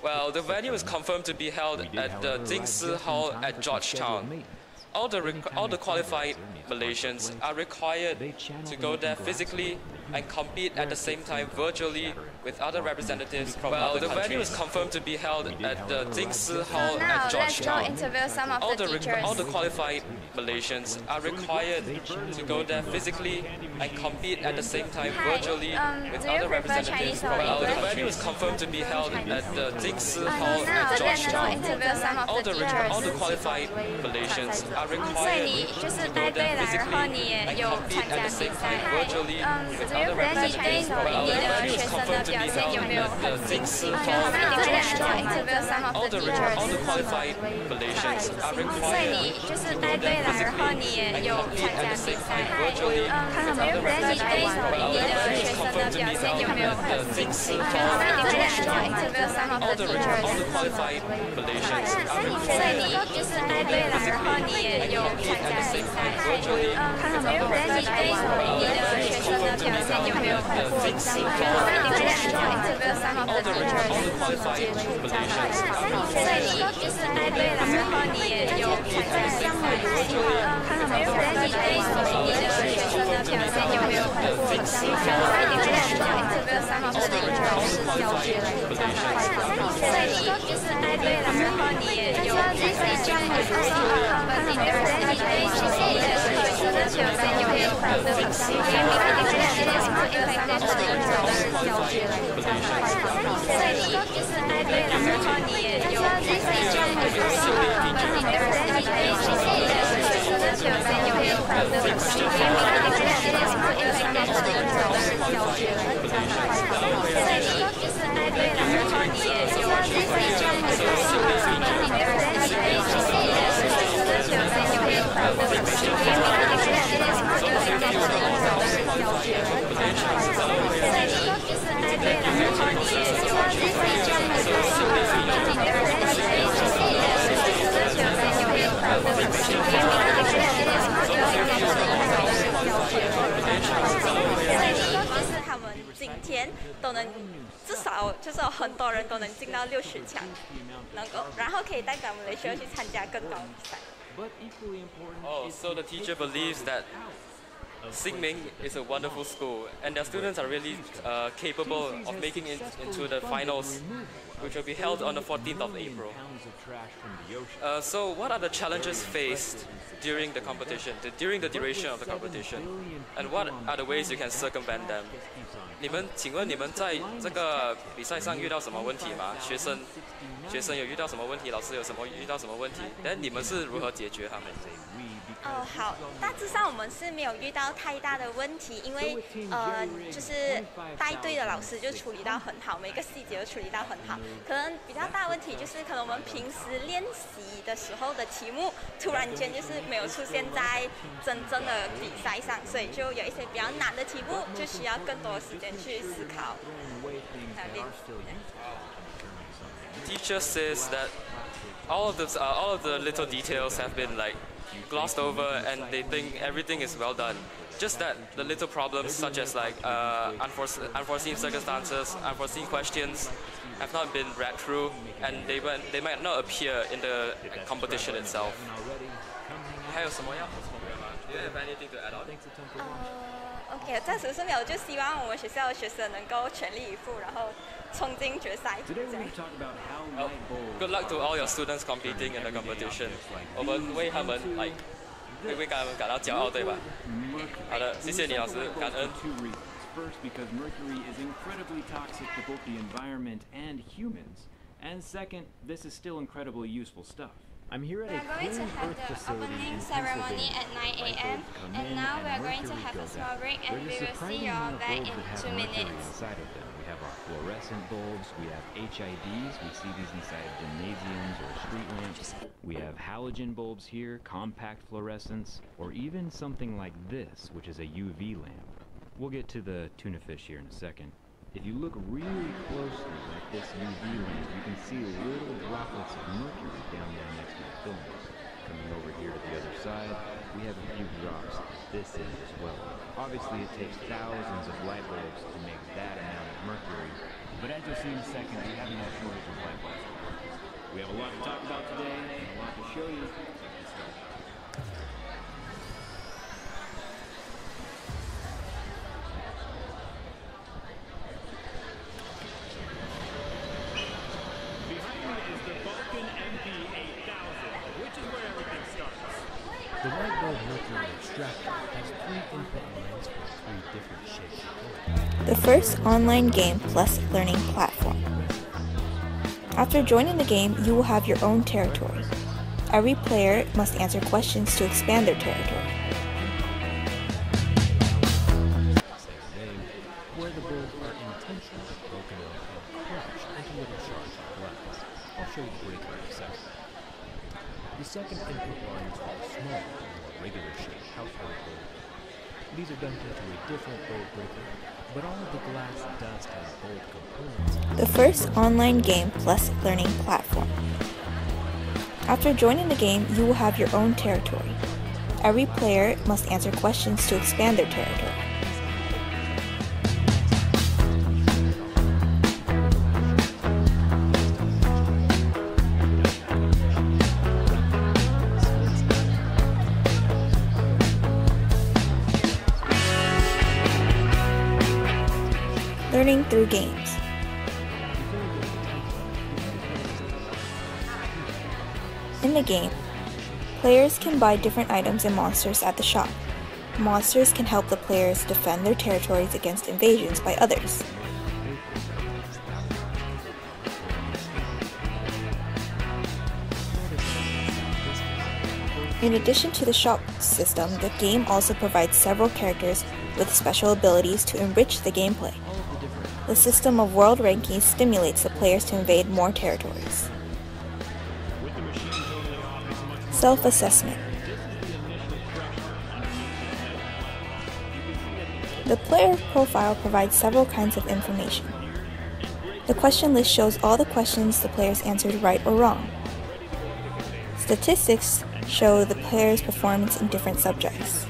Well, the venue is confirmed to be held at the Tzu Chi Hall at Georgetown. All the qualified Malaysians are required to go there physically and compete at the same time virtually with other representatives from other countries. The venue is confirmed to be held at the Tzu Chi Hall at Georgetown. All the qualified Malaysians are required to go there physically and compete at the same time virtually with other representatives from other countries. The venue is confirmed to be held at the Tzu Chi Hall at Georgetown. All the qualified Malaysians are required to go there physically and compete at the same time virtually with other representatives from other countries. The venue is confirmed to be held at the Tzu Chi Hall at Georgetown. All the qualified Malaysians are required to go there physically and compete at the same time virtually with other representatives from other countries. The venue is confirmed to be held at the Tzu Chi Hall at Georgetown. All the qualified Malaysians are required to go there physically and compete at the same time virtually with other representatives from other countries. The venue is confirmed to be held at the Tzu Chi Hall at Georgetown. All the qualified Malaysians are required to go there physically and compete at the same time virtually with other representatives from other countries. The venue is confirmed to be held at the Tzu Chi Hall at Georgetown. All the qualified Malaysians are required to go there physically and compete at the same time virtually with other representatives from other countries. The venue is confirmed to be held at the Tzu Chi Hall at Georgetown. All the qualified Malaysians are required to go there physically and compete at the same time virtually with other representatives from other countries. The venue is confirmed to be held at the Tzu Chi Hall at Georgetown. All the qualified Malaysians are required to go there physically and compete at the same time virtually with other representatives from other他们今天都能至少就就是有很多人都能进到60强，然后可以代表马来西亚去参加更高的比赛。Oh, so the teacher believes that Xingming is a wonderful school, and their students are really capable of making it into the finals, which will be held on the 14th of April. So what are the challenges faced during the competition, during the duration of the competition, and what are the ways you can circumvent them? 请问你们在这个比赛上遇到什么问题吗？学生有遇到什么问题？老师遇到什么问题？但你们是如何解决他们？好，大致上我们是没有遇到太大的问题，因为就是带队的老师就处理到很好，每个细节都处理到很好。可能比较大的问题就是，可能我们平时练习的时候的题目，突然间就是没有出现在真正的比赛上，所以就有一些比较难的题目，就需要更多的时间去思考。Teacher says that all of the little details have been glossed over, and they think everything is well done. Just that the little problems, such as unforeseen circumstances, unforeseen questions, have not been read through, and they might not appear in the competition itself. 还有什么要补充的吗？ Do you have anything to add on? OK， 暂时是没有，就希望我们学校的学生能够全力以赴，然后冲进决赛。Good luck to all your students competing in the competition. 我们为他们会他们感到骄傲，对吧？好的，谢谢你老师，感恩。First, because mercury is incredibly toxic to both the environment and humans, and second, this is still incredibly useful stuff. I'm here at a going to have the opening ceremony at 9 a.m. and now we are going to have a small break and we will see you all back in 2 minutes. Inside of them, we have our fluorescent bulbs, we have HIDs, we see these inside of gymnasiums or street lamps. We have halogen bulbs here, compact fluorescents, or even something like this, which is a UV lamp. We'll get to the tuna fish here in a second. If you look really closely at this UV lamp, you can see little droplets of mercury down there next to the filament. Coming over here to the other side, we have a few drops at this end as well. Obviously, it takes thousands of light bulbs to make that amount of mercury, but as you'll see in a second, we have no shortage of light bulbs. We have a lot to talk about today and a lot to show you. Let's start. The light bulb mercury extractor has 3 input lines for 3 different shapes of bulb. The first online game plus learning platform. After joining the game, you will have your own territory. Every player must answer questions to expand their territory. Where the bulbs are intentionally broken up and crushed into little shards of glass. I'll show you the breaker in a second. The second input line is for the small, more regular shaped household bulb. These are dumped into a different bulb breaker, but all of the glass dust and bulb components. The first online game plus learning platform. After joining the game, you will have your own territory. Every player must answer questions to expand their territory. Learning through games. In the game, players can buy different items and monsters at the shop. Monsters can help the players defend their territories against invasions by others. In addition to the shop system, the game also provides several characters with special abilities to enrich the gameplay. The system of world rankings stimulates the players to invade more territories. Self-assessment. The player profile provides several kinds of information. The question list shows all the questions the players answered right or wrong. Statistics show the player's performance in different subjects.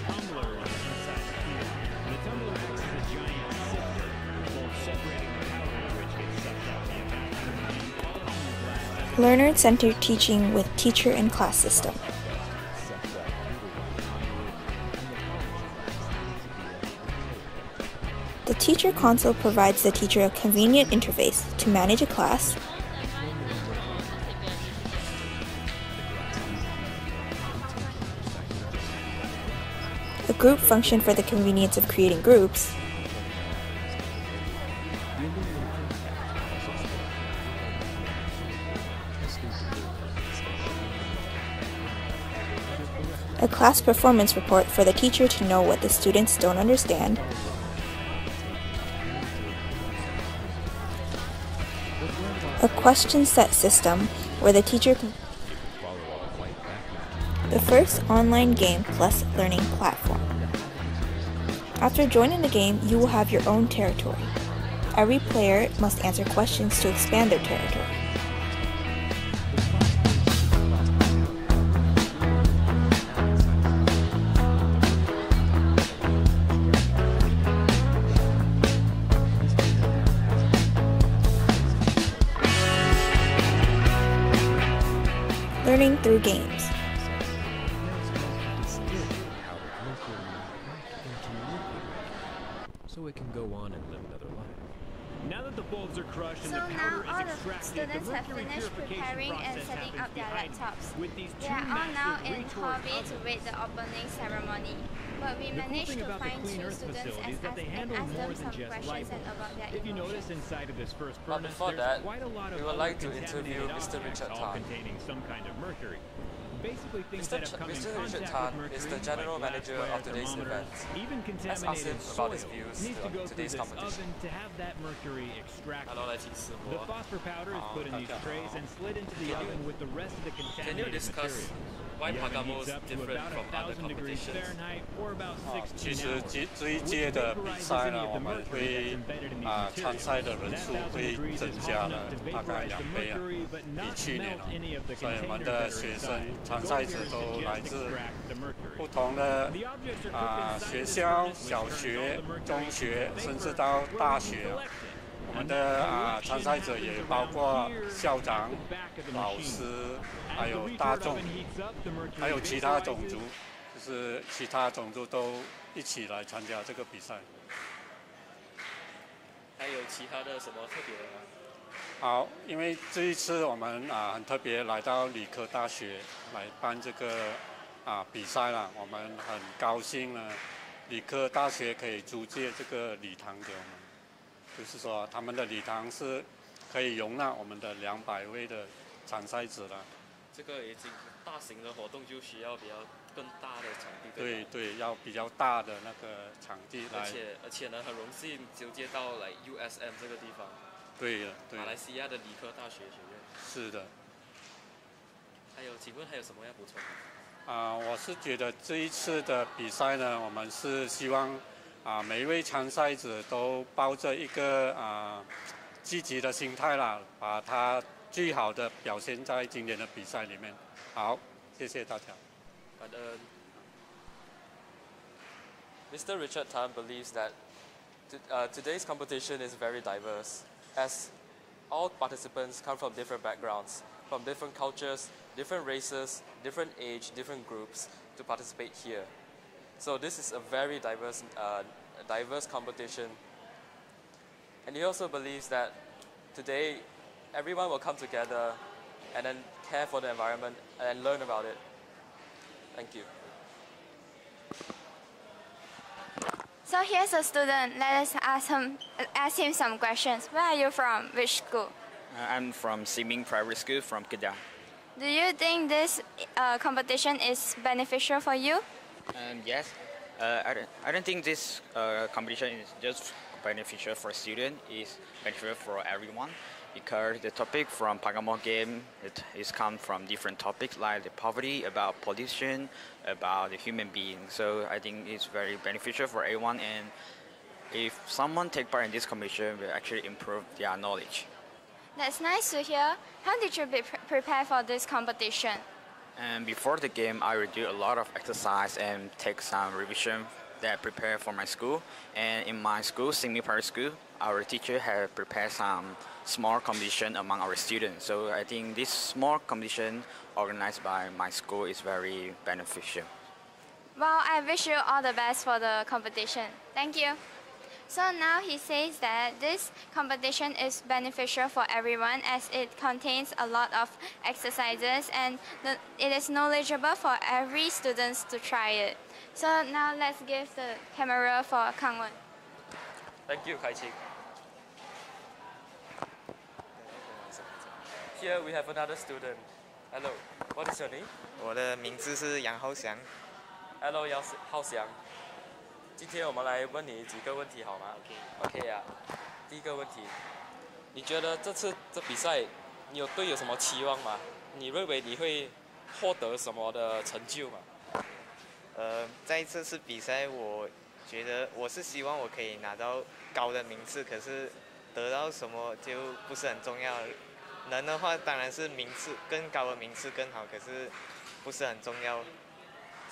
Learner-centered teaching with teacher and class system. The teacher console provides the teacher a convenient interface to manage a class, a group function for the convenience of creating groups, a class performance report for the teacher to know what the students don't understand, a question set system where the teacher can... The first online game plus learning platform. After joining the game, you will have your own territory. Every player must answer questions to expand their territory. Learning through games. So it can go on and live another life. Now that the bulbs are crushed and So the now powder all is the extracted, students the have mercury finished purification preparing and process setting happens up their behind them. laptops. With these They two are all now massive in retort hobby to ovens. wait the opening ceremony. But we The cool managed thing to about the find Clean two Earth students facility and is that they handle ask more them than some just questions light and bulbs. about their If you emotions. notice inside of this first But furnace, before there's that, quite a lot of we would other like to interview contaminated Mr. objects, Richard all Tan. containing some kind of mercury. Basically things Mr. that have come in Richard contact Tan with mercury, is the general like manager glassware, of today's thermometers, event. even Let's ask him contaminated about his soil views needs to on go through today's this competition. oven to have that mercury extracted. Hello, let's eat The phosphor powder is put in these trays and slid into the oven with the rest of the Can you contaminated discuss materials. why The oven PaGamO heats is up to different about from other 1,000 degrees competitions? Fahrenheit or about 其 16 实 hours. 这一届的比赛呢，我们会参赛的人数会增加了大概2倍啊，比去年哦。所以我们的学生参赛者都来自不同的学校、小学、中学，甚至到大学。我们的参赛者也包括校长、老师，还有大众，还有其他种族，就是其他种族都一起来参加这个比赛。还有其他的什么特别的吗？好，因为这一次我们很特别来到理科大学来办这个比赛了，我们很高兴呢，理科大学可以租借这个礼堂给我们。就是说，他们的礼堂是可以容纳我们的200位的参赛者了。这个已经大型的活动就需要比较更大的场地。对对，要比较大的那个场地来。而且呢，很荣幸就接到来 USM 这个地方。对的，对。马来西亚的理科大学学院。是的。请问还有什么要补充？我是觉得这一次的比赛呢，我们是希望。每一位参赛者都抱着一个积极的心态啦，把他最好的表现在今年的比赛里面。好，谢谢大家。Mr. Richard Tan believes that today's competition is very diverse, as all participants come from different backgrounds, from different cultures, different races, different age, different groups to participate here. So this is a very diverse competition. And he also believes that today everyone will come together and then care for the environment and learn about it. Thank you. So here's a student. Let us ask him some questions. Where are you from? Which school? I'm from Siming Private School from Kedah. Do you think this competition is beneficial for you? Yes. I don't think this competition is just beneficial for students. It's beneficial for everyone because the topic from PaGamO game is come from different topics like the poverty, about pollution, about the human being. So I think it's very beneficial for everyone. And if someone take part in this competition, will actually improve their knowledge. That's nice to hear. How did you prepare for this competition? And before the game, I will do a lot of exercise and take some revision that I prepare for my school. And in my school, Siming Private School, our teacher has prepared some small competition among our students. So I think this small competition organized by my school is very beneficial. Well, I wish you all the best for the competition. Thank you. So now he says that this competition is beneficial for everyone as it contains a lot of exercises and it is knowledgeable for every student to try it. So now let's give the camera for Kang Wen. Thank you, Kai Ching. Here we have another student. Hello, what is your name? 我的名字是杨浩翔。Hello， 浩翔。今天我们来问你几个问题好吗 ？OK 啊。第一个问题，你觉得这次这比赛，你有什么期望吗？你认为你会获得什么的成就吗？在这次比赛，我觉得我是希望我可以拿到高的名次，可是得到什么就不是很重要。能的话当然是名次更高的名次更好，可是不是很重要。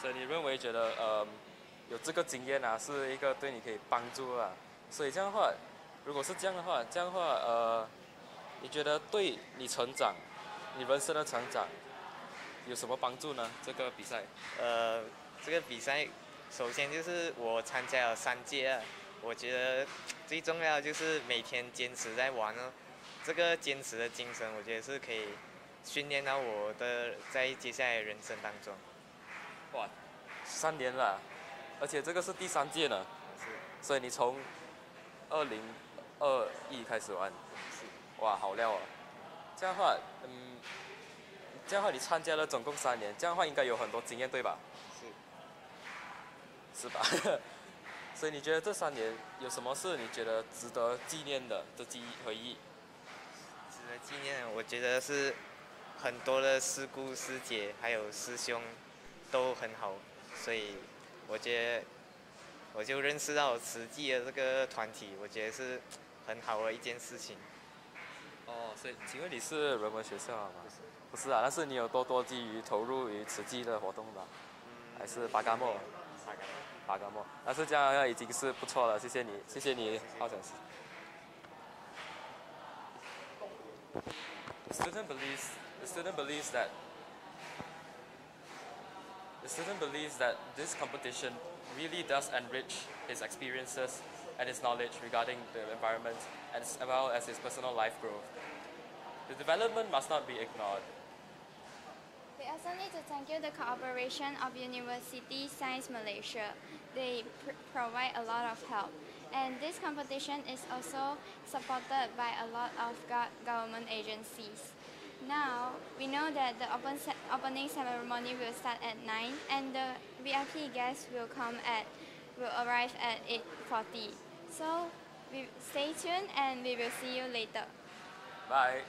所以你认为觉得有这个经验啊，是一个对你可以帮助啊。所以这样的话，如果是这样的话，你觉得对你成长，你人生的成长有什么帮助呢？这个比赛？这个比赛首先就是我参加了3届啊，我觉得最重要的就是每天坚持在玩哦。这个坚持的精神，我觉得是可以训练到我的在接下来的人生当中。哇，3年了，而且这个是第3届呢。是。所以你从2021开始玩。是。哇，好料啊！这样的话，这样的话你参加了总共3年，这样的话应该有很多经验对吧？是吧？所以你觉得这3年有什么是你觉得值得纪念的回忆？值得纪念，我觉得是很多的师姑师姐还有师兄都很好，所以我觉得我就认识到慈济的这个团体，我觉得是很好的一件事情。哦，所以请问你是人文学校吗？不是啊，但是你有多基于投入于慈济的活动吧？还是PaGamO？PaGamO，但是这样已经是不错了，谢谢你，好想吃。The student believes that this competition really does enrich his experiences and his knowledge regarding the environment as well as his personal life growth. The development must not be ignored. We also need to thank you the cooperation of University Sains Malaysia. They provide a lot of help. And this competition is also supported by a lot of government agencies. Now, we know that the opening ceremony will start at 9 and the VIP guests will arrive at 8:40. So, stay tuned and we will see you later. Bye.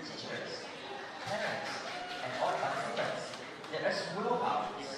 teachers, parents, and all participants. Let us roll out this.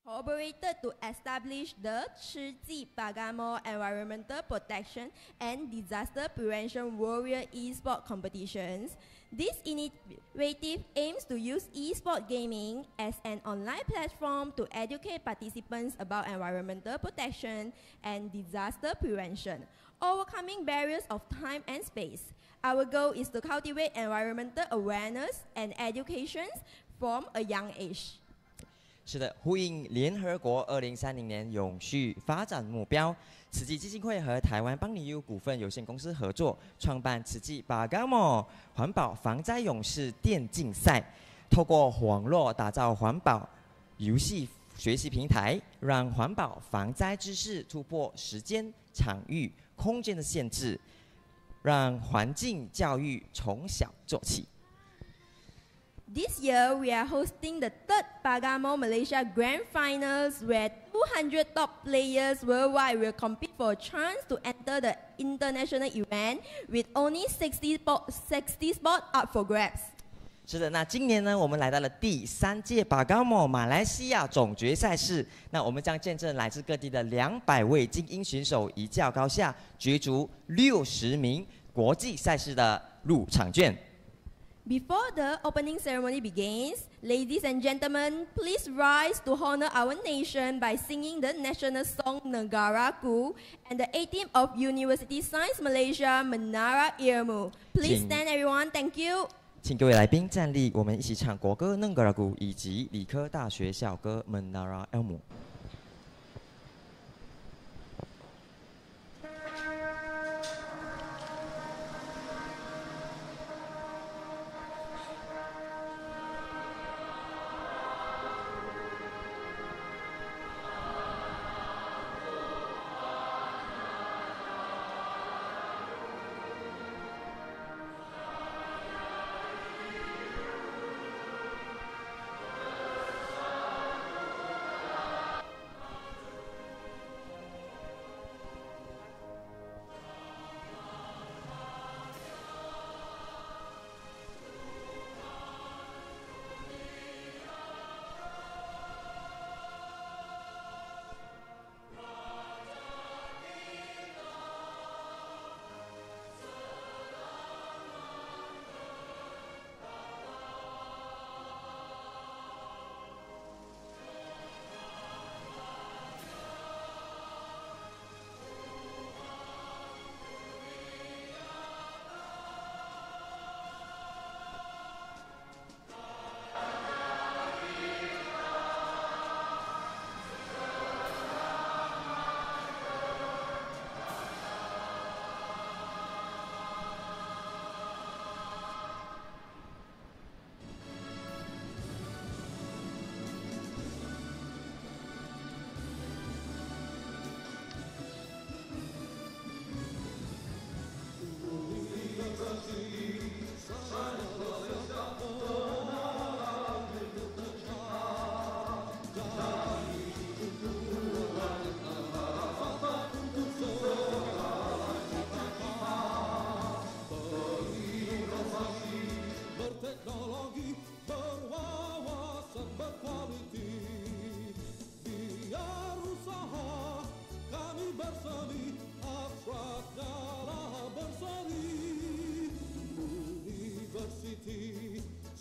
Collaborated to establish the TzuChi PaGamO Environmental Protection and Disaster Prevention Warrior Esport Competitions. This initiative aims to use esport gaming as an online platform to educate participants about environmental protection and disaster prevention, overcoming barriers of time and space. Our goal is to cultivate environmental awareness and education from a young age. 是的，呼应联合国2030年永续发展目标，慈济基金会和台湾邦尼 U 股份有限公司合作，创办慈济PaGamO环保防灾勇士电竞赛，透过网络打造环保游戏学习平台，让环保防灾知识突破时间、场域、空间的限制，让环境教育从小做起。 This year, we are hosting the third PaGamO Malaysia Grand Finals, where 200 top players worldwide will compete for a chance to enter the international event, with only 60 spots up for grabs. 是的，那今年呢，我们来到了第3届PaGamO马来西亚总决赛式。那我们将见证来自各地的200位精英选手一较高下，角逐60名国际赛事的入场券。 Before the opening ceremony begins, ladies and gentlemen, please rise to honor our nation by singing the national song Negaraku and the 18th of University Sains Malaysia Menara Ilmu. Please stand, everyone. Thank you. 请各位来宾站立，我们一起唱国歌 Negaraku 以及理科大学校歌 Menara Ilmu。 Ladies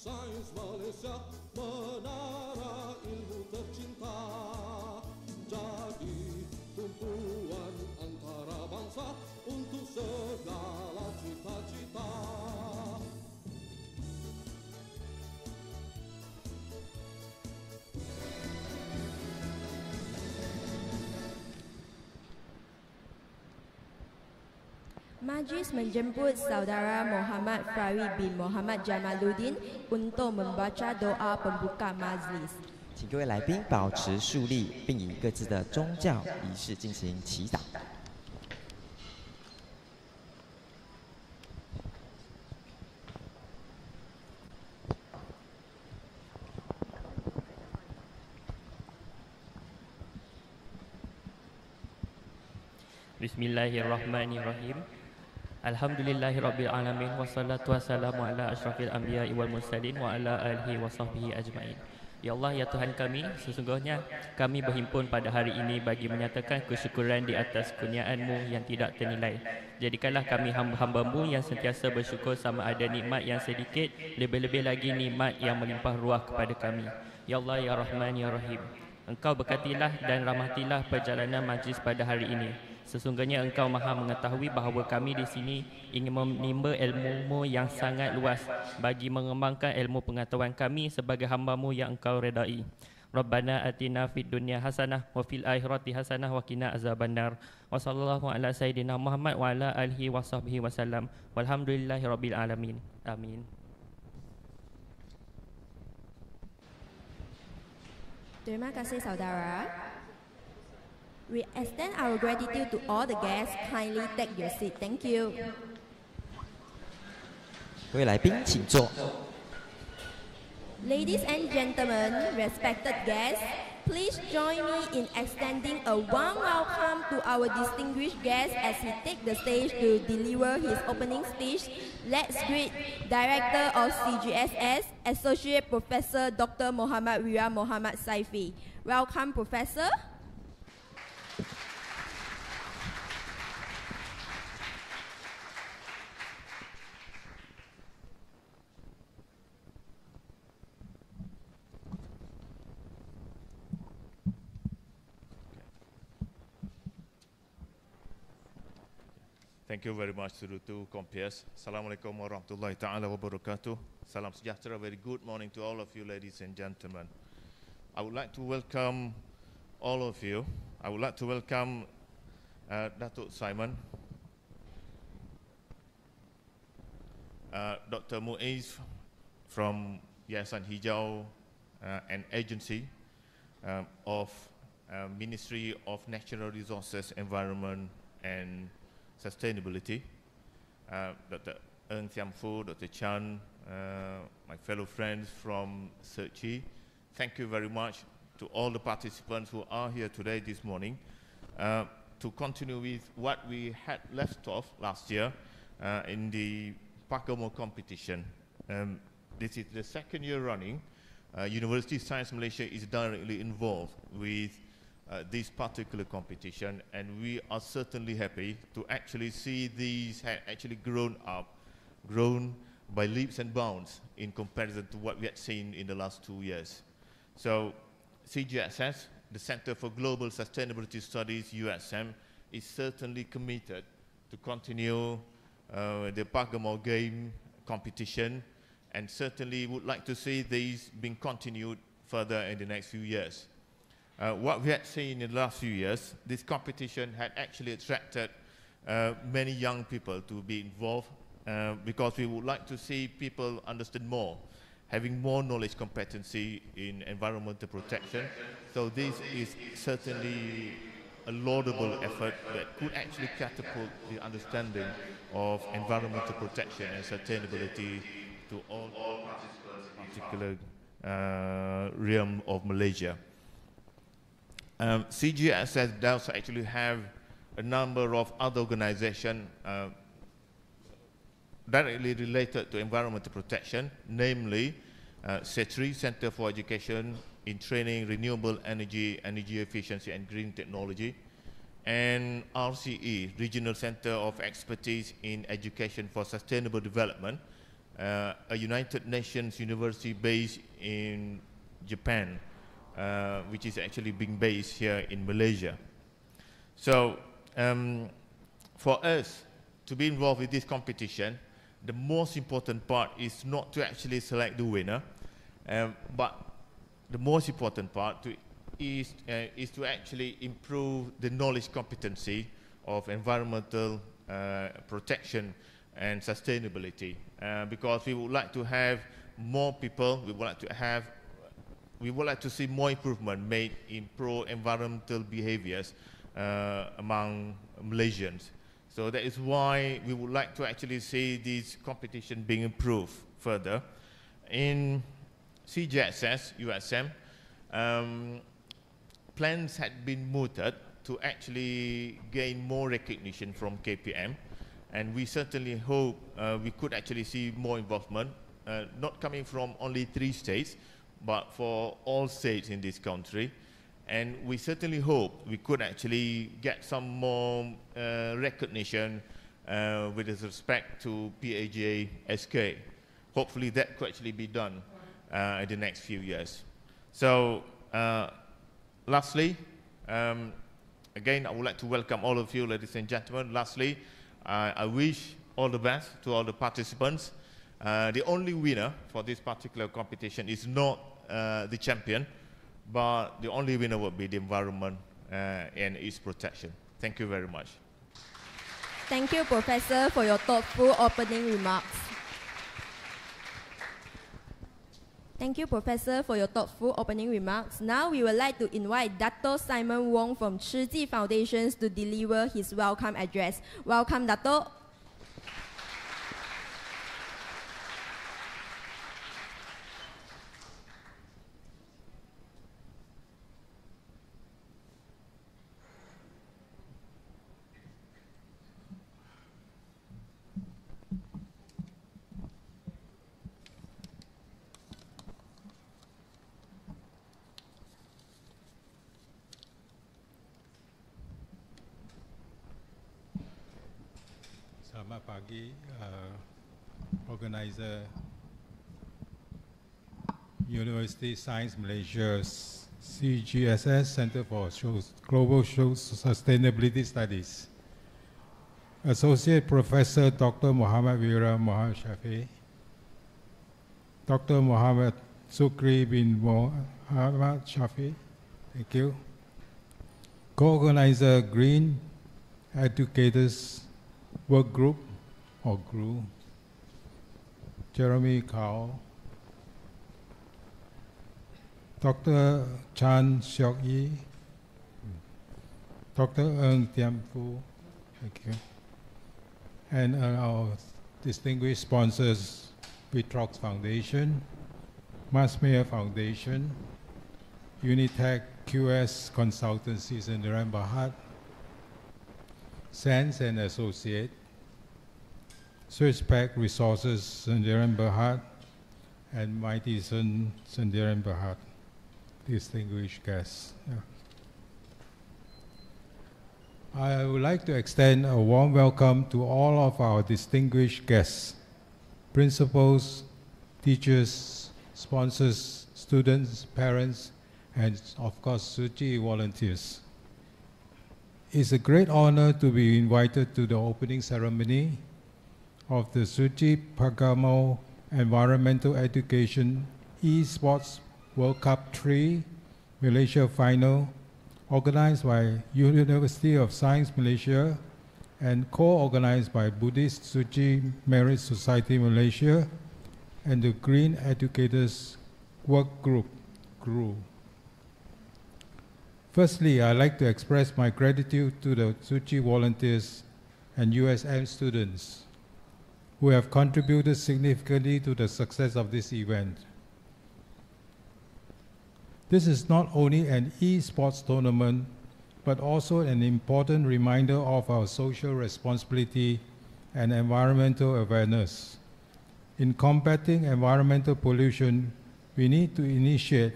Sains Malaysia, menara ilmu tercinta, jadi tumpuan antara bangsa untuk segala cita-cita. Majlis menjemput Saudara Muhammad Farid bin Muhammad Jamaluddin untuk membaca doa pembuka majlis. 请各位来宾保持肃立，并以各自的宗教仪式进行祈祷。Bismillahirrahmanirrahim. Alhamdulillahirabbil alamin wassalatu wassalamu ala asyrafil anbiya'i wal mursalin wa ala alihi wa sahbihi ajmain. Ya Allah, ya Tuhan kami, sesungguhnya kami berhimpun pada hari ini bagi menyatakan kesyukuran di atas kurnia-Mu yang tidak ternilai. Jadikanlah kami hamba-hamba-Mu yang sentiasa bersyukur sama ada nikmat yang sedikit, lebih-lebih lagi nikmat yang melimpah ruah kepada kami. Ya Allah, ya Rahman, ya Rahim. Engkau berkatilah dan rahmatilah perjalanan majlis pada hari ini. Sesungguhnya Engkau Maha mengetahui bahawa kami di sini ingin menimba ilmu-Mu yang sangat luas bagi mengembangkan ilmu pengetahuan kami sebagai hamba-Mu yang Engkau redai. Rabbana atina fid dunya hasanah wa fil akhirati hasanah wa qina azabannar. Wa sallallahu ala sayyidina Muhammad wa ala alihi wa sahbihi wasallam. Walhamdulillahirabbil alamin. Amin. Terima kasih saudara. We extend our gratitude to all the guests. Kindly take your seat. Thank you. 各位来宾，请坐。 Ladies and gentlemen, respected guests, please join me in extending a warm welcome to our distinguished guest as he takes the stage to deliver his opening speech. Let's greet Director of CGSS, Associate Professor Dr. Muhammad Wira Muhammad Saifi. Welcome, Professor. Thank you very much to the two compeers. Assalamualaikum warahmatullahi ta'ala wabarakatuh. Salam sejahtera, very good morning to all of you ladies and gentlemen. I would like to welcome all of you. I would like to welcome Datuk Simon, Dr. Muiz from Yayasan Hijau, an agency of Ministry of Natural Resources, Environment and Sustainability, Dr. Eng Thiam Phu, Dr. Chan, my fellow friends from TzuChi. Thank you very much to all the participants who are here today this morning to continue with what we had left off last year in the PaGamO competition. This is the second year running. University Sains Malaysia is directly involved with this particular competition, and we are certainly happy to actually see these had actually grown by leaps and bounds in comparison to what we had seen in the last 2 years. So CGSS, the Center for Global Sustainability Studies, USM, is certainly committed to continue the PaGamO game competition, and certainly would like to see these being continued further in the next few years. What we had seen in the last few years, this competition had actually attracted many young people to be involved because we would like to see people understand more, having more knowledge competency in environmental protection. So this is certainly a laudable effort that could actually catapult the understanding of environmental protection and sustainability to all participants in this particular realm of Malaysia. CGSS does actually have a number of other organizations directly related to environmental protection, namely CETRI, Center for Education in Training, Renewable Energy, Energy Efficiency and Green Technology, and RCE, Regional Center of Expertise in Education for Sustainable Development, a United Nations university based in Japan, which is actually being based here in Malaysia. So for us to be involved with this competition, the most important part is not to actually select the winner, but the most important part is to actually improve the knowledge competency of environmental protection and sustainability, because we would like to have more people, we would like to see more improvement made in pro-environmental behaviors among Malaysians. So that is why we would like to actually see this competition being improved further. In CGSS, USM, plans had been mooted to actually gain more recognition from KPM, and we certainly hope we could actually see more involvement, not coming from only 3 states, but for all states in this country. And we certainly hope we could actually get some more recognition with respect to PaGamO SK. Hopefully that could actually be done in the next few years. So lastly, again, I would like to welcome all of you, ladies and gentlemen. Lastly, I wish all the best to all the participants. The only winner for this particular competition is not the champion, but the only winner will be the environment and its protection. Thank you very much. Thank you, Professor, for your thoughtful opening remarks. Thank you, Professor, for your thoughtful opening remarks. Now we would like to invite Dato Simon Wong from Tzu Chi Foundations to deliver his welcome address. Welcome, Dato. Selamat pagi, organizer University Sains Malaysia CGSS Center for Global Sustainability Studies. Associate Professor Dr. Muhammad Wira Muhammad Shafi, Dr. Muhammad Sukri bin Muhammad Shafi, thank you. Co-organizer Green Educators Work Group or GRU, Jeremy Kao, Dr. Chan Seok Yi, Dr. Ng Tiam Phu, thank you, and our distinguished sponsors, Vitrox Foundation, Mass Media Foundation, Unitech QS Consultancies in Naran Berhad, Sands and Associate, Swisspac Resources Sendirian Berhad, and Mighty Sun Sendirian Berhad, distinguished guests. Yeah. I would like to extend a warm welcome to all of our distinguished guests, principals, teachers, sponsors, students, parents, and of course, Tzu Chi volunteers. It's a great honor to be invited to the opening ceremony of the TzuChi PaGamO Environmental Education Esports World Cup 3 Malaysia Final, organized by University of Sains Malaysia and co-organized by Buddhist TzuChi Merit Society Malaysia and the Green Educators Work Group, GRU. Firstly, I'd like to express my gratitude to the TzuChi volunteers and USM students who have contributed significantly to the success of this event. This is not only an e-sports tournament, but also an important reminder of our social responsibility and environmental awareness. In combating environmental pollution, we need to initiate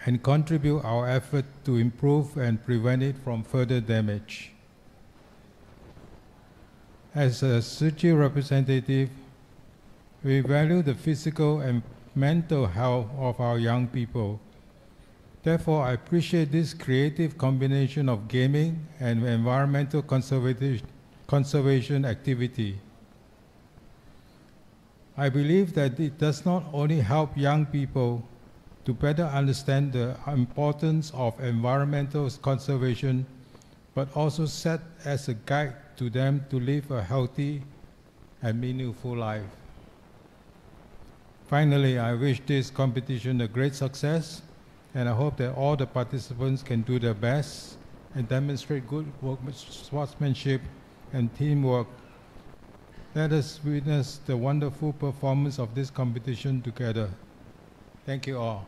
and contribute our effort to improve and prevent it from further damage. As a TzuChi representative, We value the physical and mental health of our young people. Therefore, I appreciate this creative combination of gaming and environmental conservation activity. I believe that it does not only help young people to better understand the importance of environmental conservation, but also set as a guide to them to live a healthy and meaningful life. Finally, I wish this competition a great success, and I hope that all the participants can do their best and demonstrate good sportsmanship and teamwork. Let us witness the wonderful performance of this competition together. Thank you all.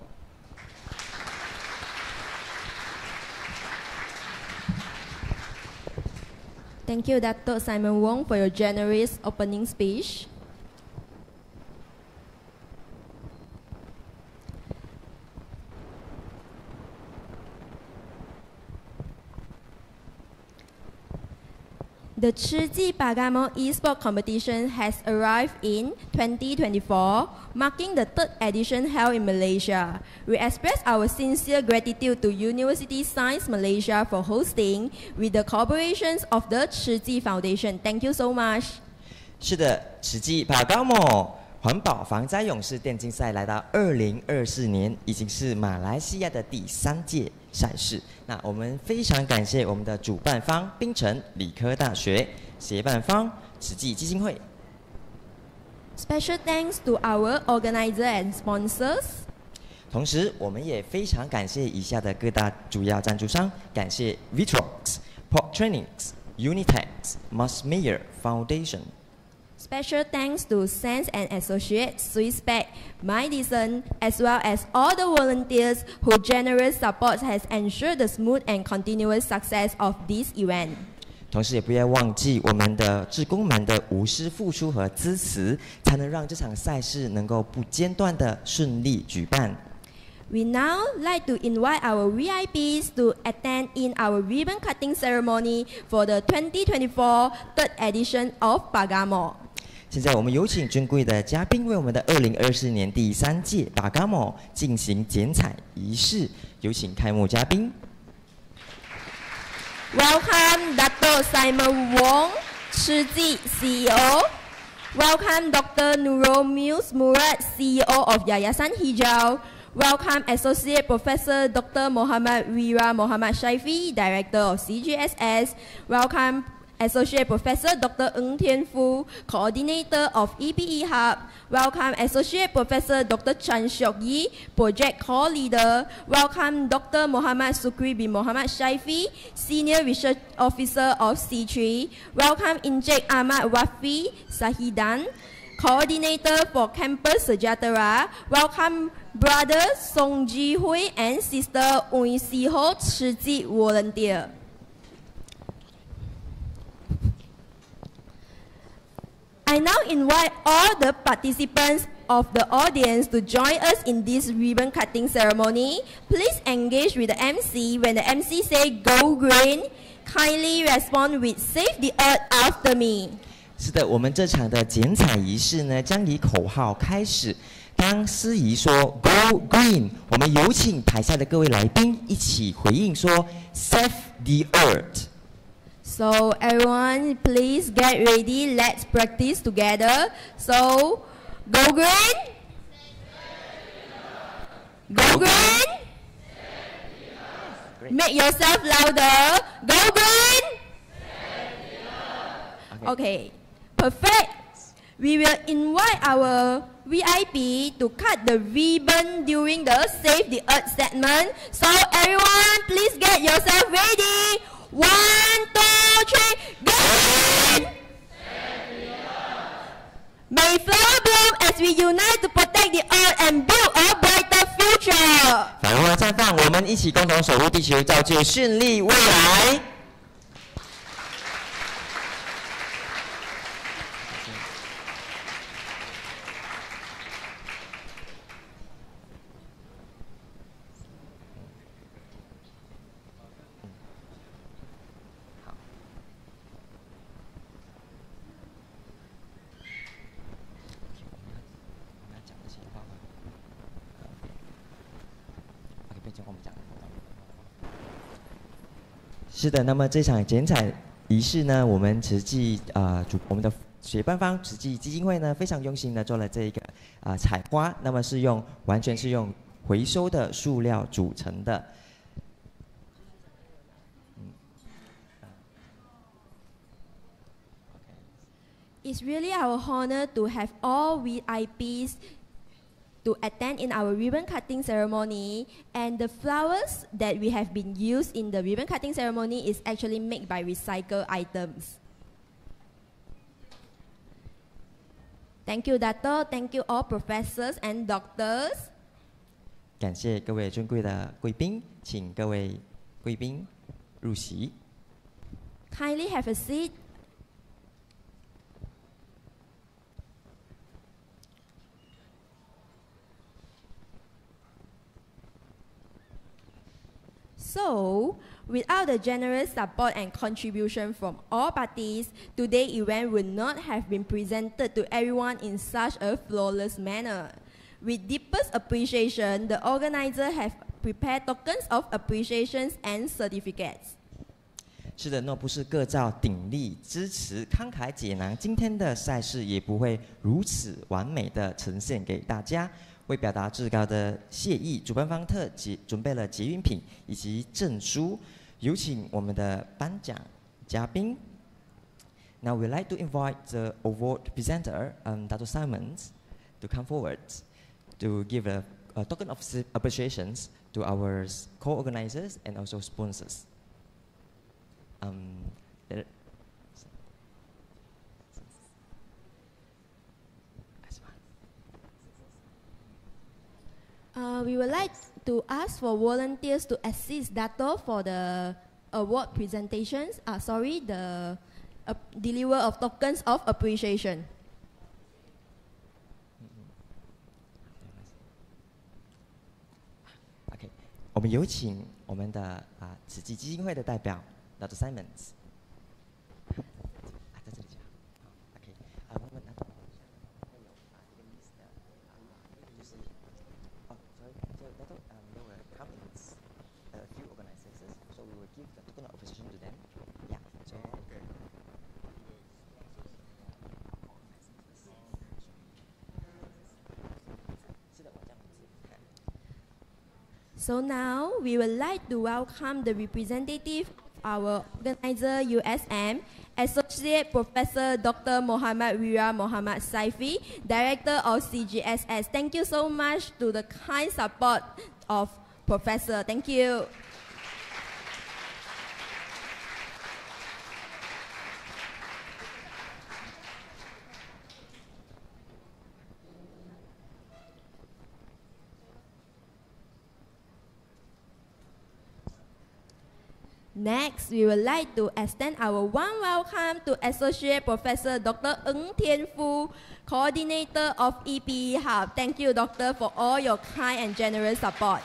Thank you, Dr. Simon Wong, for your generous opening speech. The Tzu Chi PaGamO Esports Competition has arrived in 2024, marking the third edition held in Malaysia. We express our sincere gratitude to University Sains Malaysia for hosting, with the collaborations of the TzuChi Foundation. Thank you so much. 是的，慈济PaGamO环保防灾勇士电竞赛来到2024年，已经是马来西亚的第3届赛事。那我们非常感谢我们的主办方槟城理科大学，协办方慈济基金会。Special thanks to our organizer and sponsors. 同时，我们也非常感谢以下的各大主要赞助商，感谢 Vitrox、Pop Trainings、Unitex、Mass Foundation。Special thanks to Sense and Associates, Swisspac, MyDesign, as well as all the volunteers whose generous support has ensured the smooth and continuous success of this event. 同时也不要忘记我们的志工们的无私付出和支持，才能让这场赛事能够不间断地顺利举办。We now like to invite our VIPs to attend in our ribbon cutting ceremony for the 2024 third edition of PaGamO. 现在我们有请尊贵的嘉宾为我们的2024年第3届PaGamO进行剪彩仪式，有请开幕嘉宾。Welcome Dr. Simon Wong, TzuChi CEO. Welcome Dr. Nurul Mills Murad, CEO of Yayasan Hijau. Welcome Associate Professor Dr. Muhammad Wira Muhammad Shaifi, Director of CGSS. Welcome Associate Professor Dr. Ng Tian Fu, Coordinator of EPE Hub. Welcome Associate Professor Dr. Chan Siok Yi, Project Core Leader. Welcome Dr. Muhammad Sukri bin Muhammad Shaifi, Senior Research Officer of C3. Welcome Encik Ahmad Wafi Sahidan, Coordinator for Campus Sejahtera. Welcome Brother Song Ji Hui and Sister Ui Si Ho, TzuChi Volunteer. I now invite all the participants of the audience to join us in this ribbon cutting ceremony. Please engage with the MC. When the MC say go green, kindly respond with save the earth after me. 是的，我们这场的剪彩仪式呢，将以口号开始。当司仪说 Go Green， 我们有请台下的各位来宾一起回应说 Save the Earth。So everyone, please get ready. Let's practice together. So, go green. Go green. Make yourself louder. Go green. Okay, perfect. We will invite our VIP to cut the ribbon during the Save the Earth segment. So everyone, please get yourself ready. 1, 2, 3, green! May flower bloom as we unite to protect the earth and build a brighter future. 繁花绽放，我们一起共同守护地球，造就绚丽未来。是的，那么这场剪彩仪式呢，我们慈济我们的协办方慈济基金会呢，非常用心的做了这一个彩花，那么完全是用回收的塑料组成的。It's really our honor to have all VIPs to attend in our ribbon cutting ceremony, and the flowers that we have been used in the ribbon cutting ceremony is actually made by recycled items. Thank you, Dato. Thank you all professors and doctors. 感谢各位尊贵的贵宾，请各位贵宾入席。Kindly have a seat. So, without the generous support and contribution from all parties, today's event would not have been presented to everyone in such a flawless manner. With deepest appreciation, the organizer have prepared tokens of appreciations and certificates. 是的，若不是各照鼎力支持、慷慨解囊，今天的赛事也不会如此完美的呈现给大家。为表达至高的谢意，主办方准备了结缘品以及证书。有请我们的颁奖嘉宾。Now we'd like to invite the award presenter, Dr. Simons, to come forward to give a token of appreciations to our co-organizers and also sponsors. We would like to ask for volunteers to assist Dato for the award presentations. The deliver of tokens of appreciation. OK， 我们有请我们的慈济基金会的代表 Dr. Simons。在这里讲。OK， 我们会有一个 list 的，就是。So Dato, there were comments, a few organizers, so we will give the token of appreciation to them. Yeah. So. Okay. So now we would like to welcome the representative of our organizer USM, Associate Professor Dr. Muhammad Wira Muhammad Saifi, Director of CGSS. Thank you so much to the kind support of Professor. Thank you. Next, we would like to extend our warm welcome to Associate Professor Dr. Ng Tian Fu, Coordinator of EPE Hub. Thank you, Doctor, for all your kind and generous support.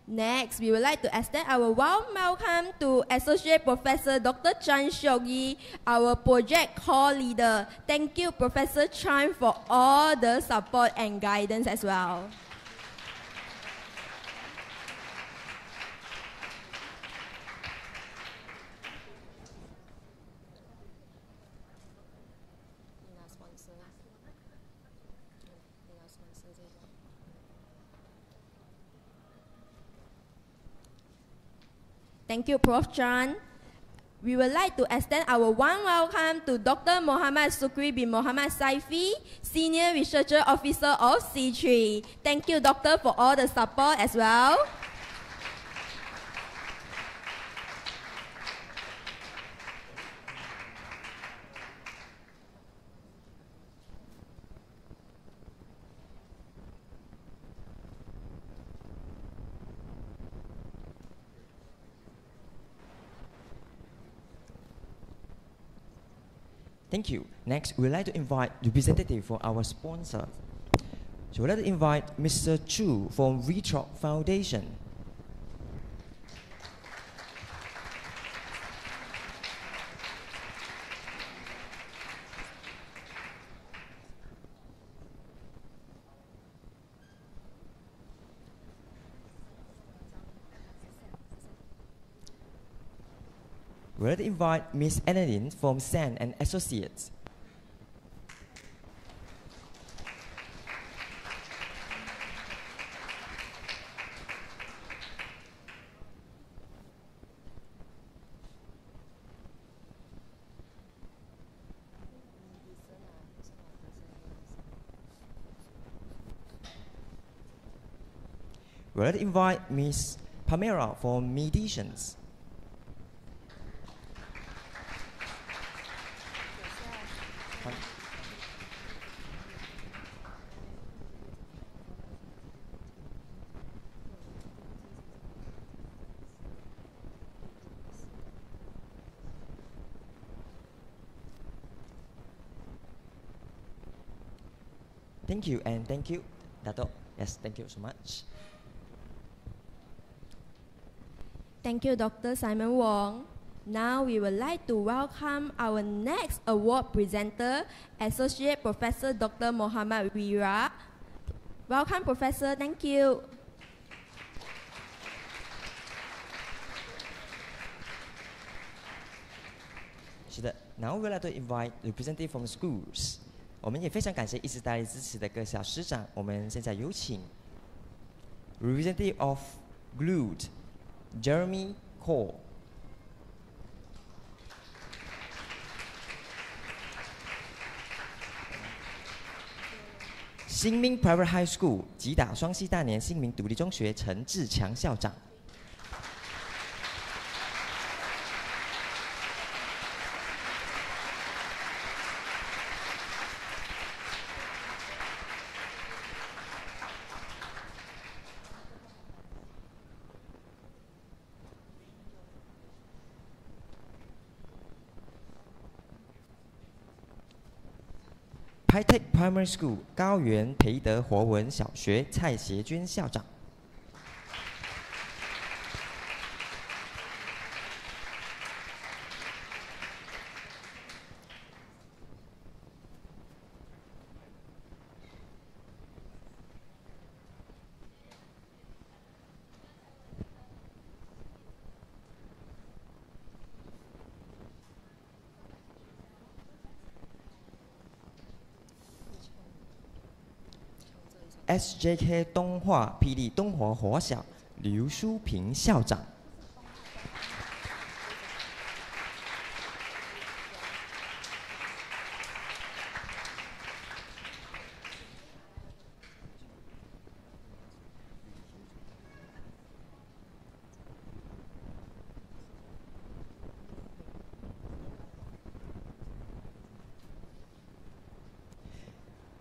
Next, we would like to extend our warm welcome to Associate Professor Dr. Chan Seok Yi, our project co-leader. Thank you, Professor Chan, for all the support and guidance as well. Thank you, Prof. Chan. We would like to extend our warm welcome to Dr. Muhammad Sukri bin Muhammad Saifi, Senior Researcher Officer of TzuChi. Thank you, Doctor, for all the support as well. Thank you. Next, we'd like to invite the representative for our sponsor. So we'd like to invite Mr. Chu from Retrop Foundation. We'd like to invite Miss Annalyn from San and Associates. We'd like to invite Miss Pamela from Mediations. Thank you and thank you, Dato. Yes, thank you so much. Thank you, Dr. Simon Wong. Now we would like to welcome our next award presenter, Associate Professor Dr. Muhammad Wira. Welcome, Professor. Thank you. Now we would like to invite representative from schools. 我们也非常感谢一直大力支持的各校师长。我们现在有请 Representative of Glued, Jeremy Cole. 新民 Private High School 吉打双溪大年新民独立中学陈志强校长。High-Tech Primary School 高原培德活文小学蔡协娟校长。SJK 东华霹雳东华国小刘淑平校长。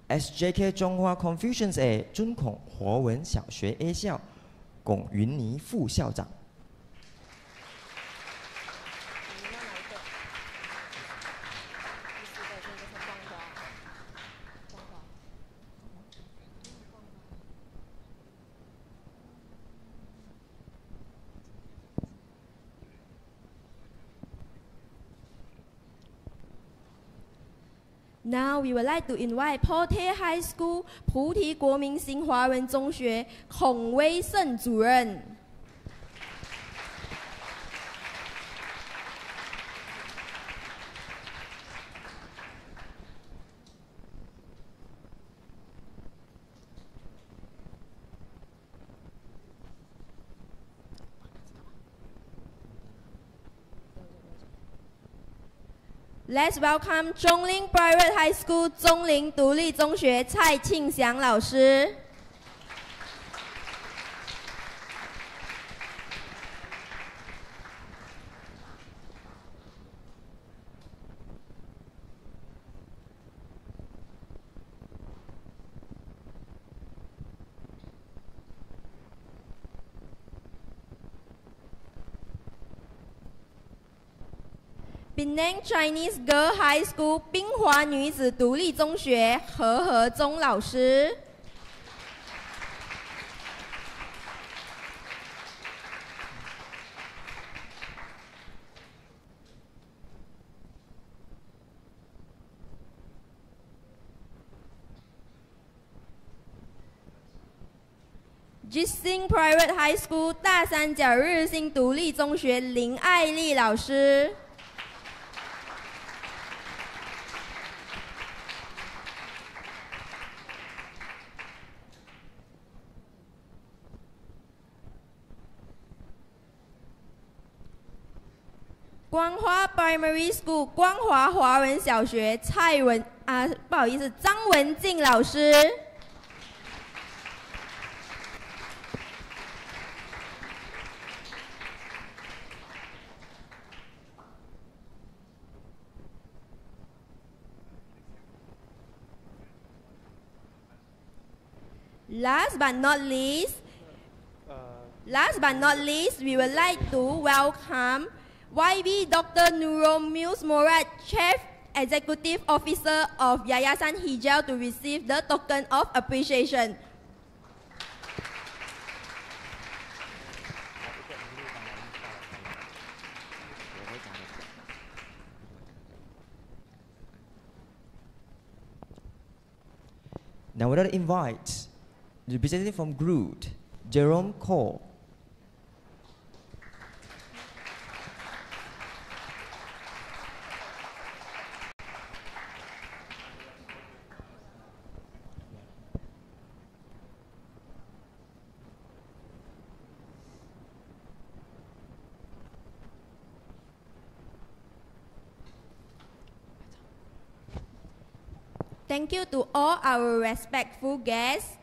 SJK 中华 Confucius A 尊孔活文小学 A 校龚云妮副校长。Now we would like to invite Pote High School 菩提国民型华文中学孔威胜主任。Let's welcome 中林 Private High School 中林独立中学蔡庆祥老师。Penang Chinese Girl High School 滨华女子独立中学何和忠老师。Jising Private High School 大三角日新独立中学林爱丽老师。光华 Primary School 光华华文小学张文静老师。Last but not least, we would like to welcome YB Dr. Nurul Mils Morad, Chief Executive Officer of Yayasan Hijau, to receive the token of appreciation. Now we'd like to invite the representative from GROOT, Jerome Cole. Thank you to all our respectful guests.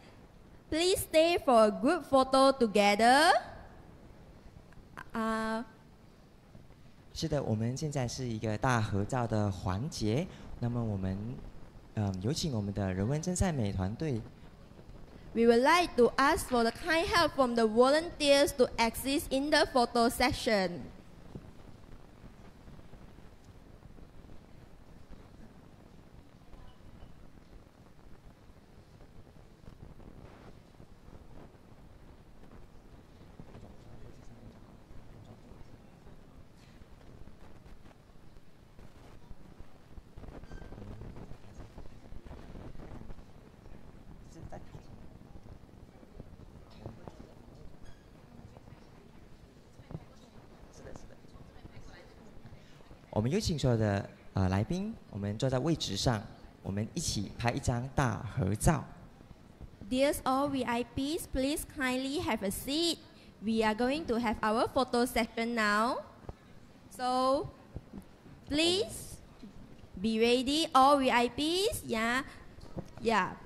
Please stay for a group photo together. 是的，我们现在是一个大合照的环节。那么我们有请我们的人文真善美团队。We would like to ask for the kind help from the volunteers to assist in the photo session.我们有请所有的来宾，我们坐在位置上，我们一起拍一张大合照。Dear all VIPs, please kindly have a seat. We are going to have our photo session now. So, please be ready, all VIPs. Yeah.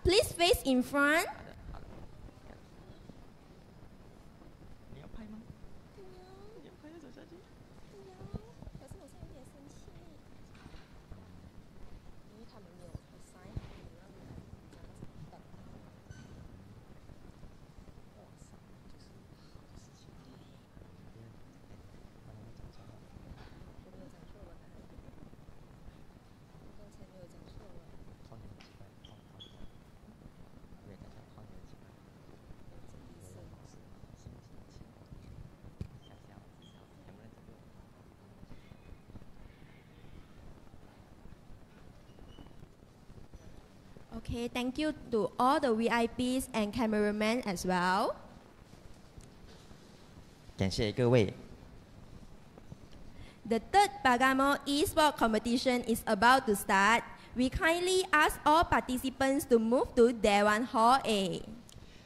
Please face in front. Okay, thank you to all the VIPs and cameramen as well. 感谢各位。The third PaGamO Esport competition is about to start. We kindly ask all participants to move to Dewan Hall A.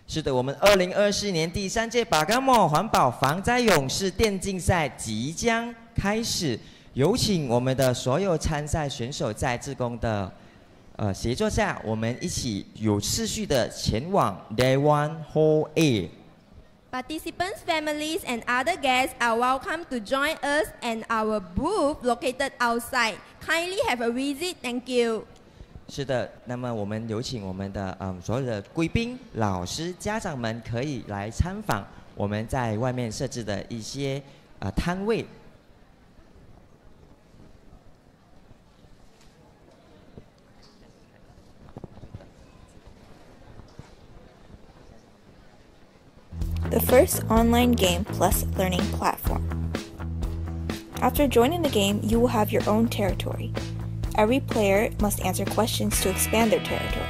是的，我们2024年第3届PaGamO环保防灾勇士电竞赛即将开始，有请我们的所有参赛选手在志工的协作下，我们一起有秩序的前往 Dewan Hall A。 Participants, families, and other guests are welcome to join us and our booth located outside. Kindly have a visit. Thank you. 是的，那么我们有请我们的所有的贵宾、老师、家长们可以来参访我们在外面设置的一些摊位。 The first online game plus learning platform. After joining the game, you will have your own territory. Every player must answer questions to expand their territory.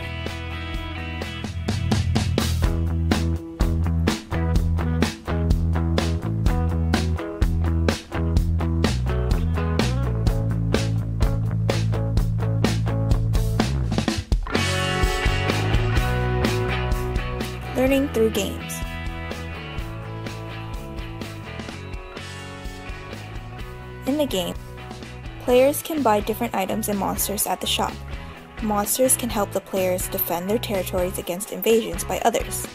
Learning through games. In the game, Players can buy different items and monsters at the shop. Monsters can help the players defend their territories against invasions by others.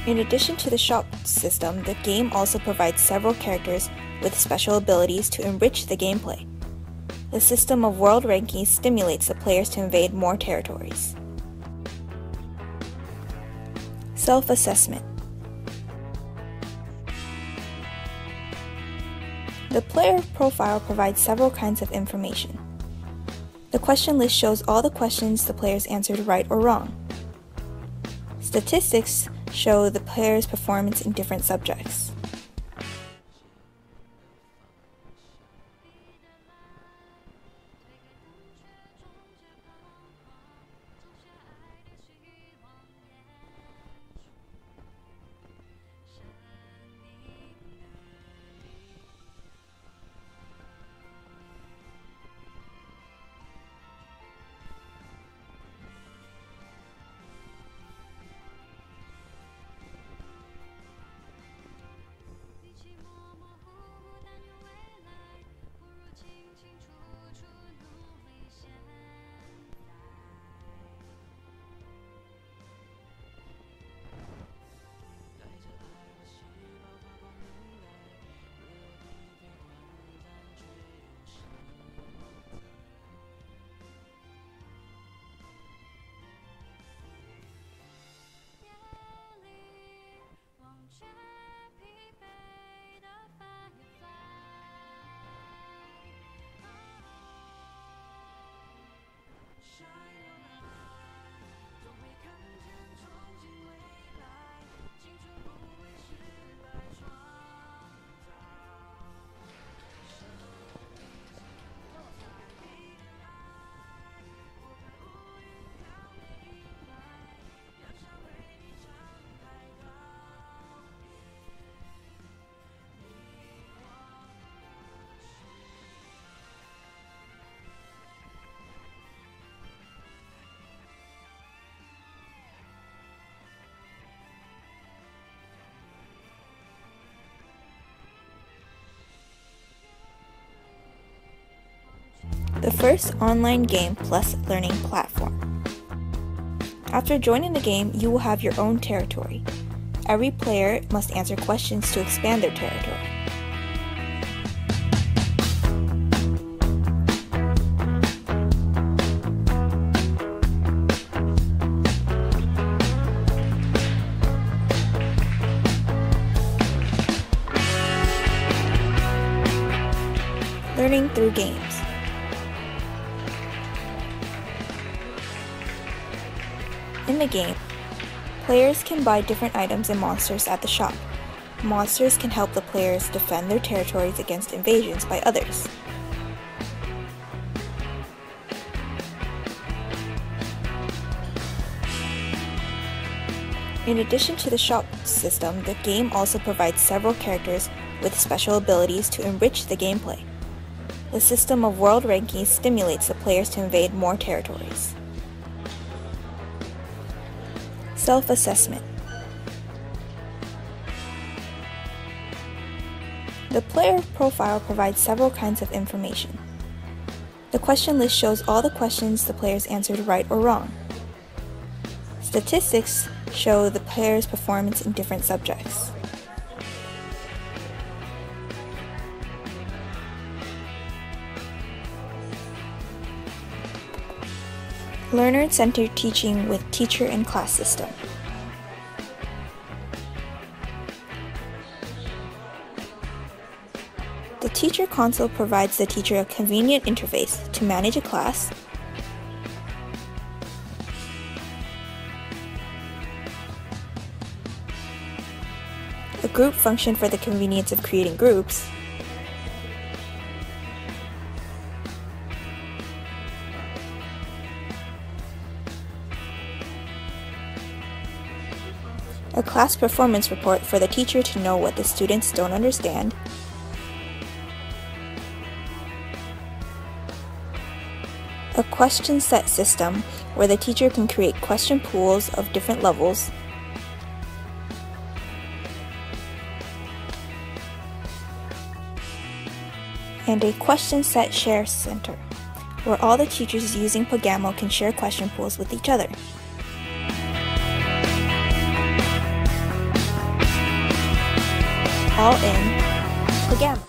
In addition to the shop system, the game also provides several characters with special abilities to enrich the gameplay. The system of world rankings stimulates the players to invade more territories. Self-assessment. The player profile provides several kinds of information. The question list shows all the questions the players answered right or wrong. Statistics show the player's performance in different subjects. The first online game plus learning platform. After joining the game, you will have your own territory. Every player must answer questions to expand their territory. Learning through games. In the game, players can buy different items and monsters at the shop. Monsters can help the players defend their territories against invasions by others. In addition to the shop system, the game also provides several characters with special abilities to enrich the gameplay. The system of world rankings stimulates the players to invade more territories. Self-assessment. The player profile provides several kinds of information. The question list shows all the questions the players answered right or wrong. Statistics show the player's performance in different subjects. Learner-centered teaching with teacher and class system. The teacher console provides the teacher a convenient interface to manage a class, a group function for the convenience of creating groups, a class performance report for the teacher to know what the students don't understand, a question set system where the teacher can create question pools of different levels, and a question set share center, where all the teachers using PaGamO can share question pools with each other. All in PaGamO.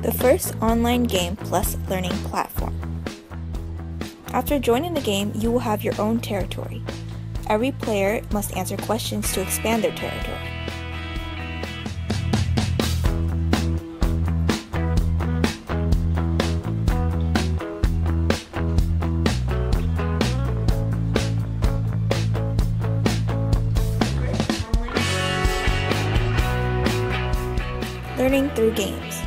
The first online game plus learning platform. After joining the game, you will have your own territory. Every player must answer questions to expand their territory. Learning through games.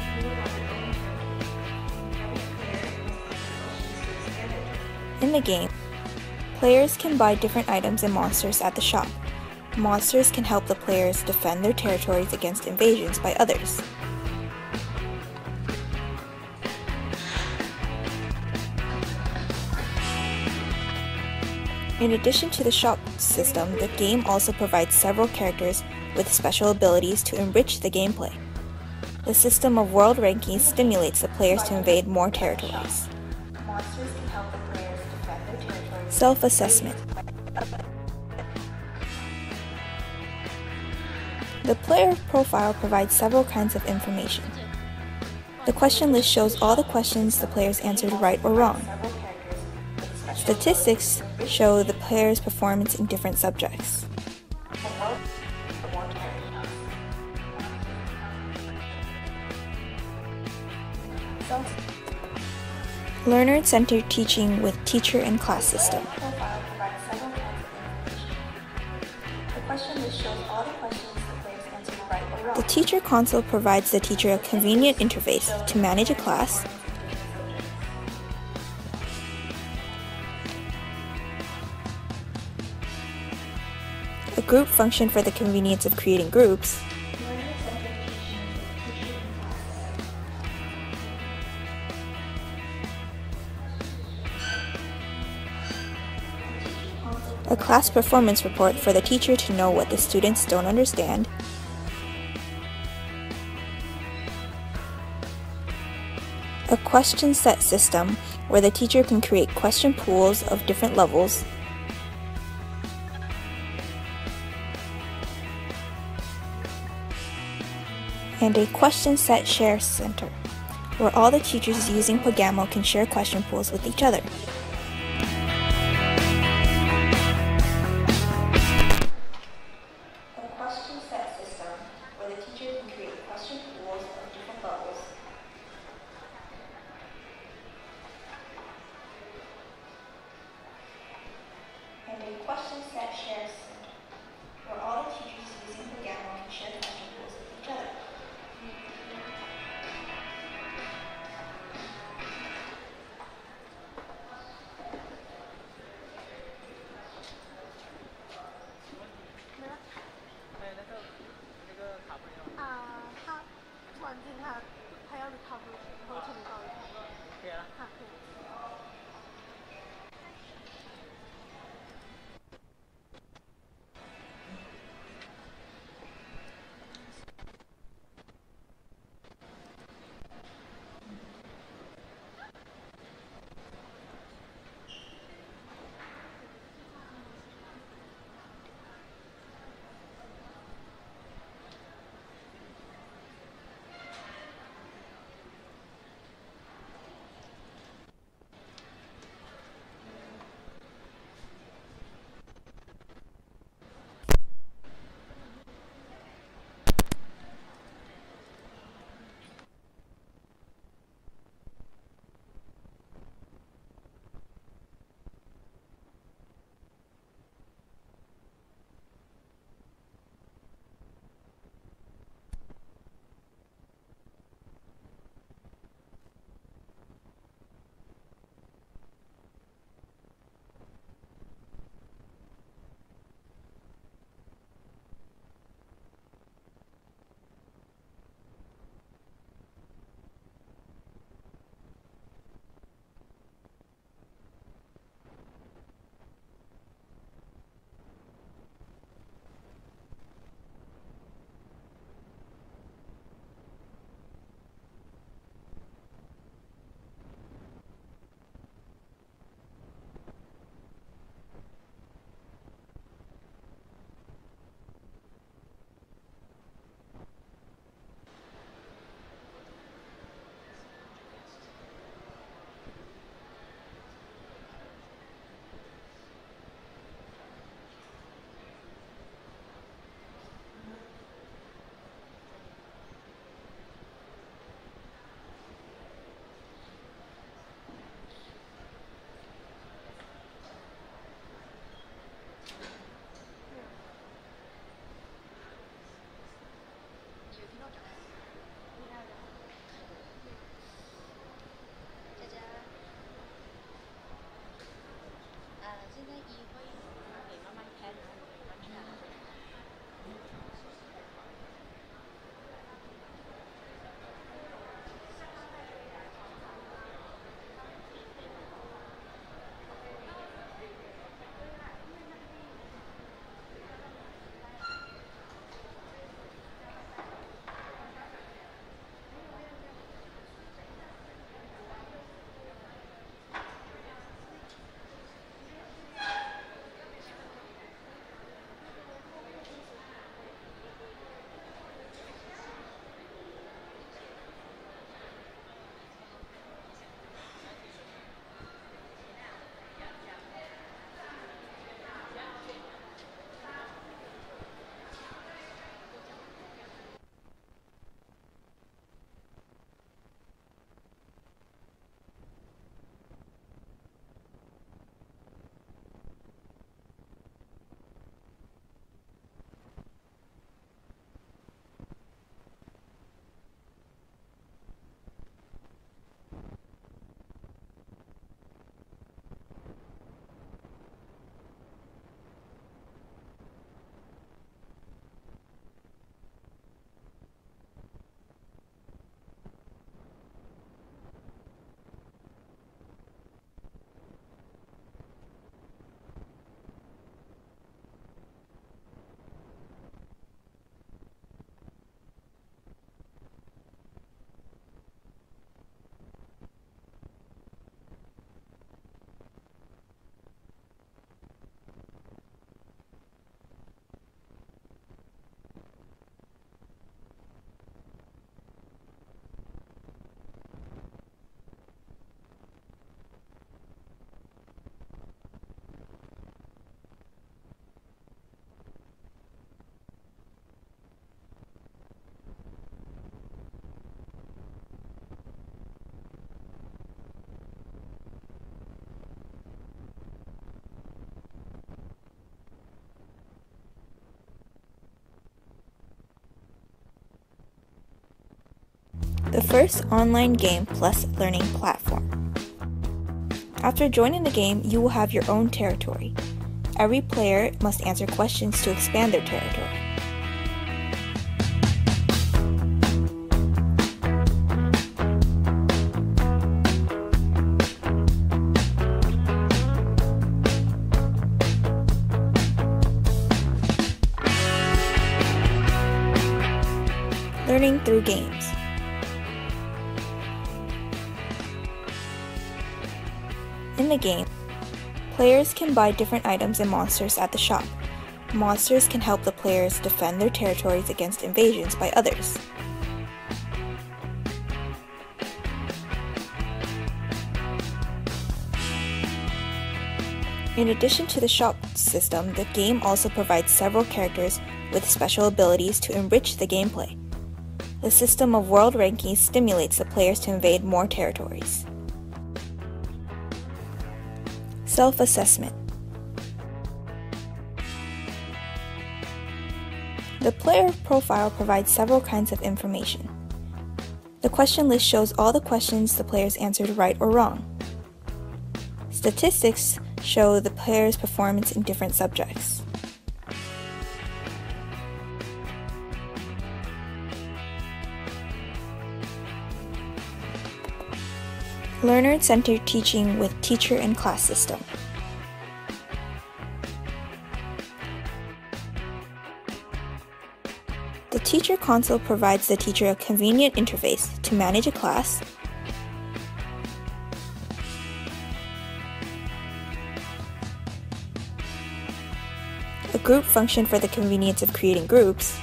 In the game, players can buy different items and monsters at the shop. Monsters can help the players defend their territories against invasions by others. In addition to the shop system, the game also provides several characters with special abilities to enrich the gameplay. The system of world rankings stimulates the players to invade more territories. Self-assessment. The player profile provides several kinds of information. The question list shows all the questions the players answered right or wrong. Statistics show the player's performance in different subjects. Learner-centered teaching with teacher and class system. The teacher console provides the teacher a convenient interface to manage a class, a group function for the convenience of creating groups, a class performance report for the teacher to know what the students don't understand, a question set system where the teacher can create question pools of different levels, and a question set share center where all the teachers using PaGamO can share question pools with each other. the first online game plus learning platform. After joining the game, you will have your own territory. Every player must answer questions to expand their territory. Learning through games. In the game, players can buy different items and monsters at the shop. Monsters can help the players defend their territories against invasions by others. In addition to the shop system, the game also provides several characters with special abilities to enrich the gameplay. The system of world rankings stimulates the players to invade more territories. Self-assessment. The player profile provides several kinds of information. The question list shows all the questions the players answered right or wrong. Statistics show the player's performance in different subjects. Learner-centered teaching with teacher and class system. The teacher console provides the teacher a convenient interface to manage a class, a group function for the convenience of creating groups,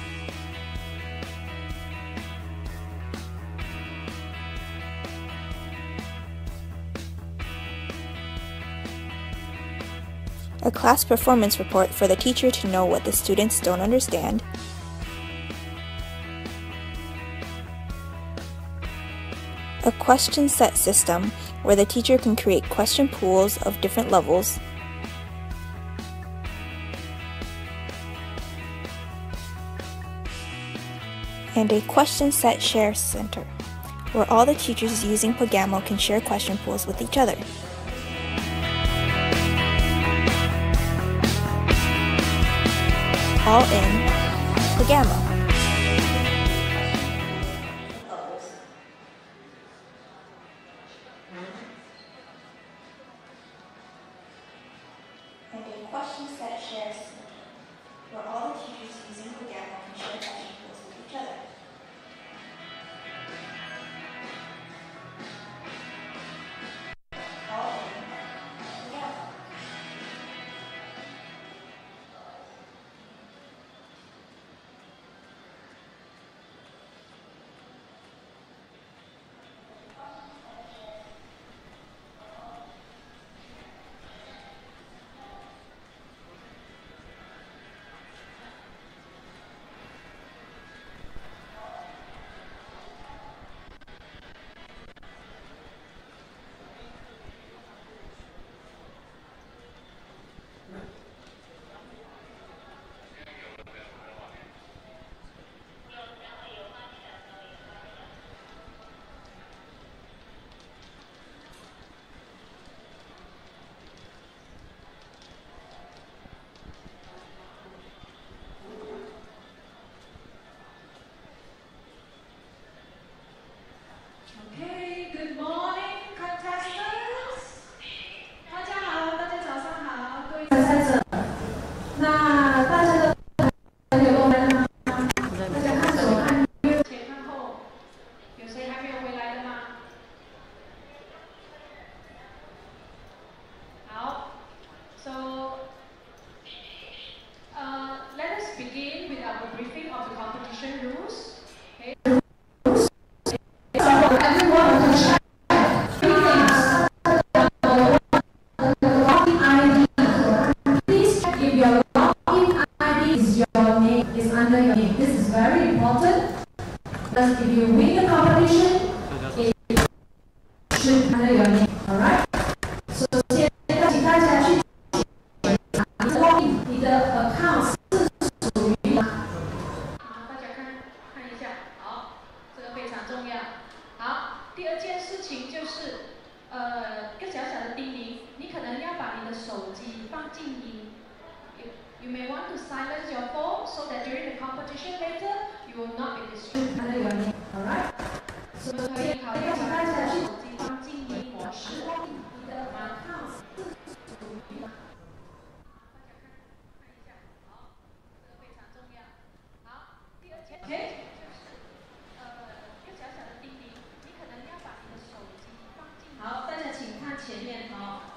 a class performance report for the teacher to know what the students don't understand, a question set system where the teacher can create question pools of different levels, and a question set share center where all the teachers using PaGamO can share question pools with each other. all in PaGamO. And a question set shares where all the teachers using PaGamO can share questions with each other. All in PaGamO. Okay, good morning, contestants. 大家好，大家早上好，各位参赛者。那大家的朋友都来了吗？大家看左看右，前看后，有谁还没有回来的吗？好 ，so let us begin with our briefing of the competition rules. Okay. Everyone can check three things. Login ID. Please check if your login ID is your name, is under your name. This is very important because if you win the competition, it should be under your name. Alright? So 现在请大家去查你的 login， 你的 account 是属于吗？好，大家看一下，好，这个非常重要。好，第二件事情就是，一个小小的叮咛，你可能要把你的手机放静音。You may want to silence your phone so that during the competition later you will not be distracted. Alright? 所以好，邀请大家去手机放静音模式。你的 account 是属于吗？大家看一下，好，这个非常重要。好，第二件，OK。一个小小的叮咛，你可能要把你的手机放进。好，大家请看前面哦。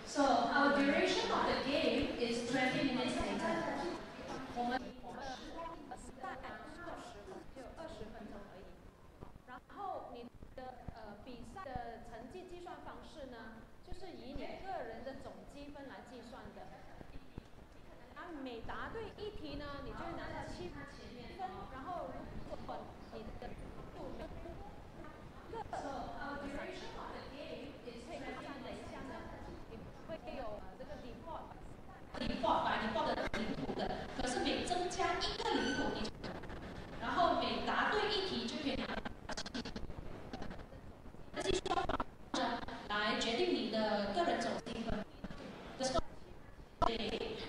So our duration of the game is 20 minutes later. 我们就20分钟而已。然后你的比赛的成绩计算方式呢，就是以你个人的总积分来计算的。每答对一题呢，你就会拿到7分，然后如果你的So our duration of the game is 可以看等一下呢，你会有这个 default 把default 的领土的，可是每增加一个领土，你然后每答对一题就可以拿到计算方式来决定你的个人总积分。The score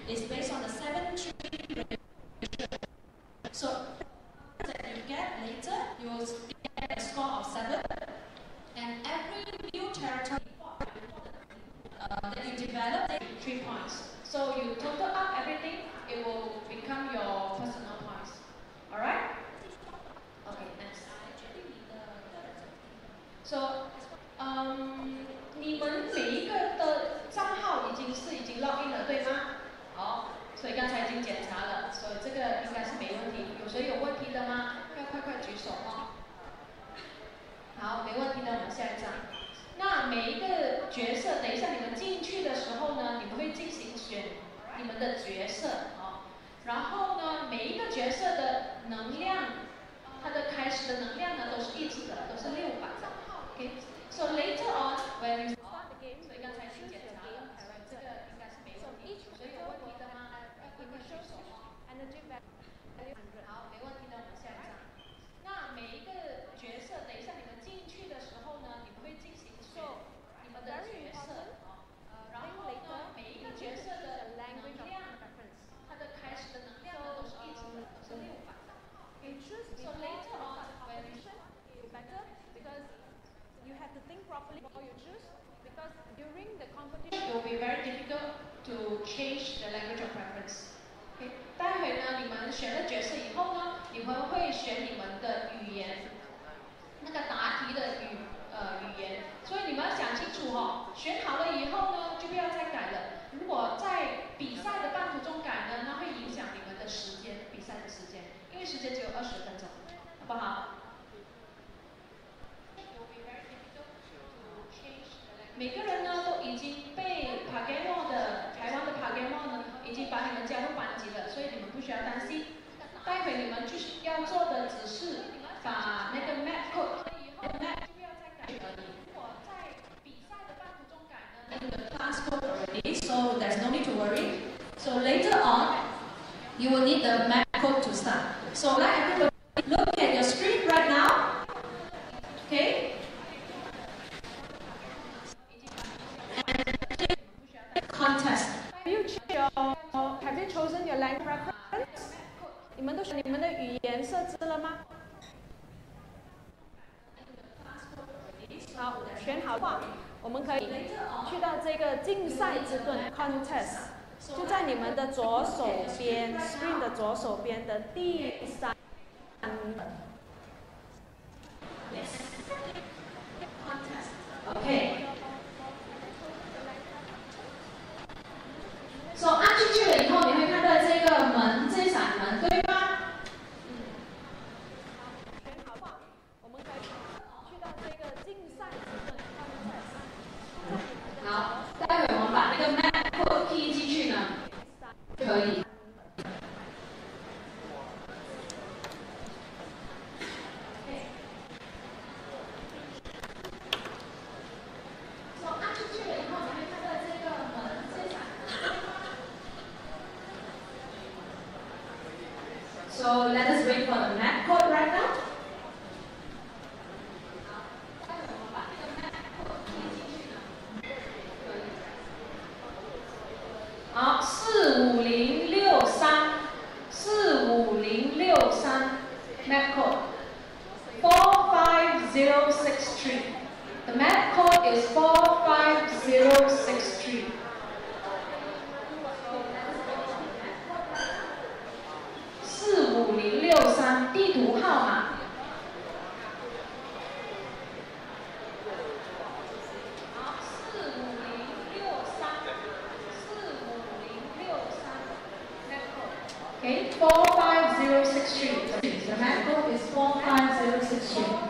is based on the 7-tree ratio. So that you get later, you will get a score of 7, and every new territory that you develop, they 3 points. So you total up everything, it will become your personal points. Alright? Okay, next. So, 你们每一个的账号已经 login 了，对吗？好，所以刚才已经检查了，所以这个应该是没问题。有谁有问题的吗？要快举手哦。好，没问题的，我们下一张。那每一个角色，等一下你们进去的时候呢，你们会进行选你们的角色哦。然后呢，每一个角色的能量，它的开始的能量呢都是一致的，都是600。Okay. So later on, when you start the game, 所以刚才已经检查了，所以这个应该是没问题。所以有问题的吗？快举手哦。好，没问题的，我们下一张。那每一个角色，等一下你们进去的时候呢，你们会进行受你们的角色哦。然后呢，每一个角色 It will be very difficult to change the language of preference. 待会呢，你们选了角色以后呢，你们会选你们的语言，那个答题的语言。所以你们要想清楚哦，选好了以后呢，就不要再改了。如果在比赛的半途中改呢，那会影响你们的时间，比赛的时间，因为时间只有20分钟，好不好？每个人呢都已经被 PaGamO 的台湾的 PaGamO 呢已经把你们加入班级了，所以你们不需要担心。待会你们就是要做的只是把那个 map code 以后 map 就不要再改而已。如果在比赛的半途中改呢，那个 class code already, so there's no need to worry. So later on, you will need the map code to start. So let everybody look at your screen right now. Okay. Contest. Have you chosen your language preference? 你们都选你们的语言设置了吗？好，选好的话，我们可以去到这个竞赛之盾 contest， 就在你们的左手边 ，screen 的左手边的第3。Okay. So 按进去了以后，你会看到这个门，这一扇门，对吗？我们可以去到这个竞赛之盾 contest。好，待会我们把那个 map code key 进去呢，可以。So let us wait for the map code right now. 好，45063 map code 45063. The map code is 45063. 45063地图号码。好，45063 Okay, 45063. The map code is 45063. 45063.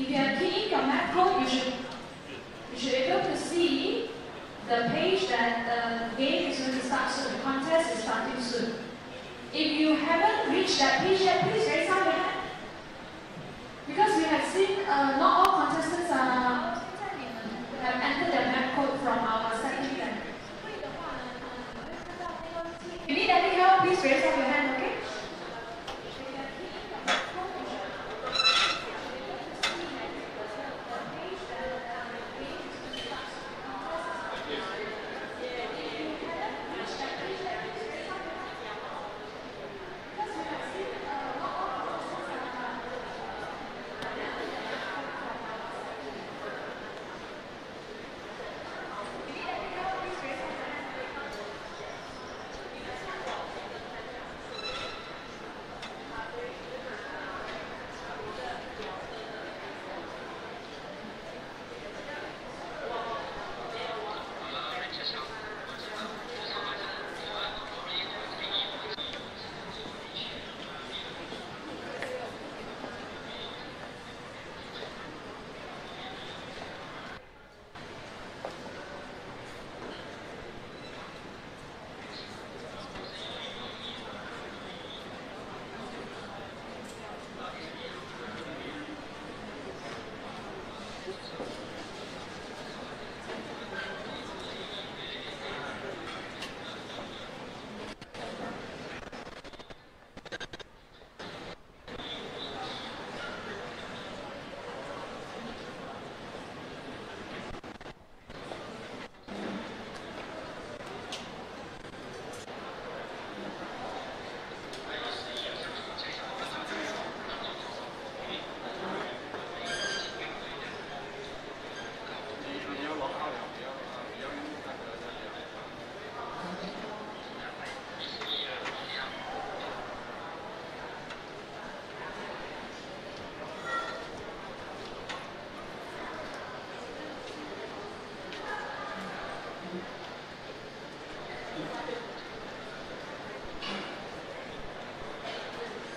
If you are keying your map code, you should be able to see the page that the game is going to start soon, the contest is starting soon. If you haven't reached that page yet, please raise up your hand. Because we have seen not all contestants have entered their map code from our second event. If you need any help, please raise up your hand, okay?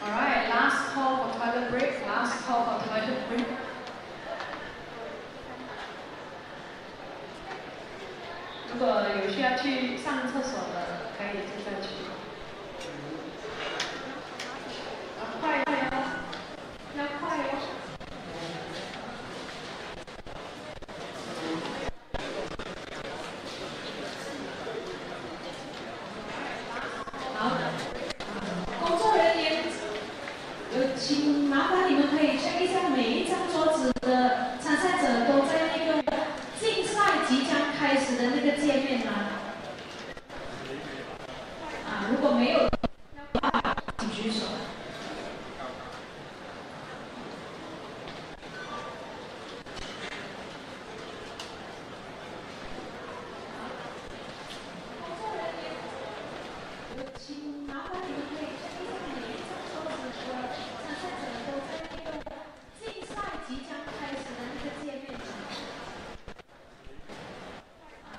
Alright, last call for toilet break. Last call for toilet break. 如果有需要去上厕所的，可以现在去。快哦，要快哦。好，工作人员，请麻烦你们可以 check 一下每一张桌子的参赛者都在那个竞赛即将开始的那个界面吗？如果没有，请举手。请麻烦你们可以 check 一下每一张桌子的参赛者都在那个竞赛即将开始的那个界面吗？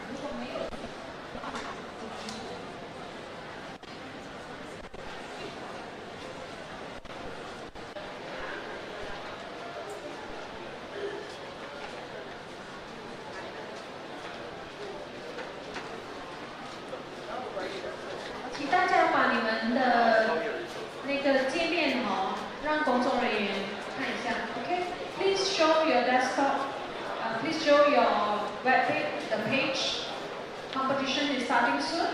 如果没有，请大家把你们的那个界面让工作人员看一下。Okay, please show your desktop. Please show your web page. The page. Competition is starting soon.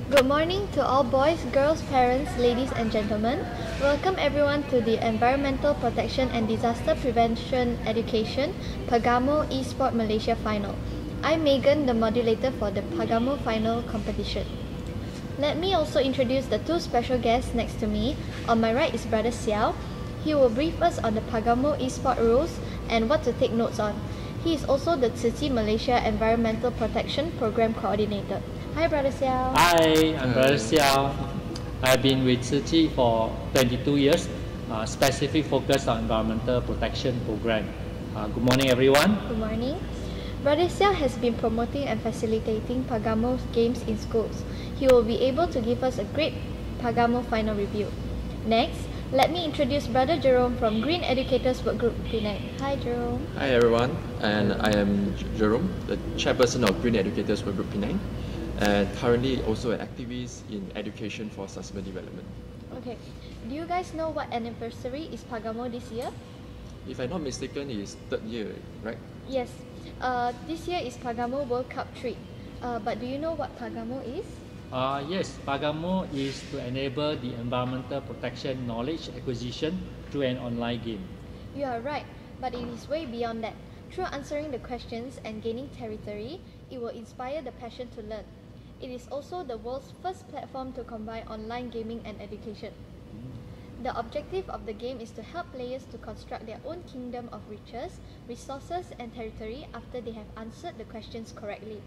Good morning to all boys, girls, parents, ladies and gentlemen. Welcome everyone to the Environmental Protection and Disaster Prevention Education PaGamO Esport Malaysia Final. I'm Megan, the modulator for the PaGamO Final competition. Let me also introduce the two special guests next to me. On my right is Brother Xiao. He will brief us on the PaGamO Esport rules and what to take notes on. He is also the TzuChi Malaysia Environmental Protection Program Coordinator. Hi, Brother Xiao. Hi, I'm Brother Xiao. I've been with TzuChi for 22 years, specific focus on environmental protection program. Good morning, everyone. Good morning. Brother Xiao has been promoting and facilitating PaGamO games in schools. He will be able to give us a great PaGamO final review. Next, let me introduce Brother Jerome from Green Educators Workgroup Penang. Hi Jerome. Hi everyone, and I am Jerome, the chairperson of Green Educators Workgroup Penang, and currently also an activist in education for sustainable development. Okay, do you guys know what anniversary is PaGamO this year? If I'm not mistaken, it's third year, right? Yes, this year is PaGamO World Cup 3. But do you know what PaGamO is? Yes, PaGamO is to enable the environmental protection knowledge acquisition through an online game. You are right, but it is way beyond that. Through answering the questions and gaining territory, it will inspire the passion to learn. It is also the world's first platform to combine online gaming and education. The objective of the game is to help players to construct their own kingdom of riches, resources and territory after they have answered the questions correctly.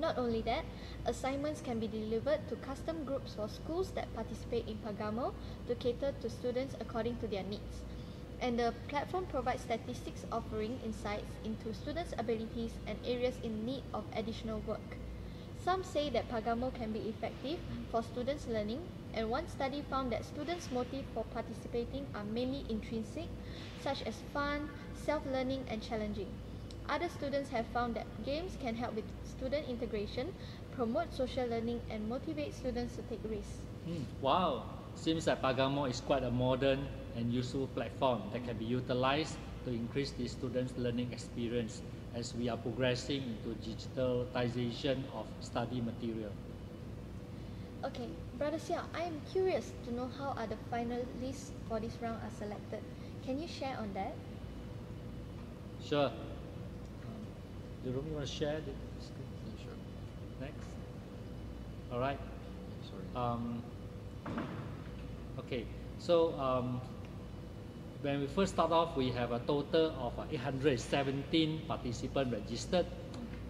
Not only that, assignments can be delivered to custom groups for schools that participate in PaGamO to cater to students according to their needs. And the platform provides statistics offering insights into students' abilities and areas in need of additional work. Some say that PaGamO can be effective for students' learning, and one study found that students' motive for participating are mainly intrinsic, such as fun, self-learning and challenging. Other students have found that games can help with student integration, promote social learning and motivate students to take risks. Wow! Seems that PaGamO is quite a modern and useful platform that can be utilized to increase the students' learning experience as we are progressing into digitalization of study material. Okay, Brother Xiao, I am curious to know how are the finalists for this round are selected. Can you share on that? Sure. Jerome, you want to share the screen? Sure. Next. All right. Sorry. Okay. So when we first start off, we have a total of 817 participants registered,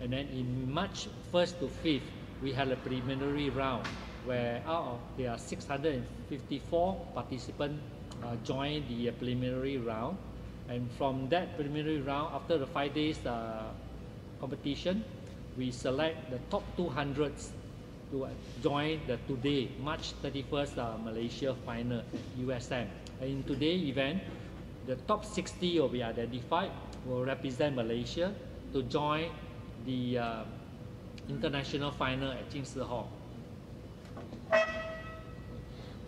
and then in March 1st to 5th, we had a preliminary round where out of there are 654 participants joined the preliminary round, and from that preliminary round, after the 5 days competition, we select the top 200 to join the today March 31st Malaysia Final at USM. And in today's event, the top 60 will be identified, will represent Malaysia to join the international final at Jingsi Hall.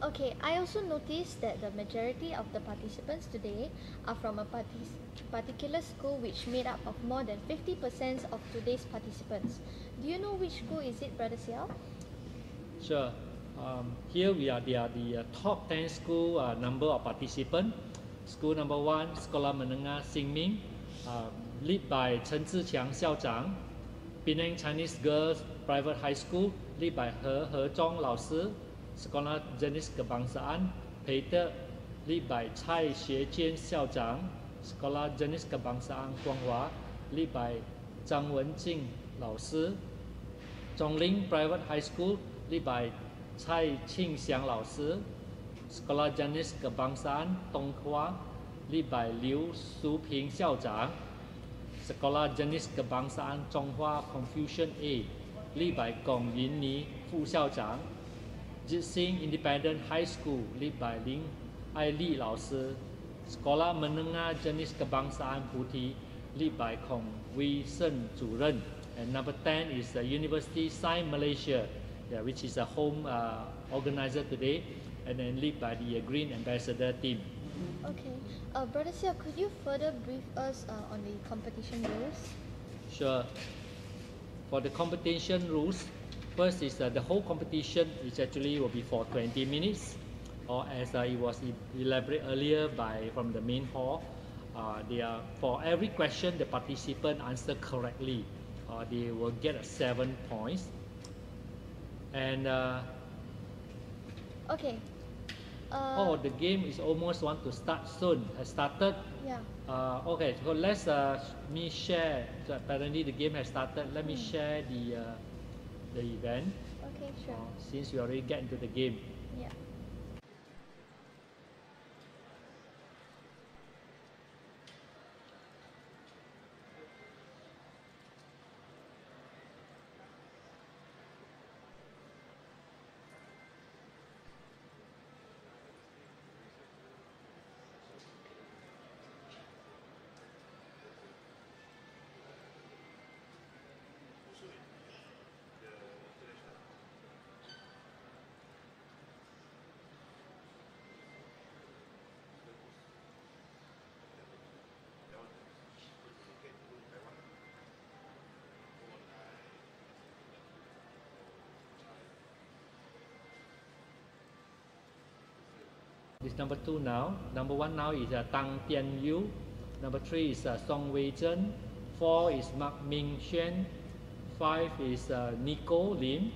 Okay, I also noticed that the majority of the participants today are from a particular school which made up of more than 50% of today's participants. Do you know which school is it, Brother Xiao? Sure. Here we are the top 10 school number of participants. School number 1, Sekolah Menengah Xingming, led by Chen Ziqiang Xiaozhang. Penang Chinese Girls Private High School, led by He Zhong Lao Si. Sekolah Jenis Kebangsaan Peter, led by Cai Xiejian Xiaozhang. Sekolah Jenis Kebangsaan Guanghua, led by Zhang Wenjing Lao Si. Zhongling Private High School, led by Cai Qingxiang Lao Si. Sekolah Jenis Kebangsaan Tonghua, led by Liu Suping Xiaozhang. Sekolah Jenis Kebangsaan Zhonghua Confucian A, led by Gong Yinni Fu Xiaozhang. Jitsing Independent High School, led by Lin Ai Li Lao Si. Sekolah Menengah Jenis Kebangsaan Putih, led by Kong Wei Sen Zuren. And number 10 is the University Sains Malaysia, which is a home organizer today, and then led by the Green Ambassador team. Okay. Brother Xiao, could you further brief us on the competition rules? Sure. For the competition rules, first is the whole competition which actually will be for 20 minutes, or as it was elaborated earlier from the main hall, for every question the participant answer correctly, they will get 7 points. And okay. The game is almost want to start soon. Has started. Yeah. Okay. So let's me share. So apparently the game has started. Let me share the event. Okay, sure. Since we already get into the game. Yeah. It's number 2 now. Number 1 now is Tang Tian Yu. Number 3 is Song Wei Zhen. 4 is Mark Ming Xuan. 5 is Nico Lim.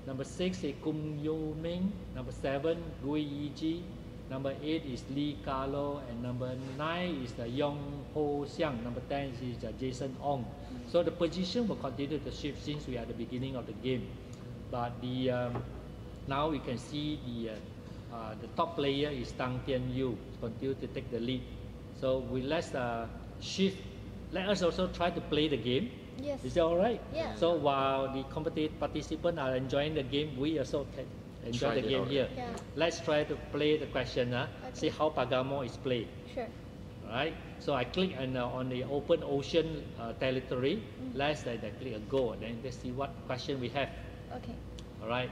Number 6 is Kum Yu Ming. Number 7, Gui Yiji. Number 8 is Lee Carlo. And number 9 is Yong Ho Xiang. Number 10 is Jason Ong. So the position will continue to shift since we are at the beginning of the game. But now we can see the top player is Tang Tian Yu, continue to take the lead. So let's shift. Let us also try to play the game. Yes. Is that all right? Yeah. So while the participants are enjoying the game, we also can enjoy the game here. Yeah. Let's try to play the question. Okay. See how PaGamO is played. Sure. All right. So I click on the open ocean territory. Let's click a go. Then let's see what question we have. Okay. All right.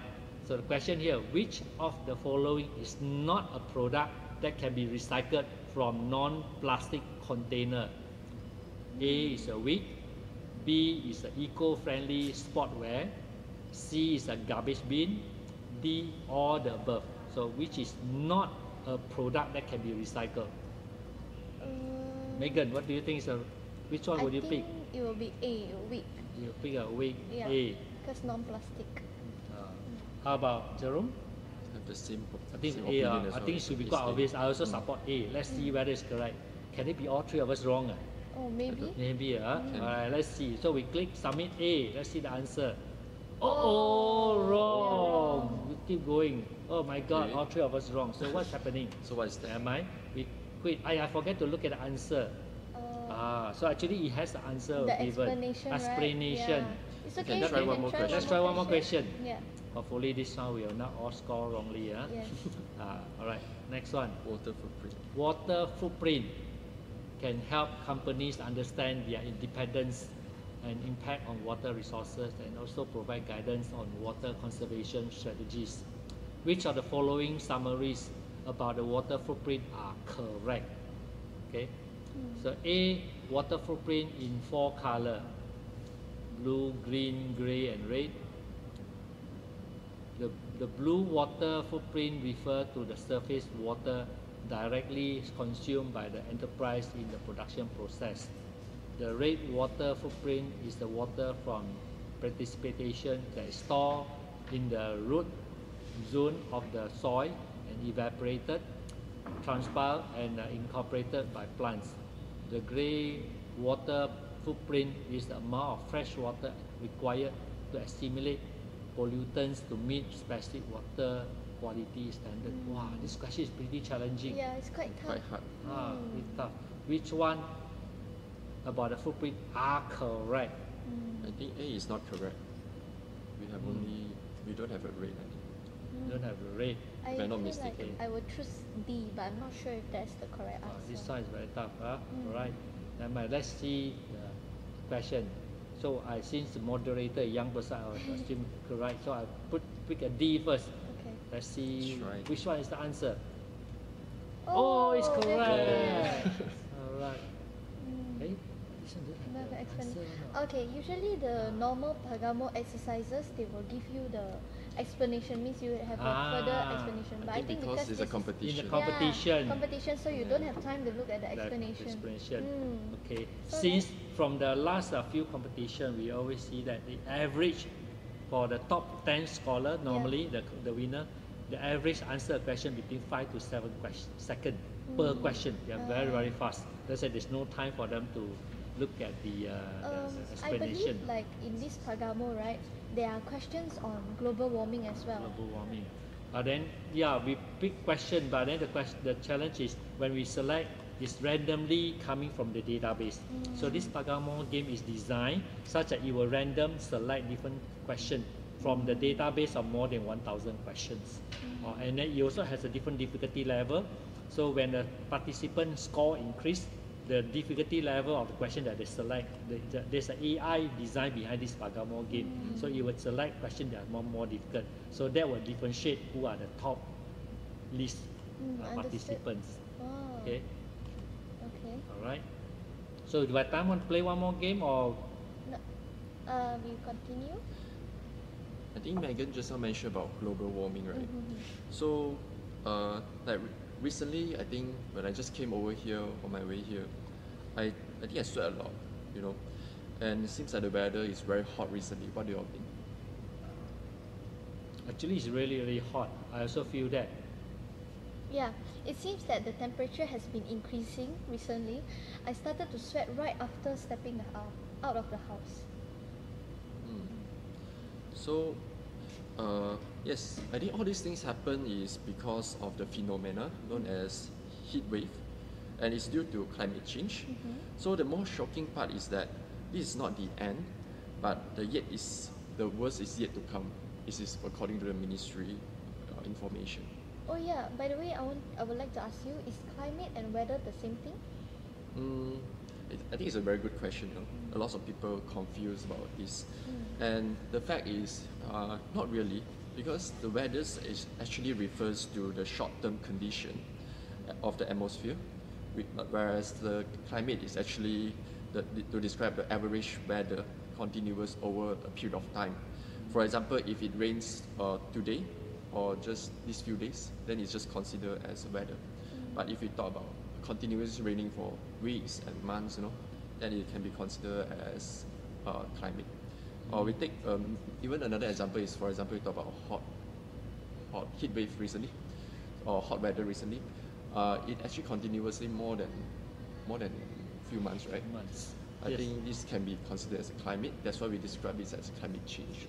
So the question here: which of the following is not a product that can be recycled from non-plastic container? A is a wig. B is an eco-friendly sportwear. C is a garbage bin. D, all the above. So which is not a product that can be recycled? Megan, what do you think? Which one would you pick? I think it will be A, wig. You pick a wig. Yeah. A. Because non-plastic. How about Jerome? Have the same. I think same A. opinion as I well. think it should be quite obvious. I also support A. Let's see whether it's correct. Can it be all three of us wrong? Oh, maybe. Maybe. Alright, let's see. So we click submit A. Let's see the answer. Oh, wrong. We keep going. Oh my God, Okay. all three of us wrong. So what's happening? So what is that? Am I? We quit. I forget to look at the answer. So actually it has the answer The given. explanation, right? Explanation. Yeah. It's okay. Okay, you try can one more question. Let's try one more question. Yeah. Hopefully this one we will not all score wrongly. Yes. Alright, next one. Water footprint. Water footprint can help companies understand their independence and impact on water resources, and also provide guidance on water conservation strategies. Which of the following summaries about the water footprint are correct? Okay. So A, water footprint in 4 color: blue, green, gray, and red. The blue water footprint refer to the surface water directly consumed by the enterprise in the production process. The red water footprint is the water from precipitation that is stored in the root zone of the soil and evaporated, transpired, and incorporated by plants. The gray water footprint is the amount of fresh water required to assimilate pollutants to meet specific water quality standard. Wow, this question is pretty challenging. Yeah, it's quite tough. Quite hard. Pretty tough. Which one about the footprint are correct? I think A is not correct. We have we don't have a red. I think. Don't have a red. I If I'm not feel mistaken. like I would choose D, but I'm not sure if that's the correct answer. This one is very tough. Alright. Let's see the question. So since the moderator, young person, I was assume correct. So I pick a D first. Okay. Let's see Right. which one is the answer. Oh, it's that's correct. correct. Alright. Okay. This one don't Another have the explanation. answer. Okay, usually the normal PaGamO exercises, they will give you the explanation, means you have a further explanation. But I think because it's a this competition. In the competition. Yeah, competition, so you don't have time to look at the That explanation. explanation. Okay. So Since from the last few competition, we always see that the average for the top 10 scholar, normally the winner, the average answer a question between 5 to 7 seconds per question. They are very, very fast. That's why there's no time for them to look at the I believe explanation. like in this PaGamO, right, there are questions on global warming as well. Global warming. Then we pick question, but then the challenge is when we select, it's randomly coming from the database. So this PaGamO game is designed such that it will random select different questions from the database of more than 1,000 questions. And then it also has a different difficulty level. So when the participant score increase, the difficulty level of the question that they select, there's an AI design behind this PaGamO game. So it would select questions that are more difficult. So that will differentiate who are the top list participants. Oh. Okay. Okay. Alright. So do I have time to play one more game or? No. We continue. I think Megan just now mentioned about global warming, right? So, like recently, I think when I just came over here on my way here, I think I sweat a lot, you know. And it seems like the weather is very hot recently. What do you all think? Actually, it's really, really hot. I also feel that. Yeah, it seems that the temperature has been increasing recently. I started to sweat right after stepping out of the house. So, yes, I think all these things happen is because of the phenomena known as heat wave, and it's due to climate change. So the more shocking part is that this is not the end, but the worst is yet to come. This is according to the ministry information. Oh yeah, by the way, I would like to ask you, is climate and weather the same thing? I think it's a very good question. You know? A lot of people confused about this. And the fact is, not really, because the weather actually refers to the short-term condition of the atmosphere, whereas the climate is actually to describe the average weather continuous over a period of time. For example, if it rains today or just these few days, then it's just considered as weather. But if we talk about continuous raining for weeks and months, you know, then it can be considered as climate. Or we take even another example is, for example, we talk about hot heat wave recently, or hot weather recently. It actually continuously more than few months, right? Months. I think this can be considered as a climate. That's why we describe this as climate change.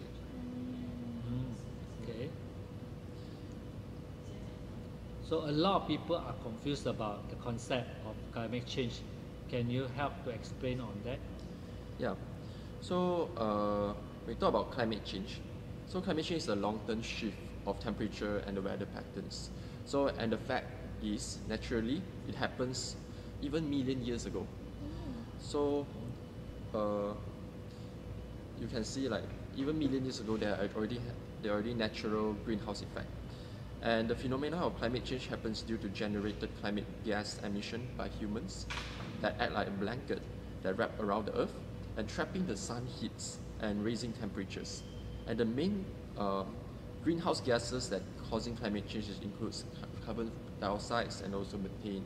Okay. So a lot of people are confused about the concept of climate change. Can you help to explain on that? Yeah. So we talk about climate change. So climate change is a long-term shift of temperature and the weather patterns. So, and the fact is, naturally, it happens even million years ago. So you can see, like, even million years ago, there are already natural greenhouse effect. And the phenomena of climate change happens due to generated climate gas emission by humans that act like a blanket that wrap around the earth and trapping the sun heats and raising temperatures. And the main greenhouse gases that causing climate change includes carbon dioxide and also methane.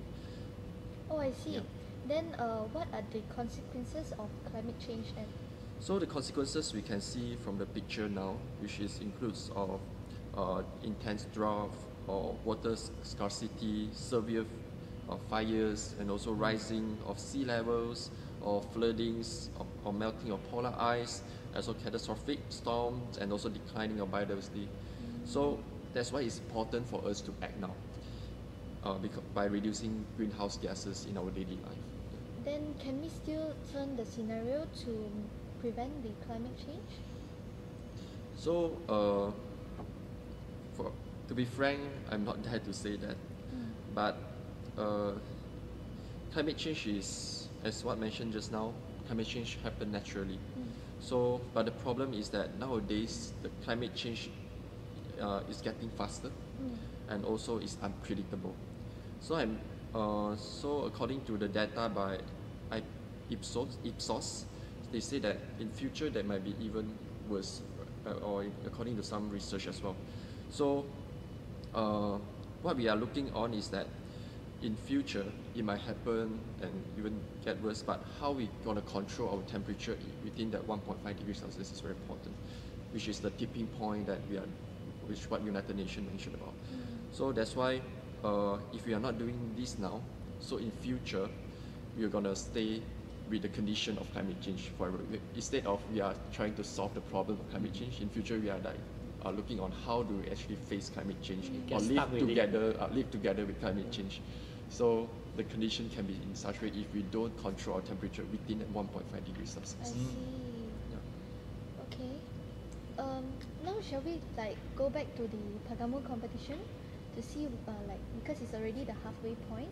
Oh, I see. Yeah. Then what are the consequences of climate change then? So the consequences we can see from the picture now, which includes of intense drought or water scarcity, severe fires, and also rising of sea levels, or floodings, or melting of polar ice, also catastrophic storms, and also declining of biodiversity. So that's why it's important for us to act now, by reducing greenhouse gases in our daily life. Then can we still turn the scenario to prevent the climate change? So, to be frank, I'm not there to say that, but climate change is, as what mentioned just now, climate change happens naturally. So, but the problem is that nowadays the climate change is getting faster and also is unpredictable. So so according to the data by Ipsos, they say that in future there might be even worse, or according to some research as well. So what we are looking on is that in future it might happen and even get worse, but how we gonna control our temperature within that 1.5 degrees Celsius is very important, which is the tipping point that which what United Nations mentioned about. So that's why if we are not doing this now, so in future we are gonna stay with the condition of climate change forever. Instead of we are trying to solve the problem of climate change, in future we are like looking on how do we actually face climate change or live together with climate change. So the condition can be in such way if we don't control our temperature within that 1.5 degrees Celsius. I see. Yeah. Okay. Now shall we go back to the PaGamO competition to see because it's already the halfway point.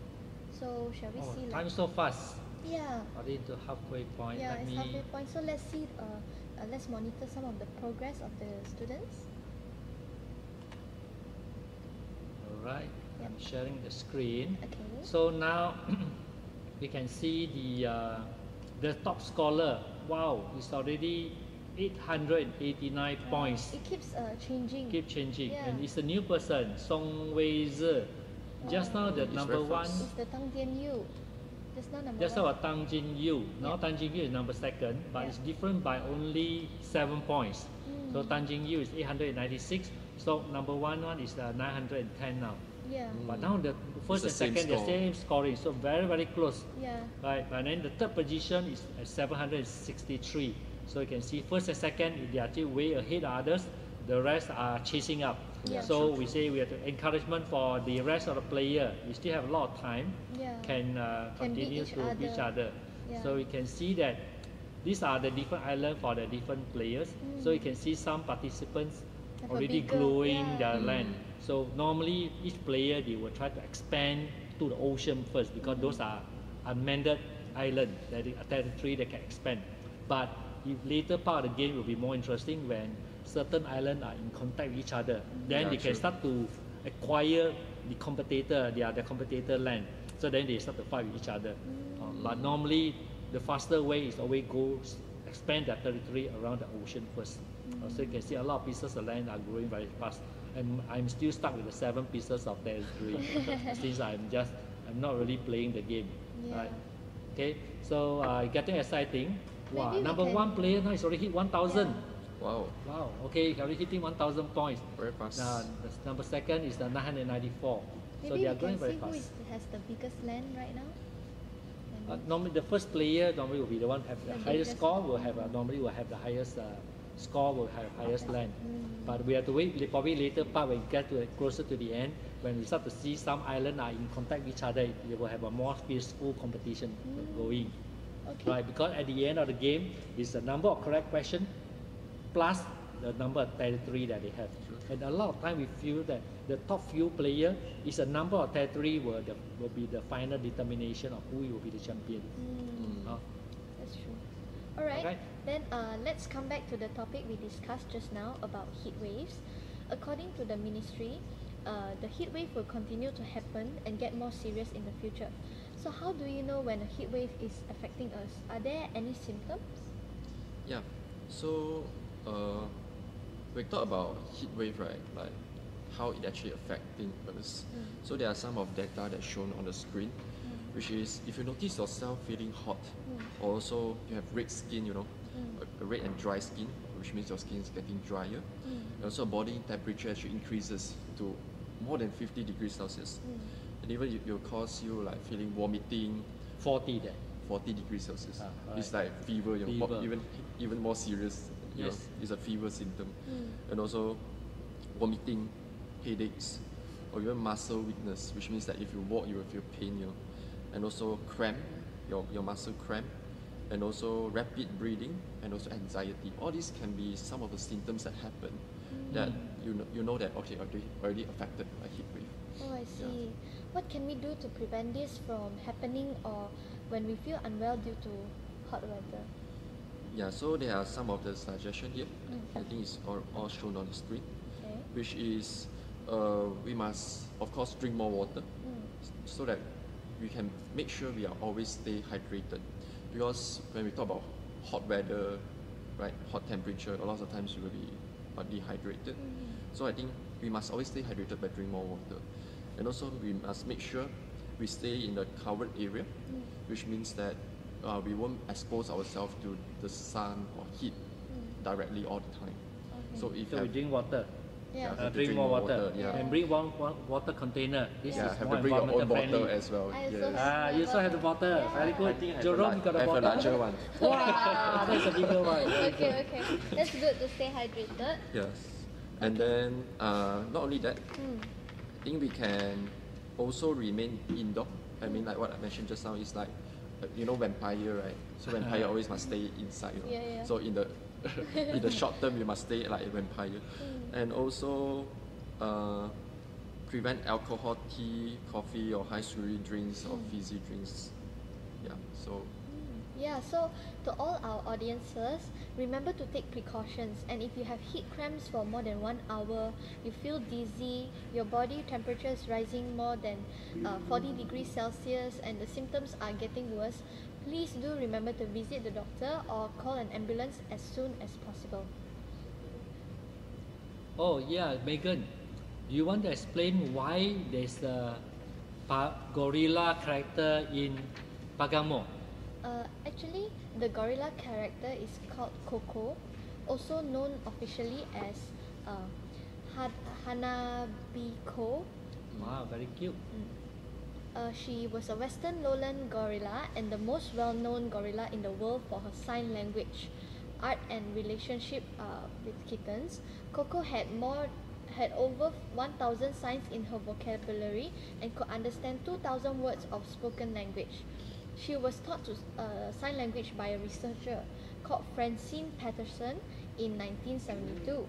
So shall we see time so fast. Yeah. Already to halfway point. Yeah, it's halfway point. So let's see. Let's monitor some of the progress of the students. All right. Yep. I'm sharing the screen. Okay. So now we can see the top scholar. Wow, it's already 889 points. It keeps changing. Keep changing. Yeah. And it's a new person, Song Wei Zhe. Just now the number one. It's the Tang Jian Yu. Just now number Just one. now Tang Jin Yu. Now Tang Jin Yu is number second, but it's different by only 7 points. So Tang Jin Yu is 896. So number one is 910 now. Yeah. But now the first and second the same scoring, so very close. Yeah. Right. And then the third position is at 763. So you can see first and second they are still way ahead of others. The rest are chasing up. Yeah. So we say we have to encouragement for the rest of the player. We still have a lot of time. Yeah. Can continue beat to each other. Yeah. So we can see that these are the different islands for the different players. So you can see some participants Have a already bigger- growing yeah. their land. So normally each player they will try to expand to the ocean first because those are unmanned islands, that is a territory that can expand. But if later part of the game will be more interesting when certain islands are in contact with each other. Then they can start to acquire the competitor, their competitor land. So then they start to fight with each other. But normally the faster way is always go expand their territory around the ocean first. So you can see a lot of pieces of land are growing very fast. And I'm still stuck with the 7 pieces of territory since I'm not really playing the game. Yeah. Right? Okay, so getting exciting. Wow, Maybe we number can- one player now is already hit 1,000. Wow. Wow. Okay, already hitting 1,000 points. Very fast. The number second is the 994. Maybe So they are we growing can very see who fast. has the biggest land right now. Normally, the first player normally will be the one have the The highest biggest score. Will have normally will have the highest score. Will have highest land. But we have to wait. Probably later part when we get to closer to the end, when we start to see some islands are in contact with each other, they will have a more peaceful competition going. Okay. Right? Because at the end of the game, it's the number of correct questions plus the number of territory that they have. And a lot of time we feel that the top few player is a number of territory will be the final determination of who will be the champion. That's true. All right. Okay. Then let's come back to the topic we discussed just now about heat waves. According to the ministry, the heat wave will continue to happen and get more serious in the future. So how do you know when a heat wave is affecting us? Are there any symptoms? Yeah. So we talk about heat wave, right? Like how it actually affecting us. So there are some of data that's shown on the screen, which is if you notice yourself feeling hot, or also you have red skin, a red and dry skin, which means your skin is getting drier. And also body temperature actually increases to more than 50 degrees Celsius. And even it will cause you like feeling vomiting. 40 there. 40 degrees Celsius. Right. It's like fever, Fever. even more serious. Yes. It's a fever symptom. And also vomiting, headaches, or even muscle weakness, which means that if you walk, you will feel pain, and also cramp, your muscle cramp, and also rapid breathing, and also anxiety. All these can be some of the symptoms that happen that you know that okay, already affected by heat wave. Oh, I see. What can we do to prevent this from happening or when we feel unwell due to hot weather? Yeah, so there are some of the suggestions here. I think it's all shown on the screen, which is we must of course drink more water so that we can make sure we are always stay hydrated. Because when we talk about hot weather, right, hot temperature, a lot of times you will be dehydrated. So I think we must always stay hydrated by drinking more water. And also we must make sure we stay in the covered area, which means that we won't expose ourselves to the sun or heat directly all the time. So if we drink water. Yeah. Drink more water. Yeah. And bring one water container. This is have more to bring your own environmental bottle friendly. as well. I also Yes. have You also have the bottle. Very good. Jerome, you got I a have a bottle. larger one. Wow, that's a bigger one. Okay. That's good to stay hydrated. Yes. And then not only that, I think we can also remain indoor. I mean, like what I mentioned just now is like, vampire, right? So vampire always must stay inside. Yeah. So in the short term, you must stay like a vampire. And also prevent alcohol, tea, coffee, or high sugary drinks or fizzy drinks. Yeah. So. Yeah, so to all our audiences, remember to take precautions, and if you have heat cramps for more than 1 hour, you feel dizzy, your body temperature is rising more than 40 degrees Celsius and the symptoms are getting worse, please do remember to visit the doctor or call an ambulance as soon as possible. Oh yeah, Megan, do you want to explain why there's gorilla character in PaGamO? Actually, the gorilla character is called Coco, also known officially as Hanabiko. Wow, very cute. She was a Western lowland gorilla and the most well-known gorilla in the world for her sign language, art and relationship with kittens. Coco had over 1,000 signs in her vocabulary and could understand 2,000 words of spoken language. She was taught to sign language by a researcher called Francine Patterson in 1972.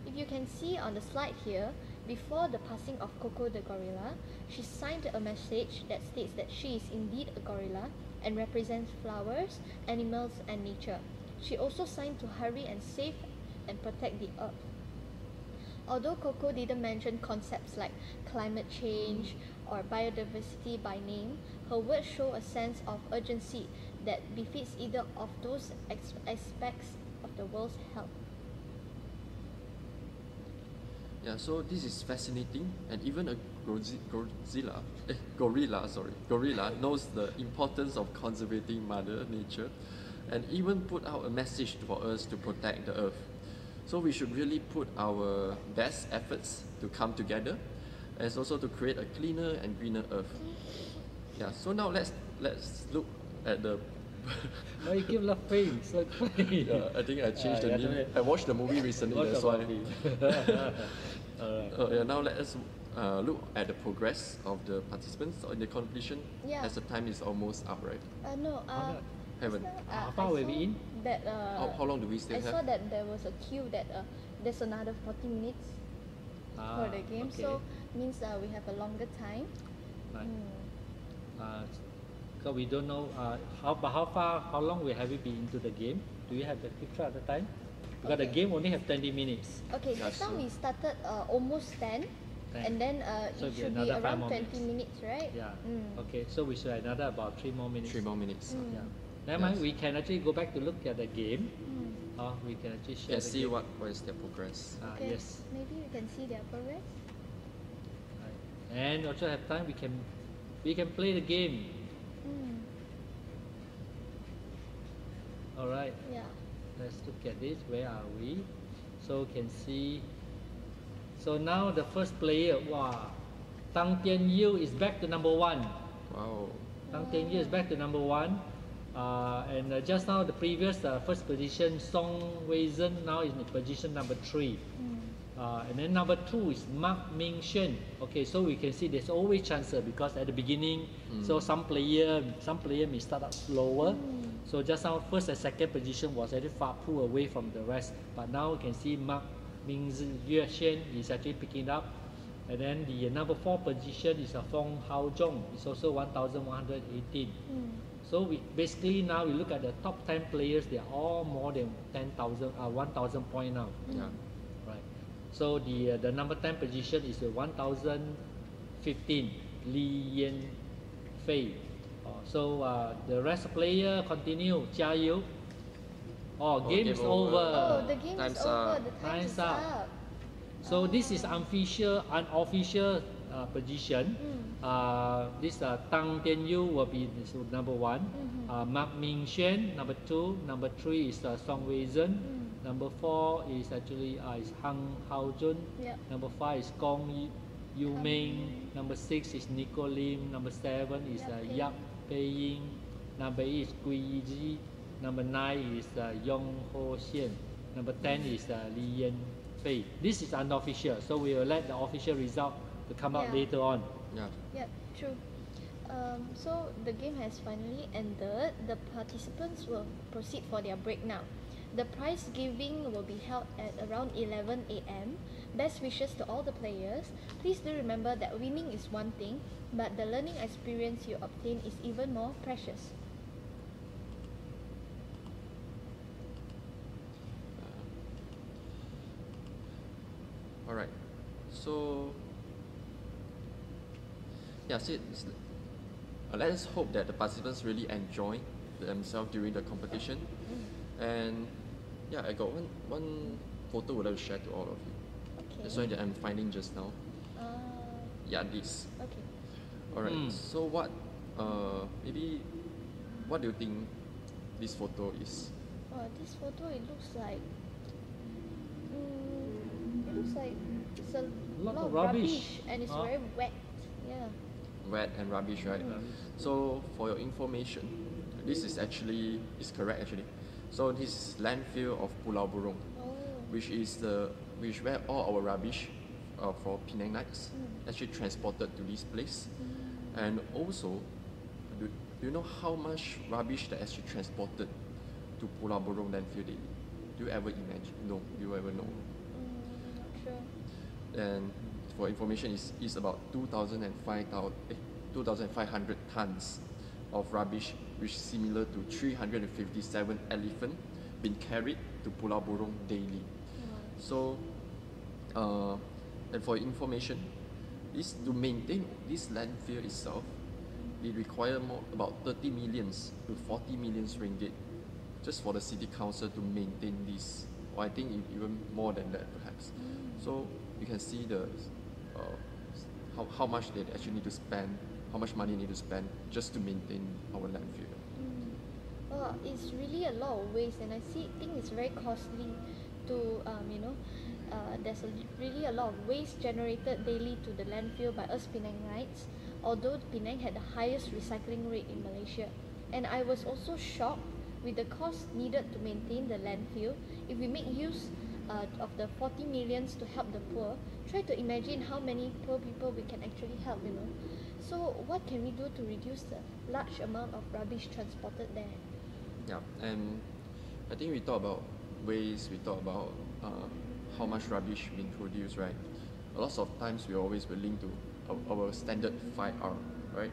If you can see on the slide here, before the passing of Coco the gorilla, she signed a message that states that she is indeed a gorilla and represents flowers, animals, and nature. She also signed to hurry and save and protect the earth. Although Coco didn't mention concepts like climate change or biodiversity by name, her words show a sense of urgency that befits either of those aspects of the world's health. Yeah, so this is fascinating, and even a gorilla knows the importance of conserving Mother Nature, and even put out a message for us to protect the earth. So we should really put our best efforts to come together, and also to create a cleaner and greener earth. Yeah. So now let's look at the. Why you keep laughing? So funny. Yeah, I think I changed the name. I watched the movie recently, that's why. Yeah, now let us look at the progress of the participants in the competition. Yeah. As the time is almost up, right? No. Haven't. How far will we in? That, how long do we still have? I saw that there was a queue that there's another 40 minutes for the game, okay. so means we have a longer time. Right. Because we don't know how long we have we been into the game. Do you have the picture at the time? Because the game only have 20 minutes. Okay, just now we started almost 10. And then so it should be around 20 minutes, right? Yeah. Okay, so we should have another about 3 more minutes. 3 more minutes. Yeah. Never mind, we can actually go back to look at the game. We can actually share and see what is their progress. Okay, yes. maybe we can see their progress. Right. And also have time we can play the game. All right. Yeah. Let's look at this. Where are we? So can see. So now the first player, wow, Tang Tian Yu is back to number 1. Wow. Tang Tian Yu is back to number 1. And just now the previous first position, Song Wei Zhen, now is in position number 3. And then number 2 is Mark Ming Shen. Okay, so we can see there's always chances because at the beginning, so some player may start out slower. So just now first and second position was actually far pulled away from the rest. But now we can see Mark Ming Shen is actually picking up. And then the number 4 position is Fong Hao Zhong. It's also 1,118. So we basically now we look at the top 10 players. They are all more than 1,000 points now. Yeah. Right. So the number 10 position is 1,015, Li Yan Fei. So the rest player continue. Jia Yu. Game is over. Oh, the game is over. The time is up. So this is unofficial position. This Tang Tian Yu will be number 1. Mark Ming Shen number 2. Number 3 is Song Wei Zhen. Number 4 is actually is Hang Hao Jun. Number 5 is Gong Yu Ming. Number 6 is Nico Lim. Number 7 is Yap Pei Ying. Number 8 is Gui Ji. Number 9 is Yong Ho Xian. Number 10 is Li Yan Fei. This is unofficial, so we will let the official result to come out later on. Yeah, true. So the game has finally ended. The participants will proceed for their break now. The prize giving will be held at around 11 a.m. Best wishes to all the players. Please do remember that winning is one thing, but the learning experience you obtain is even more precious. Alright, so let us hope that the participants really enjoy themselves during the competition. And yeah, I got one photo I would like to share to all of you. That's one that I'm finding just now. Yeah, this. Okay. All right. So what, maybe, what do you think this photo is? This photo, it looks like it's a lot of rubbish and it's very wet. Yeah. Wet and rubbish, right? So for your information, this is correct actually. So this is landfill of Pulau Burung, which is where all our rubbish for Penang nights actually transported to this place. And also, do you know how much rubbish that actually transported to Pulau Burung landfill daily? Do you ever imagine? No, do you ever know? Not sure. And for information, it's about 2,500 tons of rubbish, which is similar to 357 elephants being carried to Pulau Burung daily. So, and for information, to maintain this landfill itself, it requires about 30 millions to 40 millions ringgit just for the city council to maintain this, or I think even more than that perhaps. So you can see how much they actually need to spend, how much money they need to spend just to maintain our landfill. Well, it's really a lot of waste, and I think it's very costly to there's really a lot of waste generated daily to the landfill by us Penangites, although Penang had the highest recycling rate in Malaysia. And I was also shocked with the cost needed to maintain the landfill. If we make use of the 40 millions to help the poor, try to imagine how many poor people we can actually help, So what can we do to reduce the large amount of rubbish transported there? Yeah, and I think we talk about waste, we talk about how much rubbish being produced, right? A lot of times we always will link to our standard 5R, right?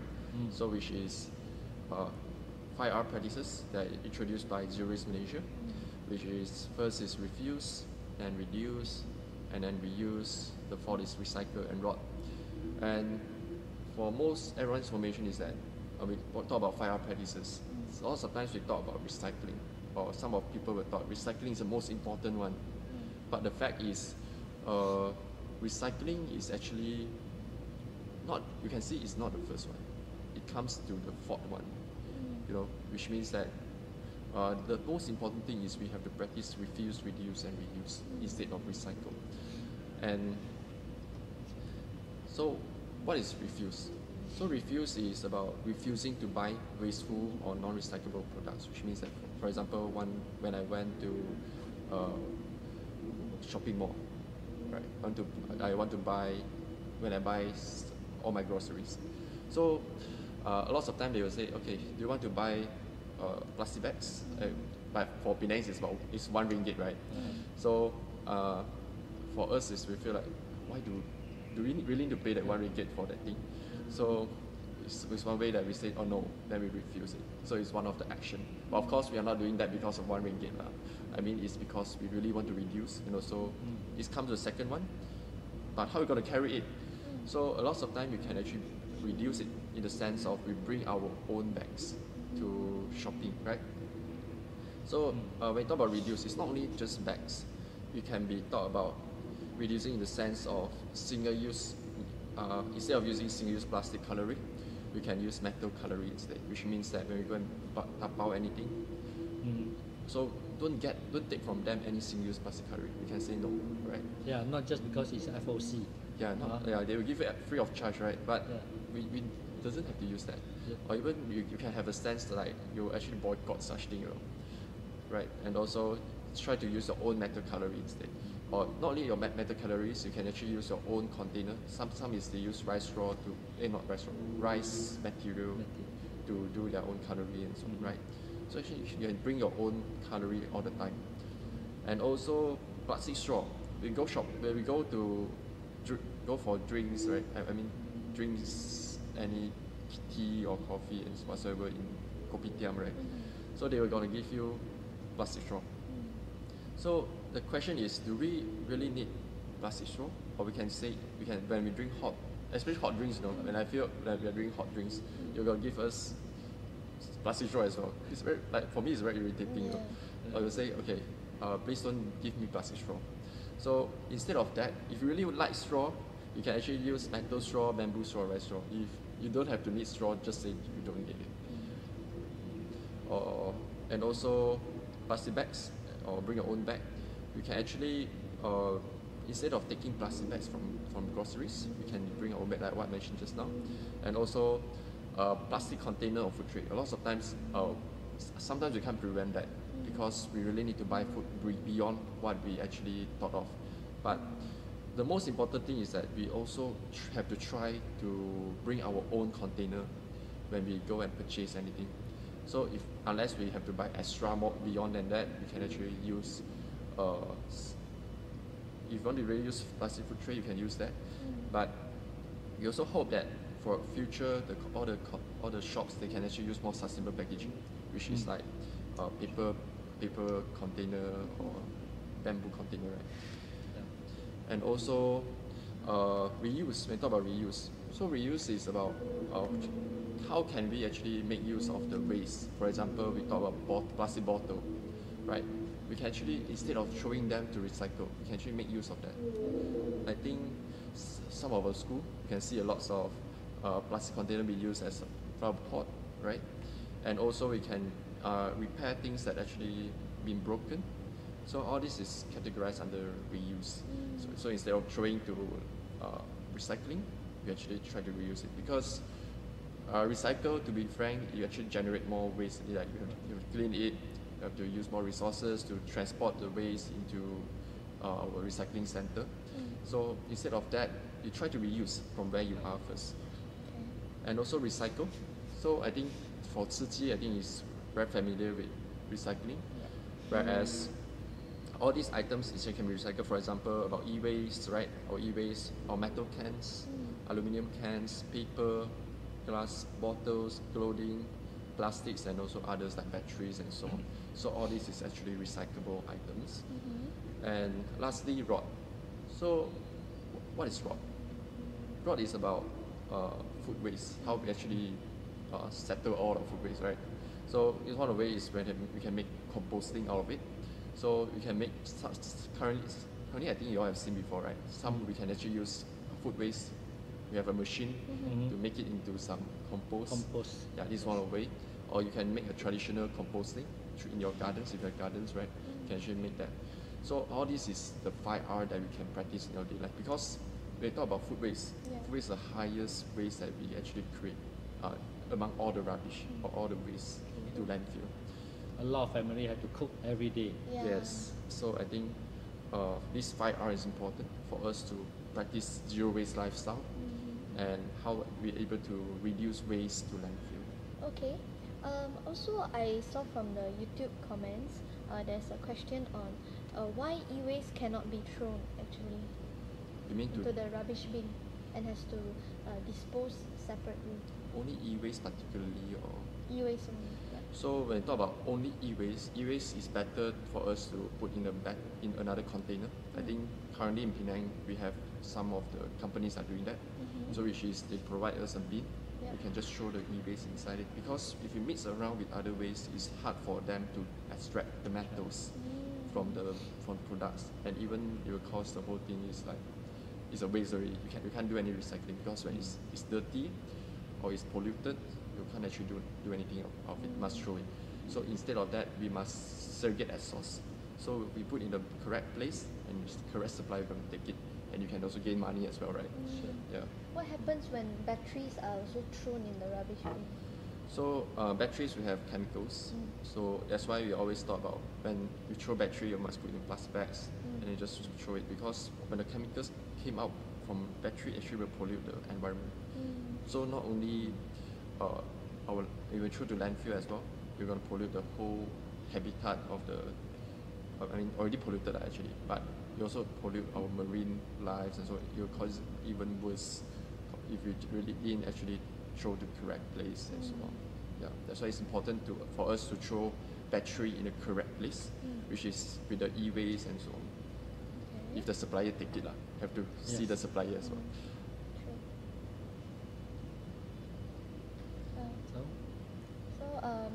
So which is 5R practices that introduced by Tzu Chi Malaysia, which is first is refuse, then reduce, and then reuse. The fourth is recycle and rot. And for most everyone's information is that we talk about 5R practices. So lots of times we talk about recycling, or some of people will thought recycling is the most important one. But the fact is, recycling is actually not, you can see it's not the first one. It comes to the fourth one, which means that the most important thing is we have to practice refuse, reduce, and reuse instead of recycle. And so what is refuse? So refuse is about refusing to buy wasteful or non-recyclable products, which means that, for example, when I went to shopping mall, right? I want to buy, when I buy all my groceries. So a lot of time they will say, okay, do you want to buy plastic bags? But for Penang it's 1 ringgit, right? So for us we feel like, why do we really need to pay that 1 ringgit for that thing? So it's one way that we say, oh no, then we refuse it. So it's one of the action. But of course we are not doing that because of 1 ringgit. I mean, it's because we really want to reduce, so it's come to the second one. But how are we going to carry it? So a lot of time you can actually reduce it in the sense of we bring our own bags to shopping, right? So when we talk about reduce, it's not only just bags. It can be thought about reducing in the sense of single-use. Instead of using single-use plastic cutlery, we can use metal cutlery instead, which means that when we go and tapao anything, so don't take from them any single-use plastic cutlery. We can say no, right? Yeah, not just because it's FOC. Yeah, they will give it free of charge, right? But we doesn't have to use that. Or even you can have a sense like you actually boycott such thing, right? And also try to use your own metal cutlery instead. Or not only your metal cutleries, you can actually use your own container. Some is they use rice straw rice material to do their own cutlery and so on, right? So actually you can bring your own cutlery all the time. And also plastic straw. We go for drinks, right? I mean drinks, any tea or coffee and whatsoever in kopitiam, right? So they were going to give you plastic straw. So the question is, do we really need plastic straw? Or we can when we drink hot, especially hot drinks, when I feel that we are drinking hot drinks, you're going to give us plastic straw as well. It's very, for me it's very irritating. Or you say, okay, please don't give me plastic straw. So instead of that, if you really would like straw, you can actually use metal straw, bamboo straw, rice straw. You don't have to need straw, just say you don't need it. And also plastic bags, or bring your own bag. You can actually, instead of taking plastic bags from groceries, you can bring your own bag, like what I mentioned just now. And also plastic container or food tray. A lot of times, sometimes we can't prevent that because we really need to buy food beyond what we actually thought of. But the most important thing is that we also have to try to bring our own container when we go and purchase anything. So unless we have to buy extra more beyond than that, we can actually use, if you want to really use plastic food tray, you can use that. But we also hope that for future, all the shops, they can actually use more sustainable packaging, which is like paper container or bamboo container, right? Yeah. And also reuse. When we talk about reuse, so reuse is about how can we actually make use of the waste. For example, we talk about plastic bottle, right? We can actually, instead of throwing them to recycle, we can actually make use of that. I think some of our school, you can see a lots of plastic container be used as a flower pot, right? And also we can repair things that actually been broken. So all this is categorized under reuse. So instead of throwing to recycling, we actually try to reuse it, because recycle, to be frank, you actually generate more waste. Like you have to clean it, you have to use more resources to transport the waste into our recycling center. So instead of that, you try to reuse from where you are first. And also recycle. So I think for TzuChi, I think is very familiar with recycling. Whereas all these items can be recycled. For example, about e-waste, right? Or e-waste, or metal cans, aluminum cans, paper, glass bottles, clothing, plastics, and also others like batteries and so on. So all this is actually recyclable items. And lastly, rod. So what is rod? Rod is about food waste, how we actually settle all the food waste, right? So it's one of the ways when we can make composting out of it. So we can make currently I think you all have seen before, right? Some we can actually use food waste. We have a machine to make it into some compost. Yeah, this is one of the way. Or you can make a traditional composting in your gardens, if you have gardens, right? You can actually make that. So all this is the 5R that we can practice in our daily life. Because when we talk about food waste, food waste is the highest waste that we actually create among all the rubbish or all the waste to landfill. A lot of families have to cook every day. Yes. So I think this 5R is important for us to practice zero waste lifestyle and how we're able to reduce waste to landfill. Okay. Also, I saw from the YouTube comments, there's a question on why e-waste cannot be thrown actually into the rubbish bin and has to dispose separately. Only e-waste particularly, or? E-waste only. Yeah. So when we talk about only e-waste is better for us to put in in another container. I think currently in Penang we have some of the companies are doing that. So which is they provide us a bin. We can just throw the e-waste inside it, because if you mix around with other waste, it's hard for them to extract the metals from products, and even it will cause the whole thing is like it's a waste already. You can't do any recycling, because when it's dirty or it's polluted, you can't actually do anything of it. Must throw it. So instead of that, we must segregate at source. So we put in the correct place, and the correct supplier will take it, and you can also gain money as well, right? Sure. Yeah. What happens when batteries are also thrown in the rubbish bin? So batteries, we have chemicals. So that's why we always talk about when you throw battery, you must put in plastic bags and you just throw it, because when the chemicals came out from battery, actually will pollute the environment. So not only we will throw to landfill as well, we're going to pollute the whole habitat of the, already polluted actually, but you also pollute our marine lives, and so it will cause even worse if you really didn't actually throw the correct place and so on. Yeah, that's why it's important for us to throw battery in the correct place, which is with the e-waste and so on. Okay. If the supplier take it, have to see the supplier as well.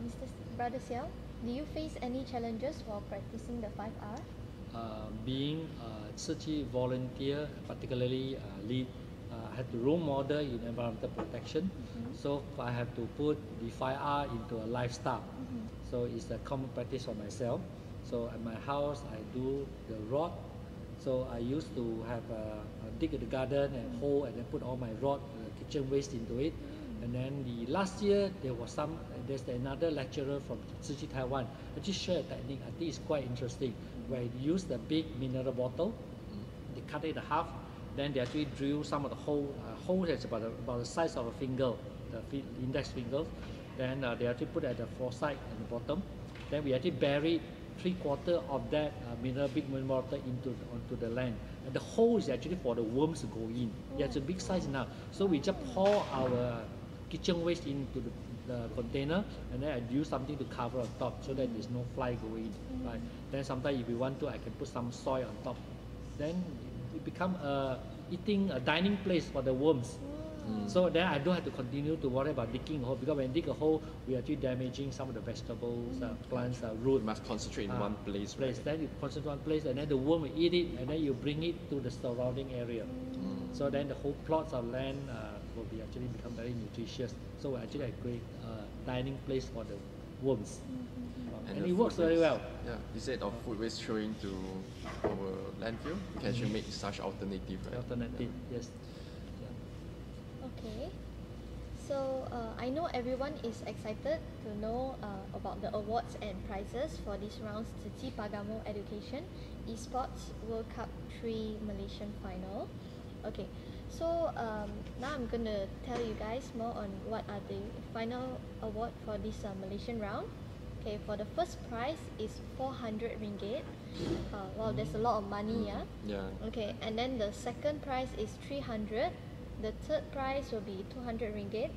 Mr. Brother Xiao, do you face any challenges while practicing the 5R? Being a TzuChi volunteer, particularly lead I have to role model in environmental protection. So I have to put the 5R into a lifestyle. So it's a common practice for myself. So at my house, I do the rod. So I used to have dig the garden and hole and then put all my rod, kitchen waste into it. And then the last year there's another lecturer from TzuChi Taiwan. I just shared a technique. I think it's quite interesting. Where they use the big mineral bottle, they cut it in half, then they actually drill some of the hole. Hole is about the size of a finger, the index finger. Then they actually put at the foresight at the bottom. Then we actually bury 3/4 of that big mineral bottle onto the land. And the hole is actually for the worms to go in. Yeah, it's a big size now. So we just pour our kitchen waste into the container, and then I use something to cover on top so that there's no fly going in. Right. Then sometimes if you want to, I can put some soil on top. Then it become a dining place for the worms. So then I don't have to continue to worry about digging a hole, because when you dig a hole, we are actually damaging some of the vegetables, plants, roots. You must concentrate in one place. Right? Then you concentrate on one place, and then the worm will eat it, and then you bring it to the surrounding area. So then the whole plots of land will be actually become very nutritious. So actually a great dining place for the worms. And it works very well. Yeah, instead of food waste throwing to our landfill, we can actually make such alternative. Right? Alternative, yes. Okay, so I know everyone is excited to know about the awards and prizes for this round's TzuChi PaGamO Education Esports World Cup 3 Malaysian Final. Okay, so now I'm going to tell you guys more on what are the final award for this Malaysian round. Okay, for the first prize is 400 ringgit. Wow, there's a lot of money, yeah? Okay, and then the second prize is 300. The third prize will be 200 ringgit.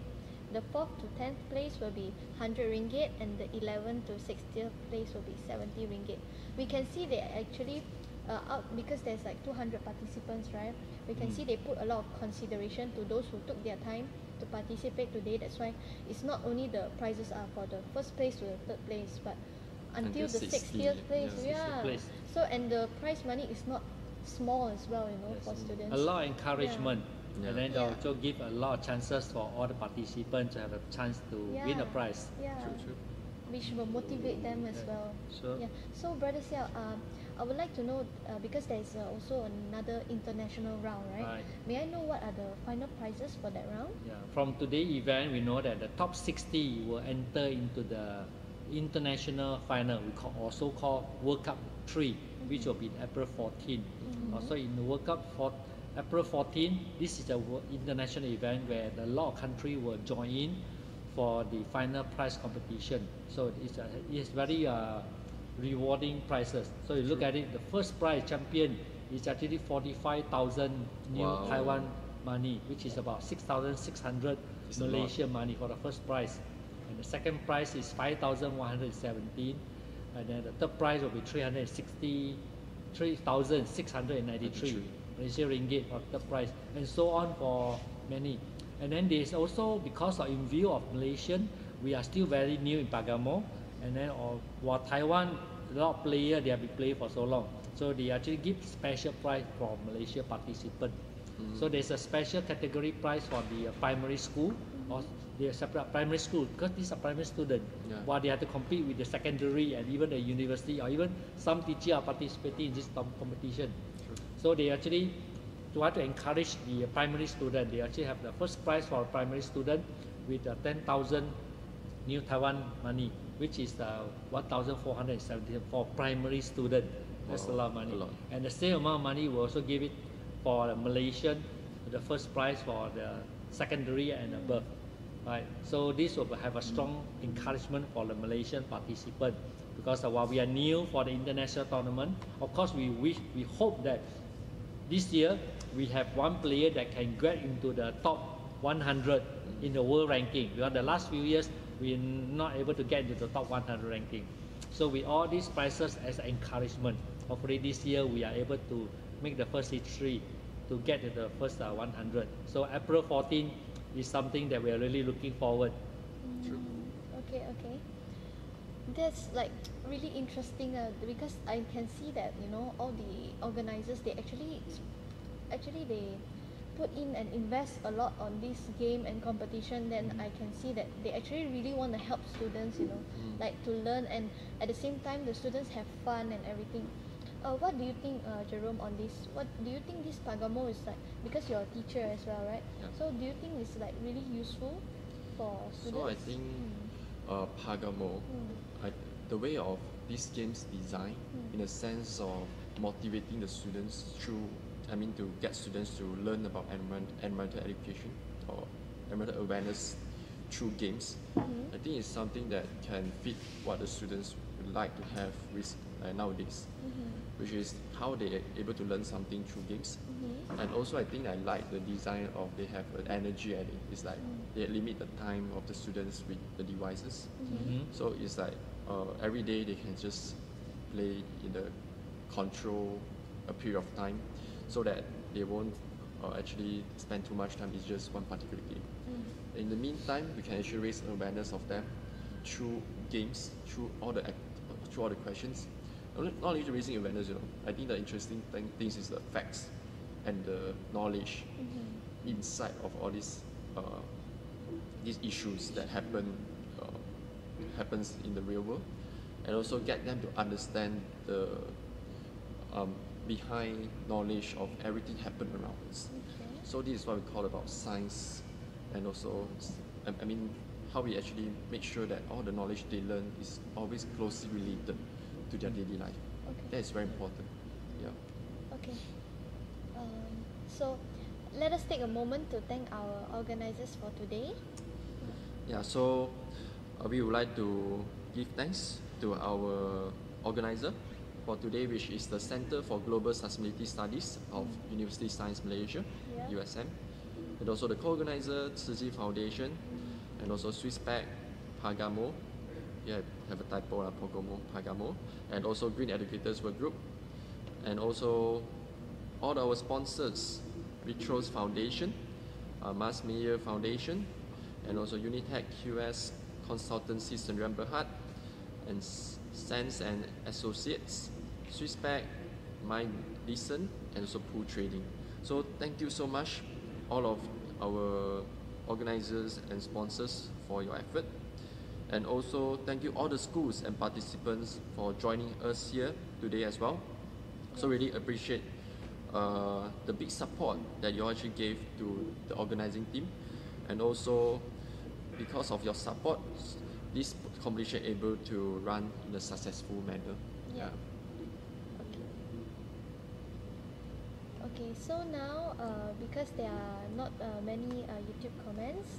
The 4th to 10th place will be 100 ringgit, and the 11th to 60th place will be 70 ringgit. We can see they actually out, because there's like 200 participants, right? We can see they put a lot of consideration to those who took their time to participate today. That's why it's not only the prizes are for the first place to the third place, but until the 60th place. Yeah. So, and the prize money is not small as well, you know, for students. A lot of encouragement. And then they also give a lot of chances for all the participants to have a chance to win a prize. Yeah. Which will motivate them as well. Sure. Yeah. So, Brother Xiao, I would like to know, because there is also another international round, right? May I know what are the final prizes for that round? Yeah. From today's event, we know that the top 60 will enter into the international final, also called World Cup 3, which will be April 14. Also in the World Cup April 14, this is an international event where a lot of countries will join in for the final prize competition. So it's very rewarding prizes. So you look at it, the first prize champion is actually 45,000 new Taiwan money, which is about 6,600 Malaysian money for the first prize. And the second prize is 5,117. And then the third prize will be 363,693 Malaysian ringgit for the prize, and so on for many. And then there's also, because of in view of Malaysian, we are still very new in PaGamO, and then while Taiwan, a lot of players, they have been playing for so long, so they actually give special prize for Malaysia participant. So there's a special category prize for the primary school, or the separate primary school, because these are primary students, while they have to compete with the secondary and even the university, or even some teachers are participating in this competition. So they actually try to encourage the primary student. They actually have the first prize for a primary student with 10,000 new Taiwan money, which is 1,470 for primary student. That's a lot of money. And the same amount of money will also give it for the Malaysian, the first prize for the secondary and above. Right. So this will have a strong encouragement for the Malaysian participant, because while we are new for the international tournament, of course we hope that this year we have one player that can get into the top 100 in the world ranking, because the last few years we're not able to get into the top 100 ranking. So with all these prizes as encouragement, hopefully this year we are able to make the first history to get to the first 100. So April 14 is something that we are really looking forward. Okay. That's like really interesting, because I can see that, you know, all the organizers, they actually they put in and invest a lot on this game and competition, then I can see that they actually really want to help students, you know, like to learn, and at the same time the students have fun and everything. What do you think, Jerome, on this? What do you think this PaGamO is like? Because you're a teacher as well, right? Yeah. So do you think it's like really useful for students? So I think PaGamO, the way of this game's design, in a sense of motivating the students through, to get students to learn about environmental education or environmental awareness through games. I think it's something that can fit what the students would like to have nowadays, which is how they are able to learn something through games. And also I think I like the design of they have an energy at it. It's like they limit the time of the students with the devices. So it's like every day they can just play in the control a period of time, so that they won't actually spend too much time in just one particular game. In the meantime, we can actually raise awareness of them through games, through all the questions. Not only raising awareness, you know, I think the interesting things is the facts and the knowledge inside of all these issues that happens in the real world, and also get them to understand the behind knowledge of everything happen around us. So this is what we call about science, and also how we actually make sure that all the knowledge they learn is always closely related to their daily life. That is very important. Yeah. Okay. So let us take a moment to thank our organizers for today. Yeah, so we would like to give thanks to our organizer for today, which is the Center for Global Sustainability Studies of University Sains Malaysia, USM, and also the co-organizer, TzuChi Foundation, and also SwissPac, PaGamO, yeah, I have a typo, PaGamO, and also Green Educators Work Group, and also all our sponsors, Vitros Foundation, Mass Media Foundation, and also Unitech QS Consultancy Sdn Bhd, and Sands and Associates, SwissPac, MyListen, and also Pool Trading. So thank you so much, all of our organizers and sponsors, for your effort. And also thank you all the schools and participants for joining us here today as well. So really appreciate the big support that you actually gave to the organizing team, and also because of your support, this competition able to run in a successful manner. Yeah. Okay, so now because there are not many YouTube comments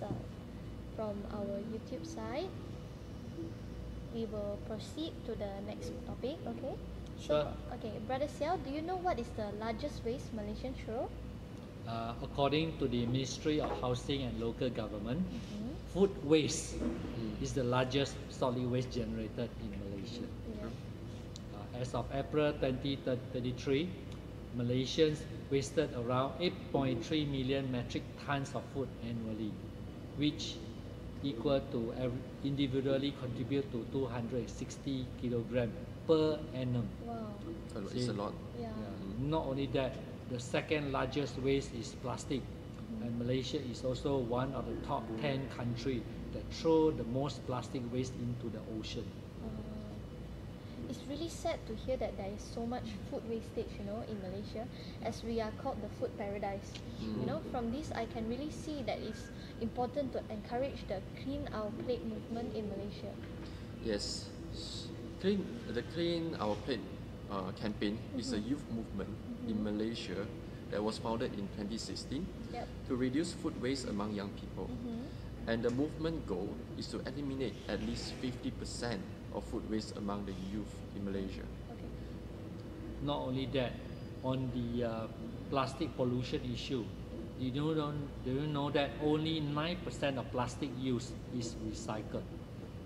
from our YouTube side, we will proceed to the next topic. Okay. Sure. So, okay, Brother Xiao, do you know what is the largest waste Malaysian throw? According to the Ministry of Housing and Local Government, food waste is the largest solid waste generated in Malaysia. As of April 2033, Malaysians wasted around 8.3 million metric tons of food annually, which equal to individually contribute to 260 kilograms per annum. Wow. It's a lot. Yeah. Not only that, the second largest waste is plastic, and Malaysia is also one of the top 10 countries that throw the most plastic waste into the ocean. It's really sad to hear that there is so much food wastage, you know, in Malaysia, as we are called the food paradise. You know, from this I can really see that it's important to encourage the Clean Our Plate movement in Malaysia. Yes, the Clean Our Plate campaign is a youth movement in Malaysia that was founded in 2016 to reduce food waste among young people. And the movement goal is to eliminate at least 50% of food waste among the youth in Malaysia. Not only that, on the plastic pollution issue, do you know that only 9% of plastic use is recycled?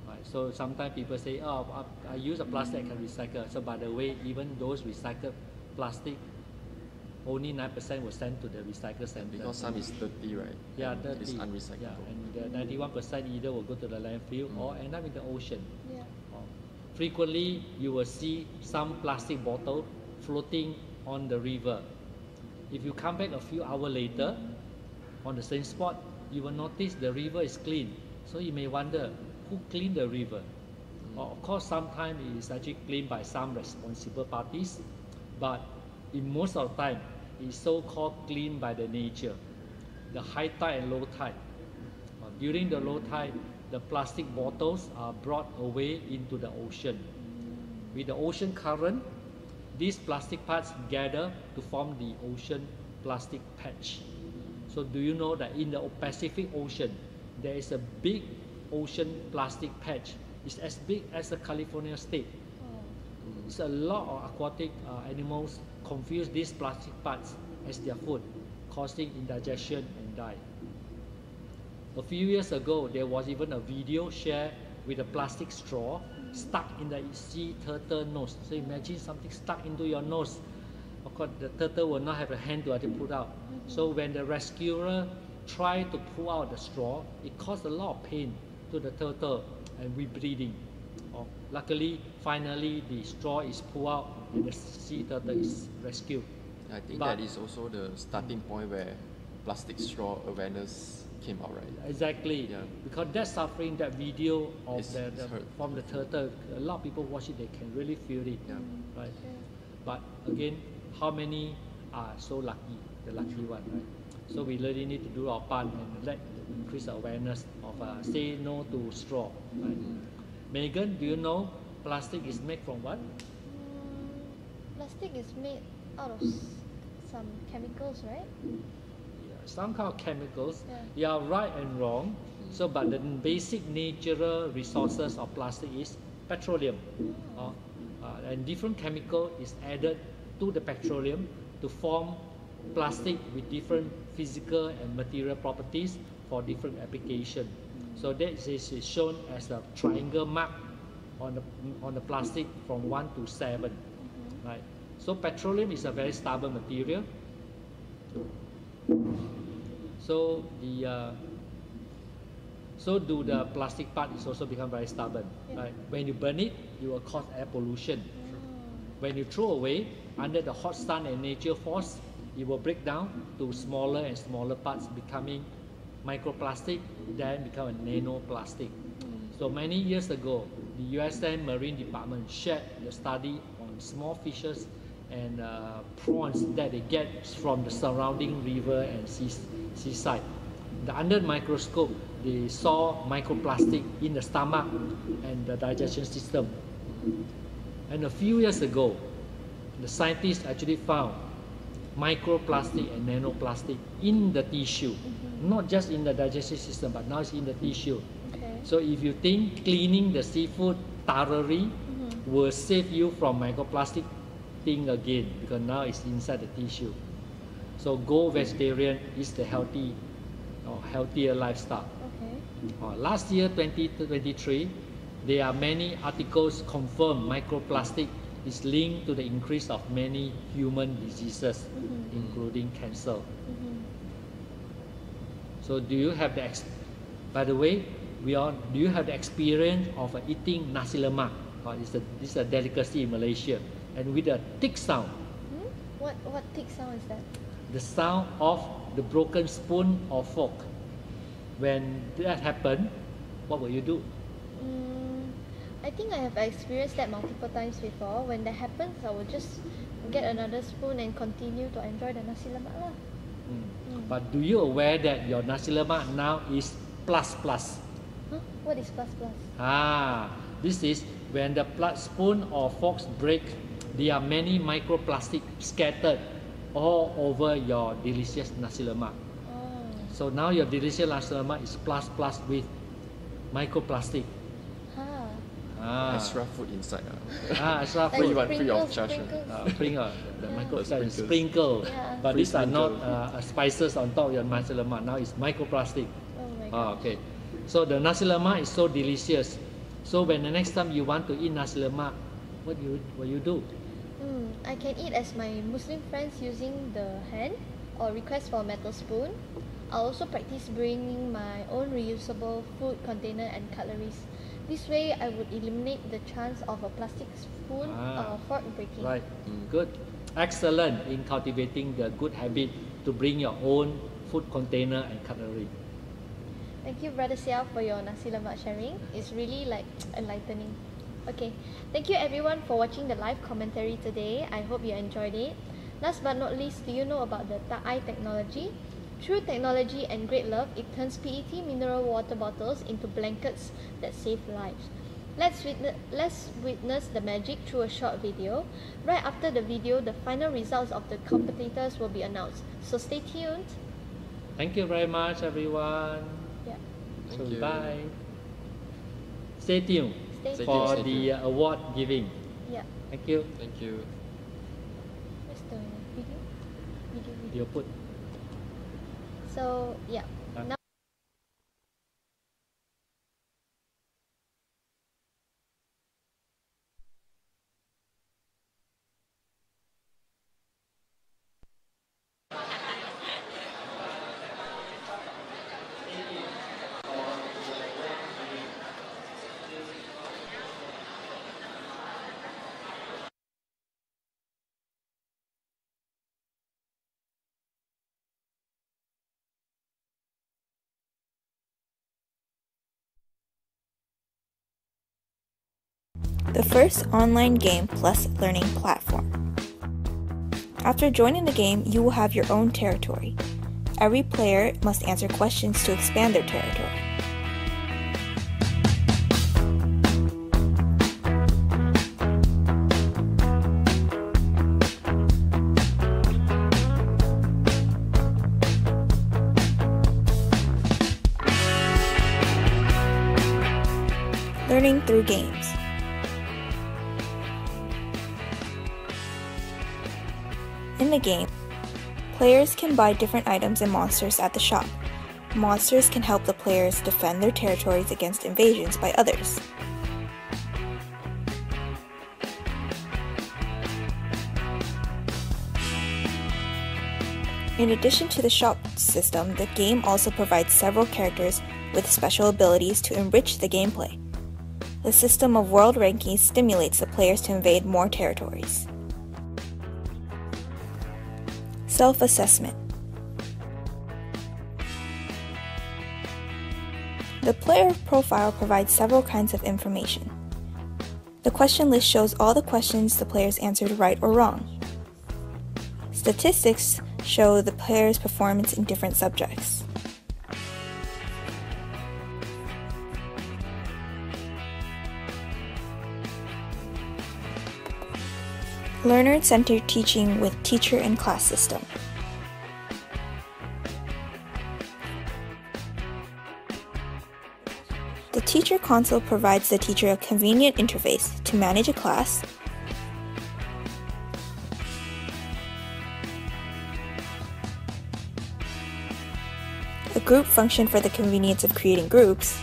Right? So sometimes people say, oh, I use a plastic I can recycle. So by the way, even those recycled plastic, only 9% was sent to the recycle center. Because some is dirty, right? Yeah, and dirty. It's unrecyclable. Yeah, and the 91% either will go to the landfill or end up in the ocean. Yeah. Frequently, you will see some plastic bottle floating on the river. If you come back a few hours later, on the same spot, you will notice the river is clean. So you may wonder, who cleaned the river? Of course, sometimes it is actually cleaned by some responsible parties, but in most of the time, it's so-called cleaned by the nature, the high tide and low tide. During the low tide, the plastic bottles are brought away into the ocean. With the ocean current, these plastic parts gather to form the ocean plastic patch. So do you know that in the Pacific Ocean, there is a big ocean plastic patch? It's as big as the California state. It's a lot of aquatic animals confuse these plastic parts as their food, causing indigestion and die. A few years ago, there was even a video shared with a plastic straw stuck in the sea turtle nose. So imagine something stuck into your nose. Of course, the turtle will not have a hand to actually pull out. So when the rescuer tried to pull out the straw, it caused a lot of pain to the turtle and bleeding. Luckily, finally, the straw is pulled out and the sea turtle is rescued. I think that is also the starting point where plastic straw awareness came out, right? Exactly. Yeah. Because that suffering, that video of from the turtle, a lot of people watch it, they can really feel it. Yeah. Right? But again, how many are so lucky, the lucky one, right? So we really need to do our part and increase the awareness of say no to straw. Right? Megan, do you know plastic is made from what? Plastic is made out of some chemicals, right? Some kind of chemicals. You are right and wrong. So, but the basic natural resources of plastic is petroleum, and different chemical is added to the petroleum to form plastic with different physical and material properties for different application. So that is shown as a triangle mark on the plastic from 1 to 7, right? So petroleum is a very stubborn material. So the plastic part is also become very stubborn. Right? When you burn it, you will cause air pollution. When you throw away, under the hot sun and nature force, it will break down to smaller and smaller parts, becoming microplastic, then become a nanoplastic. So many years ago, the USM Marine Department shared the study on small fishes and prawns that they get from the surrounding river and seaside. Under the microscope, they saw microplastic in the stomach and the digestion system. And a few years ago, the scientists actually found microplastic and nanoplastic in the tissue, not just in the digestive system, but now it's in the tissue. So if you think cleaning the seafood thoroughly will save you from microplastic thing again, because now it's inside the tissue. So go vegetarian is the healthier lifestyle. Last year, 2023, there are many articles confirm microplastic is linked to the increase of many human diseases, including cancer. So do you have by the way, do you have the experience of eating nasi lemak? This is a delicacy in Malaysia, and with a thick sound. What thick sound is that? The sound of the broken spoon or fork. When that happens, what will you do? I think I have experienced that multiple times before. When that happens, I will just get another spoon and continue to enjoy the nasi lemak lah. But do you aware that your nasi lemak now is plus plus? Huh? What is plus plus? This is when the spoon or forks break, there are many microplastic scattered all over your delicious nasi lemak. So now your delicious nasi lemak is plus plus with microplastic. Extra food inside. Extra food. You want free of charge. The microplastic sprinkle. But these are not spices on top of your nasi lemak. Now it's microplastic. Okay. So the nasi lemak is so delicious. So when the next time you want to eat nasi lemak, what you do? I can eat as my Muslim friends using the hand or request for a metal spoon. I'll also practice bringing my own reusable food container and cutleries. This way, I would eliminate the chance of a plastic spoon or fork breaking. Right, good. Excellent in cultivating the good habit to bring your own food container and cutlery. Thank you, Brother Xiao, for your nasi lemak sharing. It's really like enlightening. Okay, thank you everyone for watching the live commentary today. I hope you enjoyed it. Last but not least, do you know about the TzuChi technology? Through technology and great love, it turns PET mineral water bottles into blankets that save lives. Let's witness the magic through a short video. Right after the video, the final results of the competitors will be announced. So stay tuned. Thank you very much, everyone. Yeah. So bye. Stay tuned Stay for tuned. the award giving. Yeah. Thank you. Thank you. Where's the video? Video put. So yeah. Now the first online game plus learning platform. After joining the game, you will have your own territory. Every player must answer questions to expand their territory. Learning through games. In the game, players can buy different items and monsters at the shop. Monsters can help the players defend their territories against invasions by others. In addition to the shop system, the game also provides several characters with special abilities to enrich the gameplay. The system of world rankings stimulates the players to invade more territories. Self-assessment. The player profile provides several kinds of information. The question list shows all the questions the players answered right or wrong. Statistics show the player's performance in different subjects. Learner-centered teaching with teacher and class system. The teacher console provides the teacher a convenient interface to manage a class, a group function for the convenience of creating groups,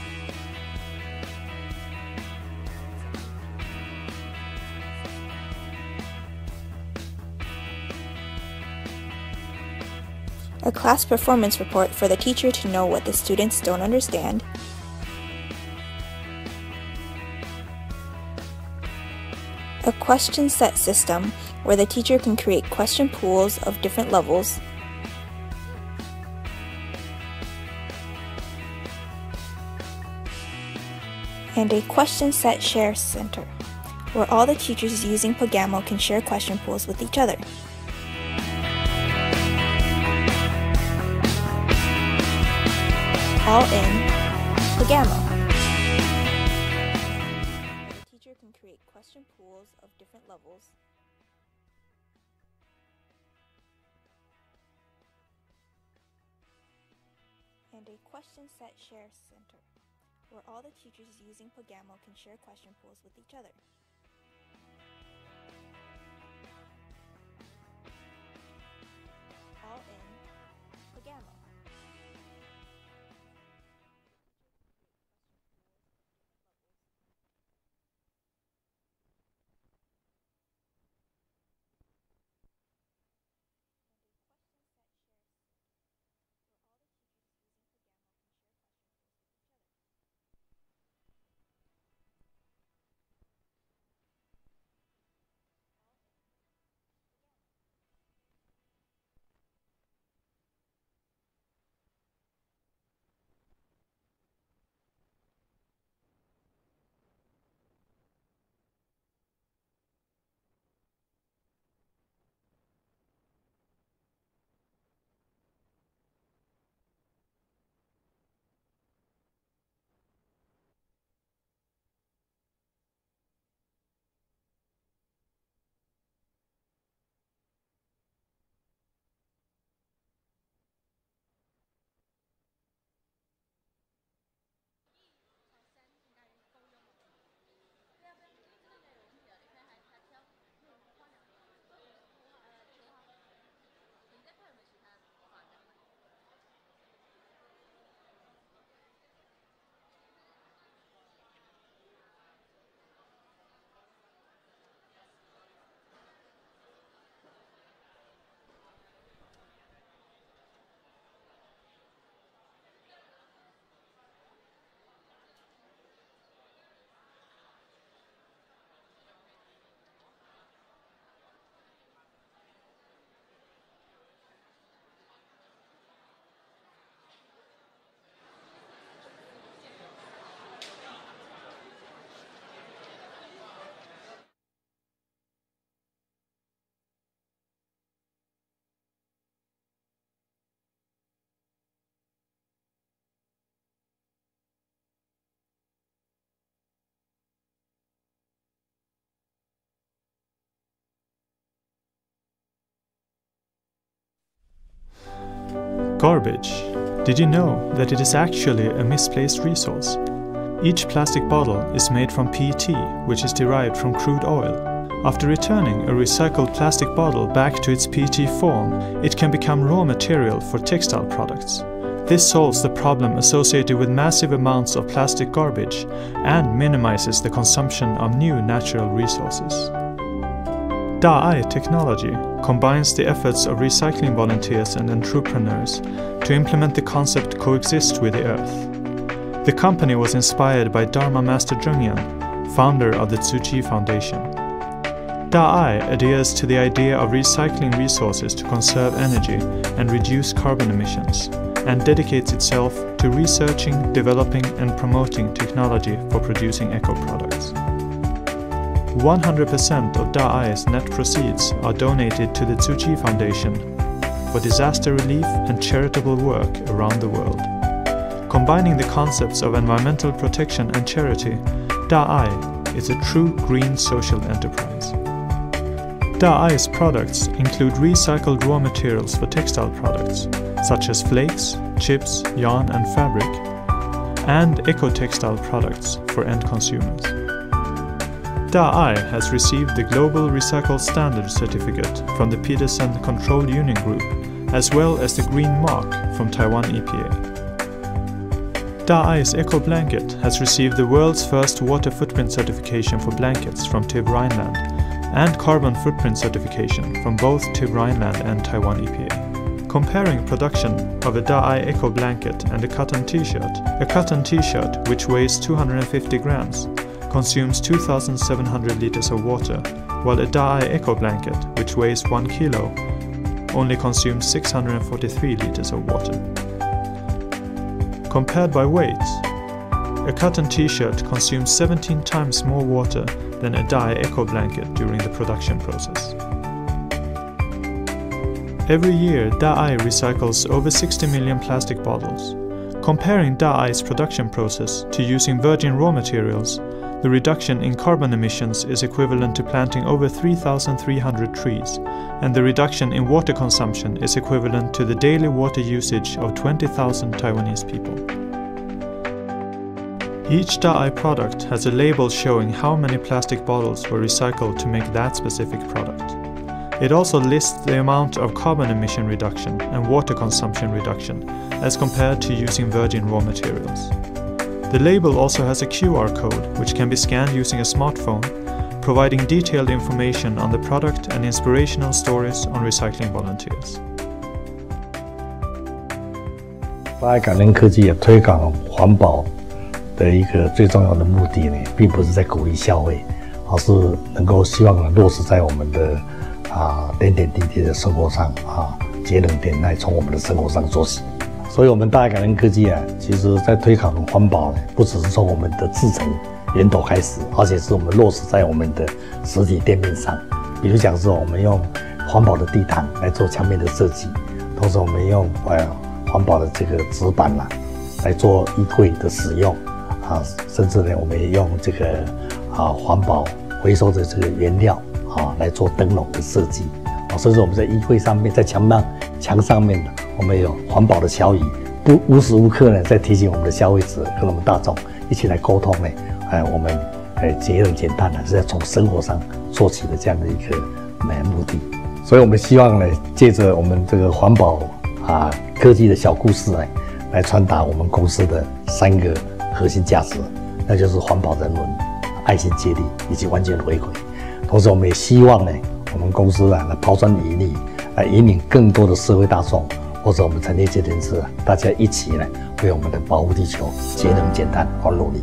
a class performance report for the teacher to know what the students don't understand, a question set system where the teacher can create question pools of different levels, and a question set share center where all the teachers using PaGamO can share question pools with each other. All in PaGamO. The teacher can create question pools of different levels, and a question set share center where all the teachers using PaGamO can share question pools with each other. All in PaGamO. Garbage. Did you know that it is actually a misplaced resource? Each plastic bottle is made from PET, which is derived from crude oil. After returning a recycled plastic bottle back to its PET form, it can become raw material for textile products. This solves the problem associated with massive amounts of plastic garbage and minimizes the consumption of new natural resources. Da-ai technology combines the efforts of recycling volunteers and entrepreneurs to implement the concept coexist with the earth. The company was inspired by Dharma Master Zhengyan, founder of the TzuChi Foundation. Da-ai adheres to the idea of recycling resources to conserve energy and reduce carbon emissions, and dedicates itself to researching, developing and promoting technology for producing eco-products. 100% of Da-ai's net proceeds are donated to the Tzu Chi Foundation for disaster relief and charitable work around the world. Combining the concepts of environmental protection and charity, Da-ai is a true green social enterprise. Da-ai's products include recycled raw materials for textile products, such as flakes, chips, yarn and fabric, and eco-textile products for end consumers. Da-ai has received the Global Recycle Standard Certificate from the Peterson Control Union Group, as well as the Green Mark from Taiwan EPA. Da-ai's Eco Blanket has received the world's first water footprint certification for blankets from TÜV Rheinland and carbon footprint certification from both TÜV Rheinland and Taiwan EPA. Comparing production of a Da-ai Eco Blanket and a cotton t-shirt which weighs 250 grams consumes 2,700 liters of water, while a Da-ai Eco Blanket which weighs 1 kilo only consumes 643 liters of water. Compared by weight, a cotton t-shirt consumes 17 times more water than a Da-ai Eco Blanket during the production process. Every year, Da-ai recycles over 60 million plastic bottles. Comparing Da-ai's production process to using virgin raw materials, the reduction in carbon emissions is equivalent to planting over 3,300 trees, and the reduction in water consumption is equivalent to the daily water usage of 20,000 Taiwanese people. Each Da-ai product has a label showing how many plastic bottles were recycled to make that specific product. It also lists the amount of carbon emission reduction and water consumption reduction as compared to using virgin raw materials. The label also has a QR code which can be scanned using a smartphone, providing detailed information on the product and inspirational stories on recycling volunteers. Da-ai感恩科技也推广环保的一个最重要的目的呢，并不是在鼓励消费，而是能够希望落实在我们的点点滴滴的生活上节能减碳从我们的生活上做起。所以我们Da-ai感恩科技其实在推广环保呢，不只是从我们的制程源头开始，而且是我们落实在我们的实体店面上。比如讲说，我们用环保的地毯来做墙面的设计，同时我们用环保的这个纸板来做衣柜的使用甚至呢，我们也用这个环保回收的这个原料来做灯笼的设计甚至我们在衣柜上面，在墙上面我们有环保的桥椅，无时无刻呢在提醒我们的消费者跟我们大众一起来沟通呢，我们节能减碳是要从生活上做起的这样的一个目的。所以我们希望呢，借着我们这个环保科技的小故事来传达我们公司的3个核心价值，那就是环保人文、爱心接力以及完全回馈。同时，我们也希望呢，我们公司来抛砖引玉，来引领更多的社会大众或者我们产业界人士大家一起呢，为我们的保护地球、节能减碳而努力。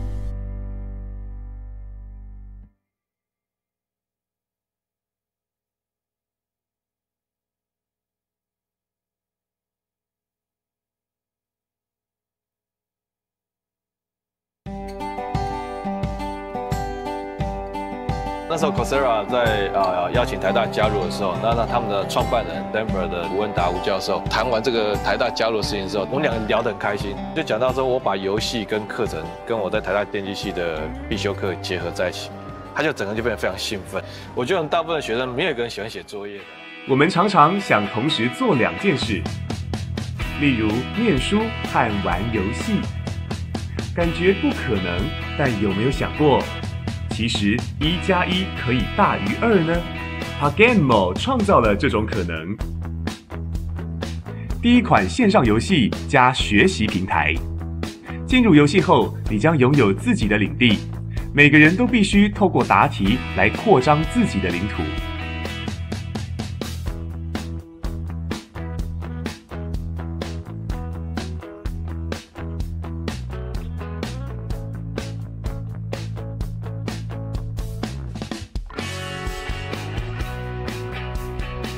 那时候 Coursera 在邀请台大加入的时候，那他们的创办人 Denver 的吴文达吴教授谈完这个台大加入的事情之后，我们两个人聊得很开心，就讲到说我把游戏跟课程跟我在台大电机系的必修课结合在一起，他就整个就变得非常兴奋。我觉得大部分学生没有一个人喜欢写作业的。我们常常想同时做2件事，例如念书和玩游戏。感觉不可能，但有没有想过，其实1+1可以大于2呢？PaGamO创造了这种可能。第一款线上游戏加学习平台。进入游戏后，你将拥有自己的领地，每个人都必须透过答题来扩张自己的领土。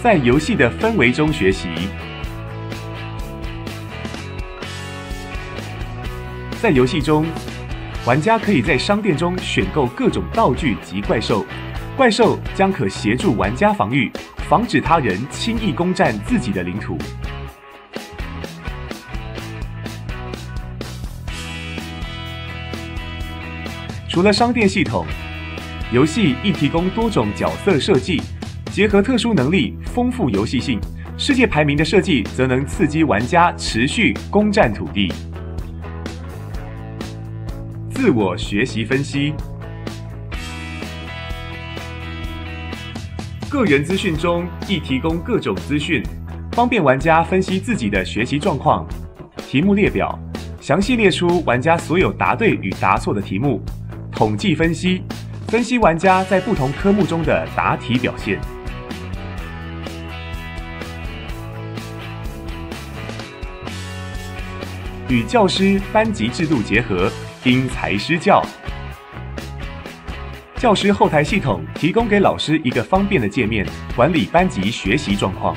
在游戏的氛围中学习。在游戏中，玩家可以在商店中选购各种道具及怪兽，怪兽将可协助玩家防御，防止他人轻易攻占自己的领土。除了商店系统，游戏亦提供多种角色设计。结合特殊能力，丰富游戏性。世界排名的设计则能刺激玩家持续攻占土地。自我学习分析，个人资讯中亦提供各种资讯，方便玩家分析自己的学习状况。题目列表详细列出玩家所有答对与答错的题目。统计分析，分析玩家在不同科目中的答题表现。与教师班级制度结合，因材施教。教师后台系统提供给老师一个方便的界面，管理班级学习状况。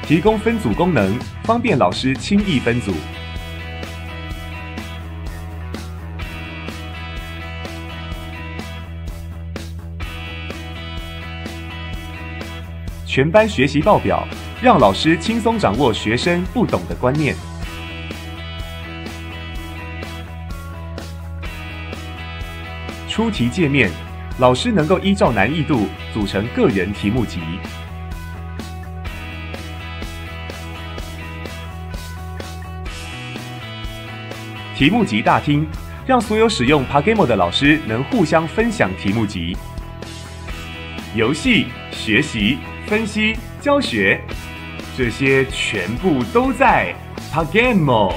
提供分组功能，方便老师轻易分组。全班学习报表，让老师轻松掌握学生不懂的观念。出题界面，老师能够依照难易度组成个人题目集。题目集大厅，让所有使用 PaGamO 的老师能互相分享题目集。游戏、学习、分析、教学，这些全部都在 PaGamO。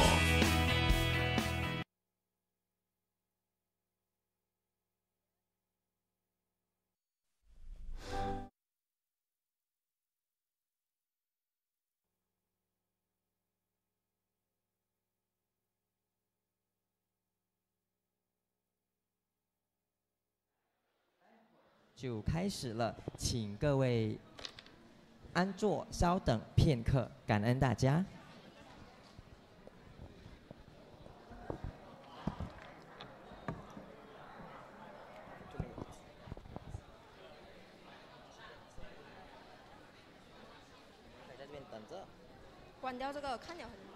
就开始了，请各位安坐，稍等片刻，感恩大家。在这边等着。关掉这个，看了很。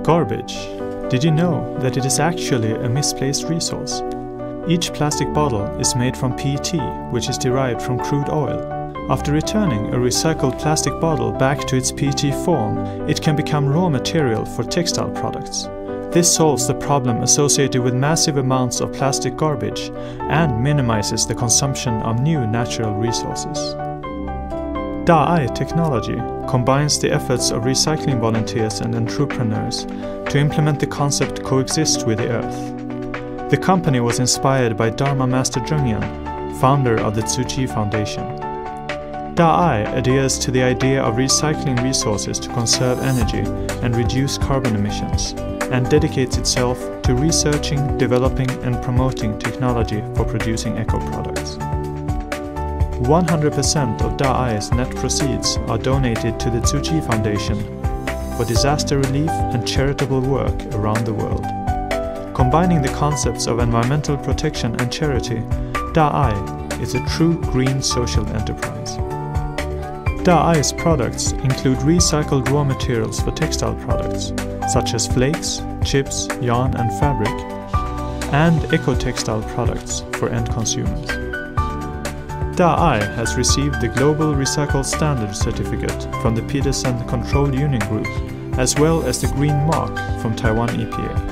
Garbage. Did you know that it is actually a misplaced resource? Each plastic bottle is made from PET, which is derived from crude oil. After returning a recycled plastic bottle back to its PET form, it can become raw material for textile products. This solves the problem associated with massive amounts of plastic garbage and minimizes the consumption of new natural resources. TzuChi technology combines the efforts of recycling volunteers and entrepreneurs to implement the concept coexist with the earth. The company was inspired by Dharma Master Zhengyan, founder of the Tzu Chi Foundation. TzuChi adheres to the idea of recycling resources to conserve energy and reduce carbon emissions, and dedicates itself to researching, developing and promoting technology for producing eco-products. 100% of TzuChi's net proceeds are donated to the Tzu Chi Foundation for disaster relief and charitable work around the world. Combining the concepts of environmental protection and charity, TzuChi is a true green social enterprise. TzuChi's products include recycled raw materials for textile products, such as flakes, chips, yarn and fabric, and eco-textile products for end consumers. TzuChi has received the Global Recycle Standard Certificate from the Peterson Control Union Group, as well as the Green Mark from Taiwan EPA.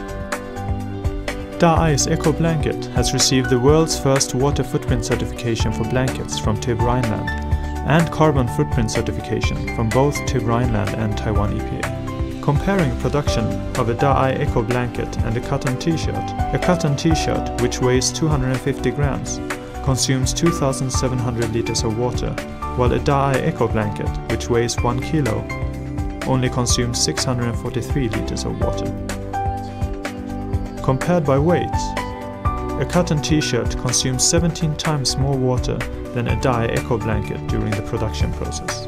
TzuChi's Eco Blanket has received the world's first water footprint certification for blankets from TÜV Rheinland and carbon footprint certification from both TÜV Rheinland and Taiwan EPA. Comparing production of a TzuChi Eco Blanket and a cotton t-shirt which weighs 250 grams consumes 2,700 liters of water, while a TzuChi Eco Blanket which weighs 1 kilo only consumes 643 liters of water. Compared by weight, a cotton t-shirt consumes 17 times more water than a TzuChi Eco Blanket during the production process.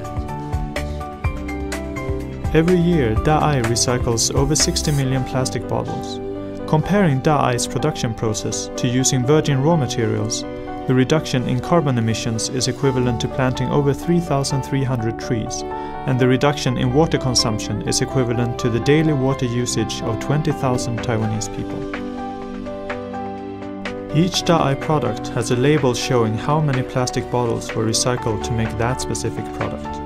Every year, TzuChi recycles over 60 million plastic bottles. Comparing TzuChi's production process to using virgin raw materials, the reduction in carbon emissions is equivalent to planting over 3,300 trees, and the reduction in water consumption is equivalent to the daily water usage of 20,000 Taiwanese people. Each TzuChi product has a label showing how many plastic bottles were recycled to make that specific product.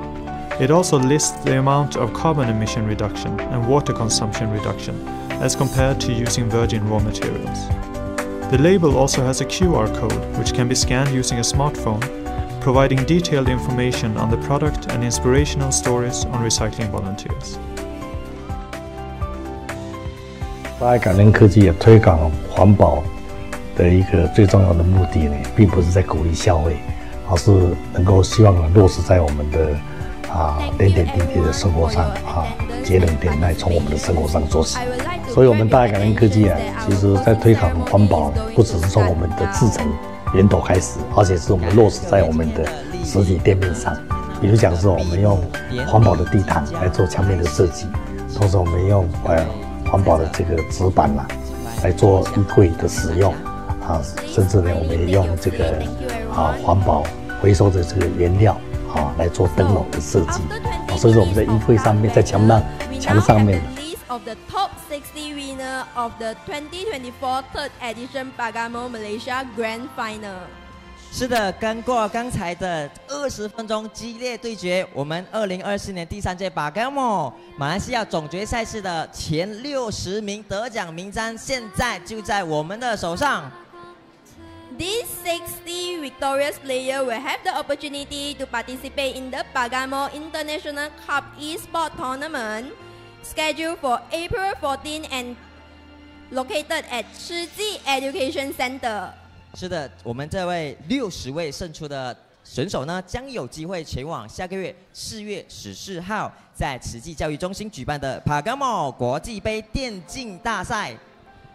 It also lists the amount of carbon emission reduction and water consumption reduction as compared to using virgin raw materials. The label also has a QR code which can be scanned using a smartphone, providing detailed information on the product and inspirational stories on recycling volunteers. TzuChi感恩科技也推广环保的一个最重要的目的呢，并不是在鼓励消费，而是能够希望落实在我们的点点滴滴的生活上节能减碳，从我们的生活上做起。所以，我们TzuChi感恩科技其实在推广环保，不只是从我们的制程源头开始，而且是我们落实在我们的实体店面上。比如讲说，我们用环保的地毯来做墙面的设计，同时我们用环保的这个纸板来做衣柜的使用甚至呢，我们也用这个环保回收的这个原料来做灯笼的设计。所以说我们在衣柜上面，在墙上面。Of the top 60 winner of the 2024 third edition PaGamO Malaysia Grand Final。是的，跟过刚才的20分钟激烈对决，我们2024年第3届PaGamO马来西亚总决赛事的前60名得奖名单，现在就在我们的手上。These 60 victorious players will have the opportunity to participate in the PaGamO International Cup Esports Tournament, scheduled for April 14 and located at Tzu Chi Education Center. 是的，我们这位60位胜出的选手呢，将有机会前往下个月4月14号在慈济教育中心举办的 PaGamO 国际杯电竞大赛。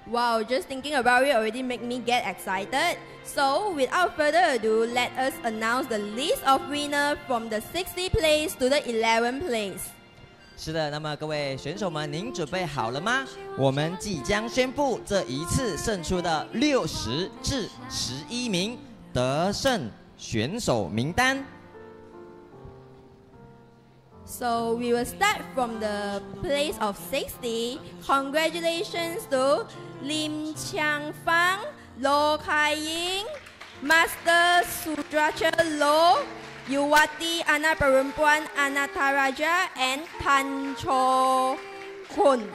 Wow, just thinking about it already make me get excited. So, without further ado, let us announce the list of winners from the 60th place to the 11th place. 是的，那么各位选手们，您准备好了吗？我们即将宣布这一次胜出的60至11名得胜选手名单。So we will start from the place of 60. Congratulations to Lim Chiang Fang, Lo Kai Ying, Master Sudracha Lo, Yuwati Anak Perempuan Anataraja, and Tan Cho Kun.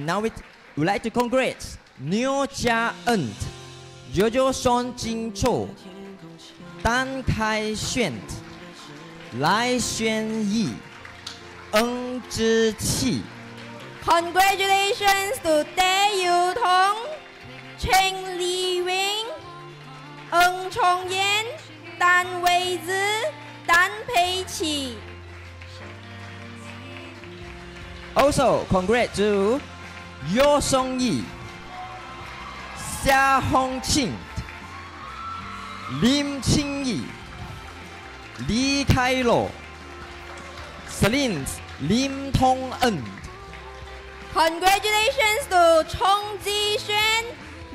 Now we would like to congratulate Neo Jia Ent, Jojo Son Jin Cho, Dan Kai Xuan, Lai Xuan Yi, Eng Tzu Chi. Congratulations to Tae Yu Tong, Cheng Li Wing, Eng Chong Yan, Dan Wei Zi, Dan Pei Qi. Also, congrats to Yo Song Yi, Xia Hong Qing, Lim Qing Yi, Li Kai Lo, Celine Lim Tong En. Congratulations to Chong Ji Xuan,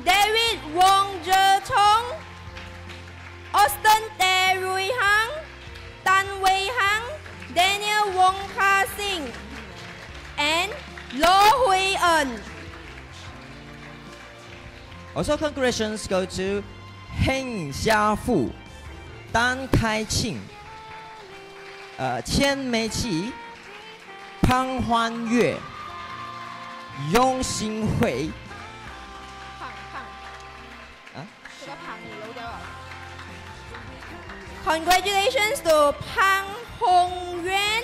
David Wong Zhe Chong, Austin Tae Rui Hang, Tan Wei Hang, Daniel Wong Ka Sing. Lo Hui En. Also, congratulations go to Heng Xiafu, Dan Kai Qing, Qian Mei Qi, Pang Huan Yue, Yong Xin Hui. Congratulations to Pang Hong Yuan,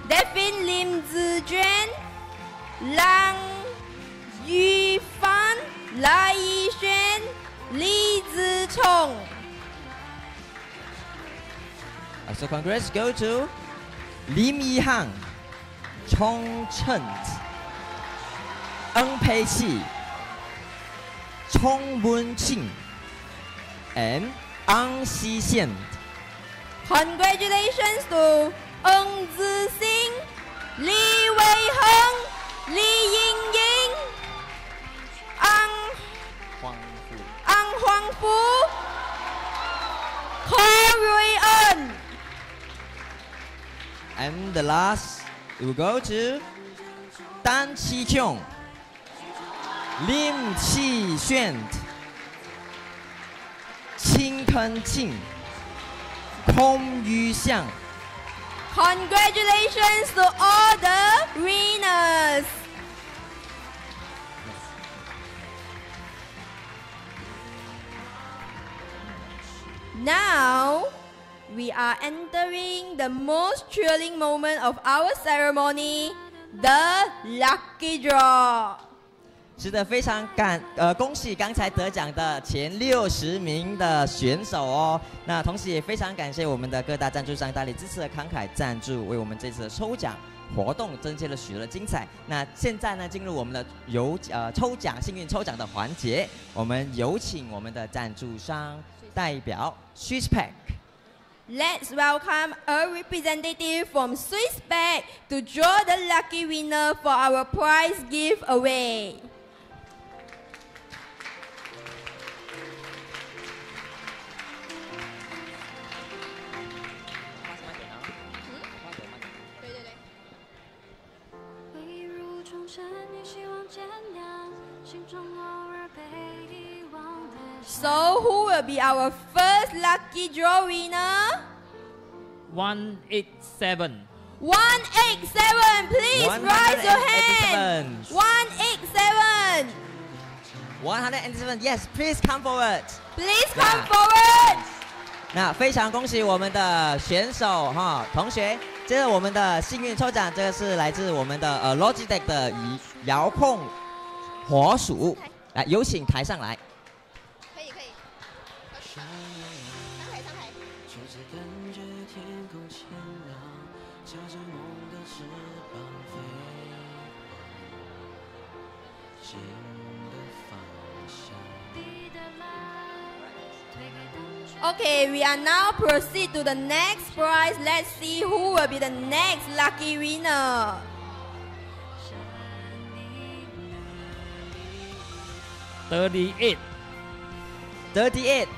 Devin Lim Zijuan, Lang Yu Fan, Lai Yixuan, Li Zichong. Also, congrats go to Lim Yihang, Chong Chen, Eng Pei Qi, Chong Wen Qing, and Ang Xi Xian. Congratulations to Eng Zixing, Li Wei Heng, Li Yingying, Ang Huang Fu, Ko Rui En. And the last will go to Dan Chi Kyung, Lim Chi Xuan, Qing Ken Qing, Kong Yu Xiang. Congratulations to all the winners. Now, we are entering the most thrilling moment of our ceremony, the lucky draw. 是的，非常恭喜刚才得奖的前60名的选手哦。那同时也非常感谢我们的各大赞助商大力支持的慷慨赞助，为我们这次的抽奖活动增添了许多的精彩。那现在呢，进入我们的抽奖幸运抽奖的环节，我们有请我们的赞助商代表 Swisspac。 Let's welcome a representative from Swisspac to draw the lucky winner for our prize giveaway. So, who will be our first lucky draw winner? 187. 187, please raise your hand. 187. 187, yes, please come forward. Please come forward. 那非常恭喜我们的选手同学，接着我们的幸运抽奖，这个是来自我们的Logitech 的遥控火鼠，来有请台上来。 Okay, we are now proceed to the next prize. Let's see who will be the next lucky winner. $38. 38.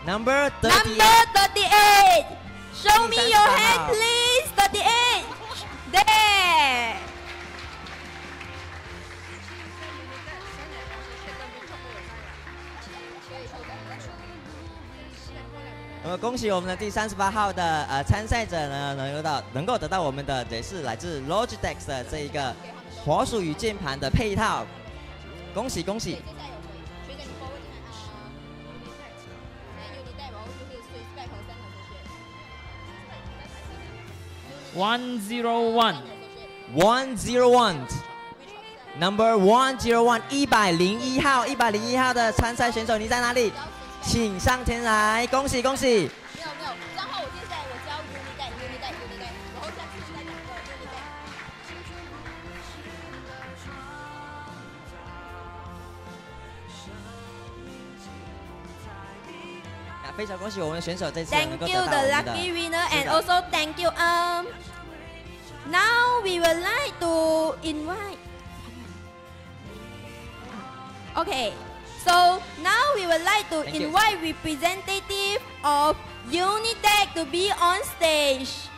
Number 38. Number 38. Show me your hand, please. 38. There. 恭喜我们的第38号的参赛者呢，能够得到我们的也是来自 Logitech 的这一个滑鼠与键盘的配套，恭喜恭喜！ 101. 101. Number 101. 101号，101号的参赛选手，你在哪里？ 请上前来，恭喜恭喜！没有，账号我接下来我教Untitled，然后下次再讲个Untitled。那非常恭喜我们的选手这次能够得到我们的。Thank you the lucky winner and also thank you Now we would like to invite. Okay. So now we would like to invite representative of Unitech to be on stage.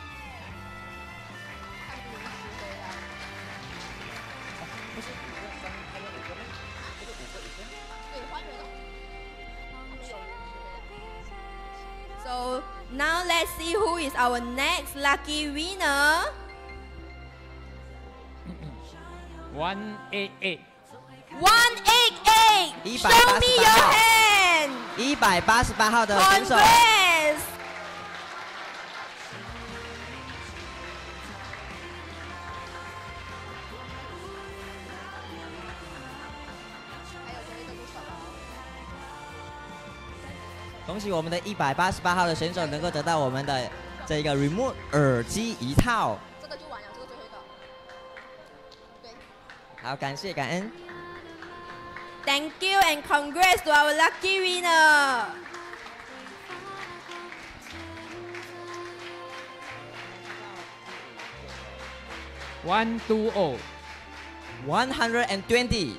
Now let's see who is our next lucky winner. 188. 188. Show me your hand. 188号的选手。Congrats. 恭喜我们的188号的选手能够得到我们的这个 remote 耳机一套。这个就完了，这个最后一个。对。好，感谢感恩。Thank you and congrats to our lucky winner. One two oh. 120.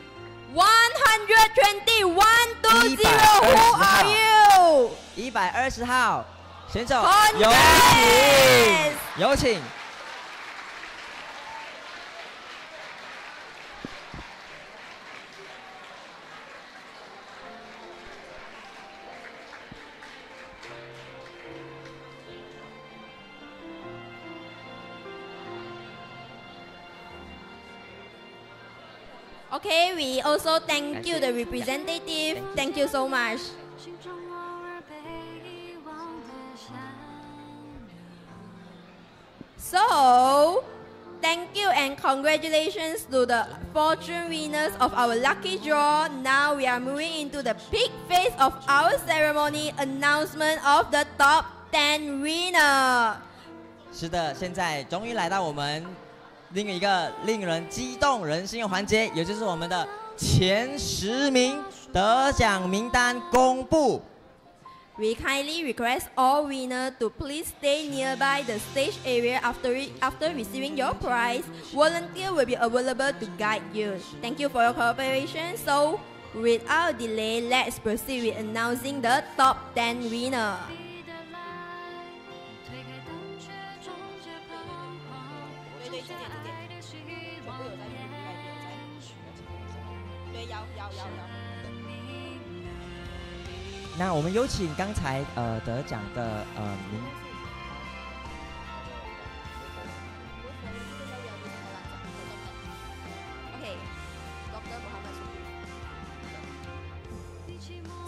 120. 120. Who are you? 120号选手，Congrats. 有请。Okay, we also thank you the representative. Thank you so much. So, thank you and congratulations to the fortune winners of our lucky draw. Now we are moving into the big phase of our ceremony announcement of the top 10 winner. 是的，现在终于来到我们另一个令人激动人心的环节，也就是我们的前10名得奖名单公布。We kindly request all winners to please stay nearby the stage area after receiving your prize. Volunteer will be available to guide you. Thank you for your cooperation. So, without delay, let's proceed with announcing the top 10 winner. Yeah. 那我们有请刚才得奖的名。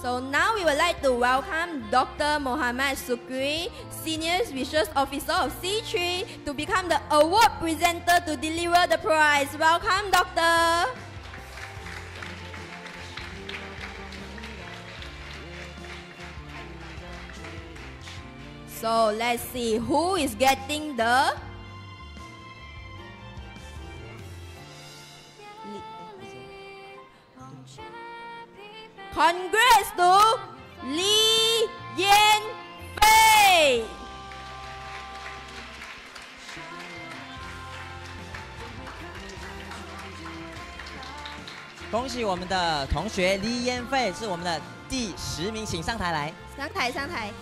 So now we would like to welcome Dr. Muhammad Sukri, Senior Research Officer of TzuChi, to become the award presenter to deliver the prize. Welcome, Doctor. So let's see who is getting the congrats to Li Yanfei. 恭喜我们的同学李彦费是我们的第10名，请上台来。上台。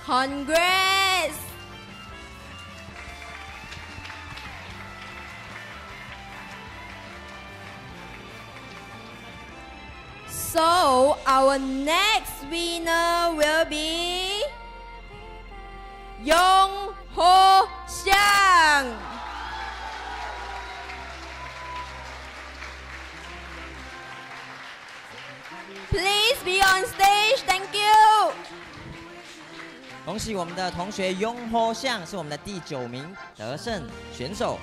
Congrats! So our next winner will be Yong Ho Xiang. Please be on stage. Thank you. 恭喜我们的同学雍ho相是我们的第9名得胜选手。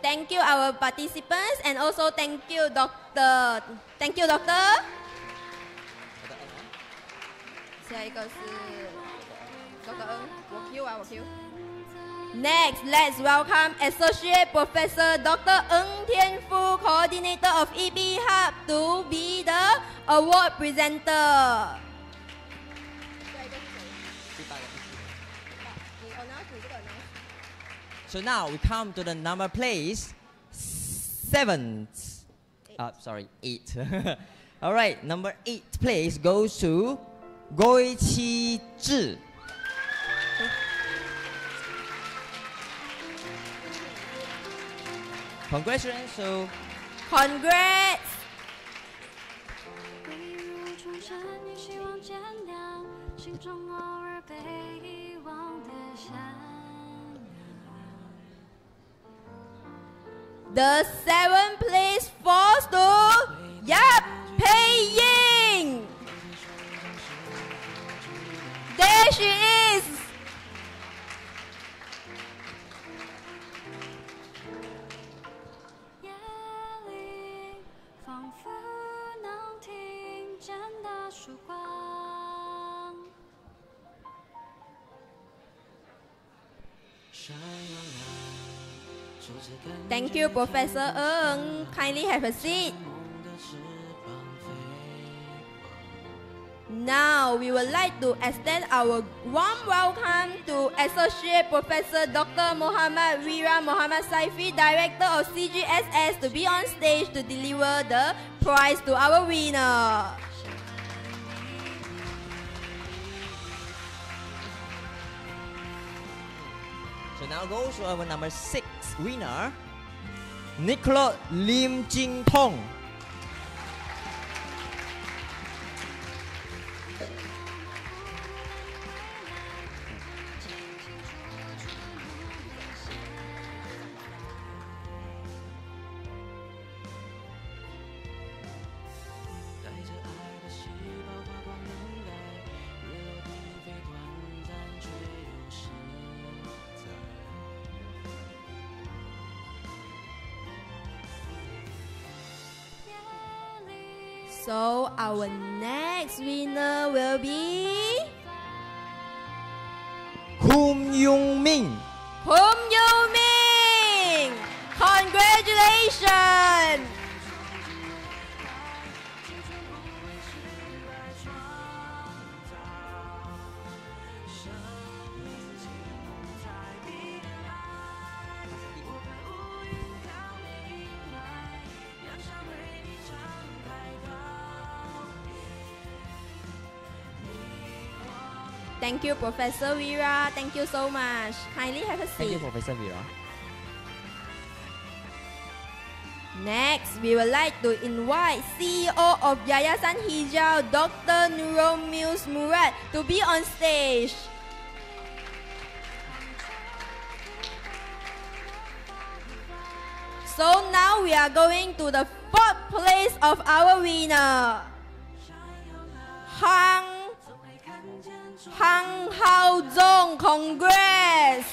Thank you our participants and also thank you Doctor. Thank you Doctor. 下一个是 Dr. Ng. 我 Q. Next, let's welcome Associate Professor Dr. Ng Tianfu, Coordinator of EP Hub, to be the award presenter. So now we come to the number place 7. Sorry, 8. All right, number 8 place goes to Tzu Chi. Congratulations. So, congrats. The 7th place falls to Yap Pei Ying. There she is. Thank you, Professor Ng. Kindly have a seat. Now, we would like to extend our warm welcome to Associate Professor Dr. Muhammad Wira Muhammad Saifi, Director of CGSS, to be on stage to deliver the prize to our winner. So now goes to our number 6 winner, Nicolas Lim Jing Tong. So our next winner will be Hum Yung Ming. Hum Yung Ming. Congratulations. Thank you, Professor Wira. Thank you so much. Kindly have a seat. Thank you, Professor Wira. Next, we would like to invite CEO of Yayasan Hijau, Dr. Nurul Mus Murad, to be on stage. So now we are going to the 4th place of our winner, Hang Hao Zong. Congrats!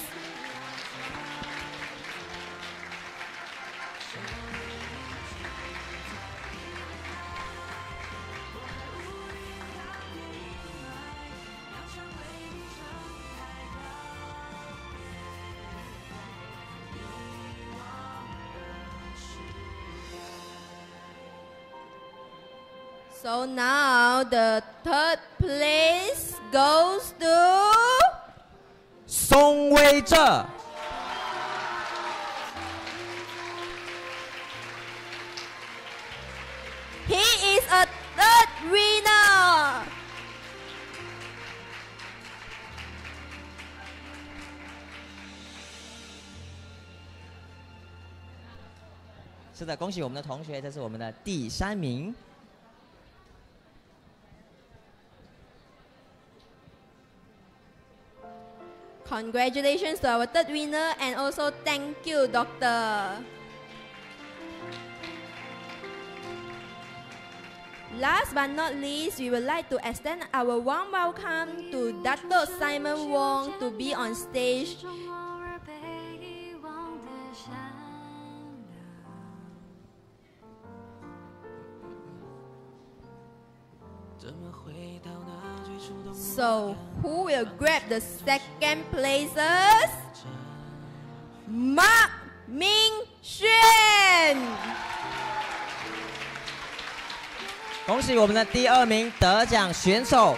So now the 3rd place goes to Song Wei Zhe. He is a 3rd winner. "是的，恭喜我们的同学，这是我们的第3名。Congratulations to our 3rd winner, and also thank you, Doctor. Last but not least, we would like to extend our warm welcome to Dr. Simon Wong to be on stage. So, who will grab the 2nd places? Mark Ming Xuan. 恭喜我们的第2名得奖选手。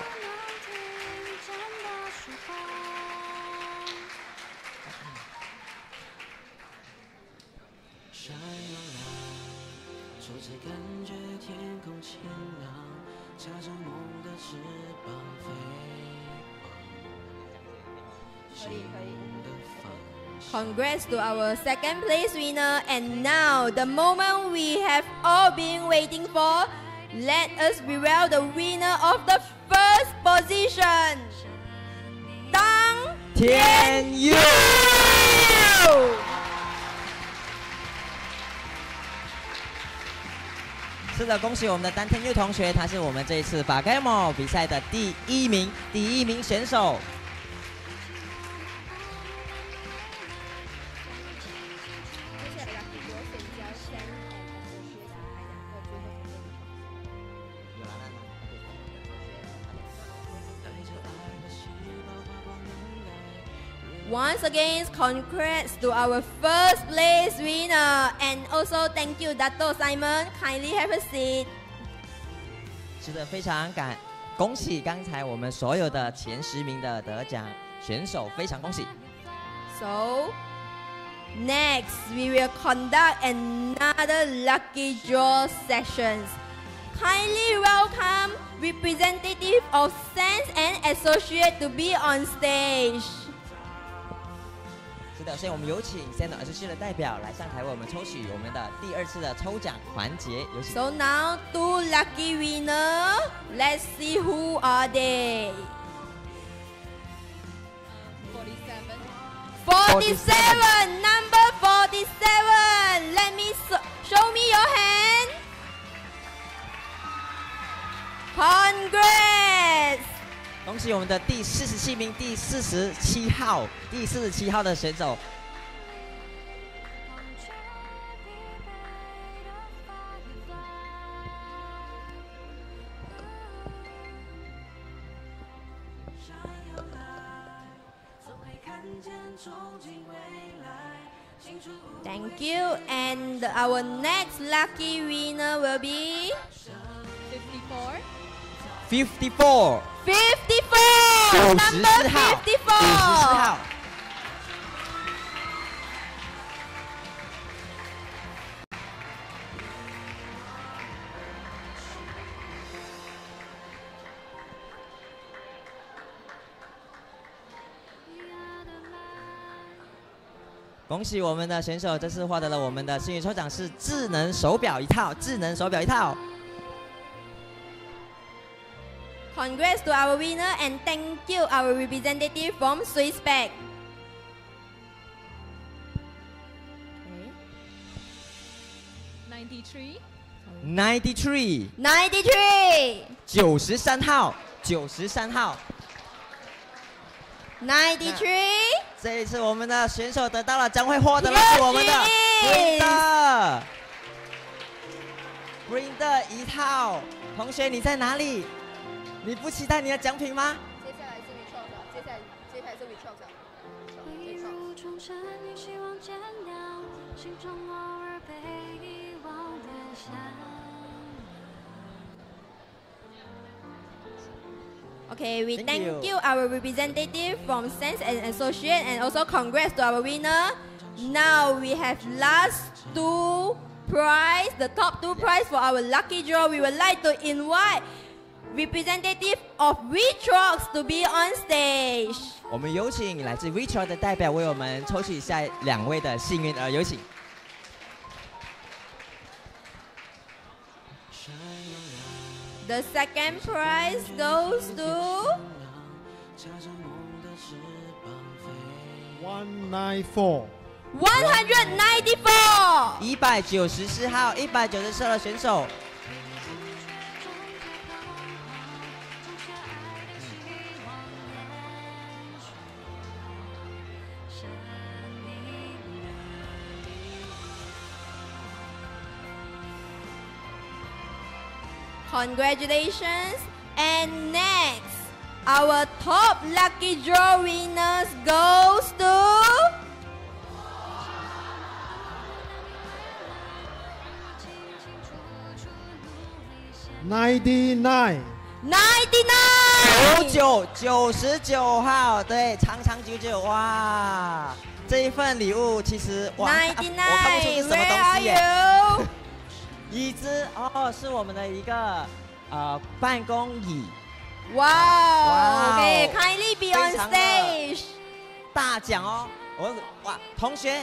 Congrats to our second place winner, and now the moment we have all been waiting for. Let us reveal the winner of the first position. 当天佑。是的，恭喜我们的丹天佑同学，他是我们这一次PaGamO比赛的第一名选手。Once again, congrats to our first place winner, and also thank you, Dato Simon. Kindly have a seat. 是的，非常恭喜刚才我们所有的前10名的得奖选手，非常恭喜。So, next we will conduct another lucky draw sessions. Kindly welcome representative of Sains and Associate to be on stage. 是的，所以我们有请 Sains Associate 的代表来上台为我们抽取我们的第2次的抽奖环节。有请。So now 2 lucky winner. Let's see who are they. 47. Number 47. Let me show me your hand. Congrats. 恭喜我们的第47名、第47号的选手。Thank you. And our next lucky winner will be 54 Number 54号。恭喜我们的选手，这次获得了我们的幸运抽奖是智能手表一套。Congrats to our winner, and thank you our representative from Swisspac. 93 93号。93. 这一次我们的选手得到了，将会获得的是我们的 Brinder 一套。同学你在哪里？你不期待你的奖品吗？接下来是 WeChat 接下来是 WeChat。Okay, we thank you our representative from Sains and Associate, and also congrats to our winner. Now we have last 2 prize, the top 2 prize for our lucky draw. We would like to invite representative of WeTrox to be on stage. 我们有请来自 WeTrox 的代表为我们抽取下2位的幸运儿，有请。The second prize goes to 194 194号的选手。Congratulations! And next, our top lucky draw winners goes to 99 99号，对，长99，哇！这一份礼物其实哇，我看不出是什么东西耶。椅子哦，是我们的一个办公椅。哇 ！OK, kindly be on stage。大奖哦！哇，同学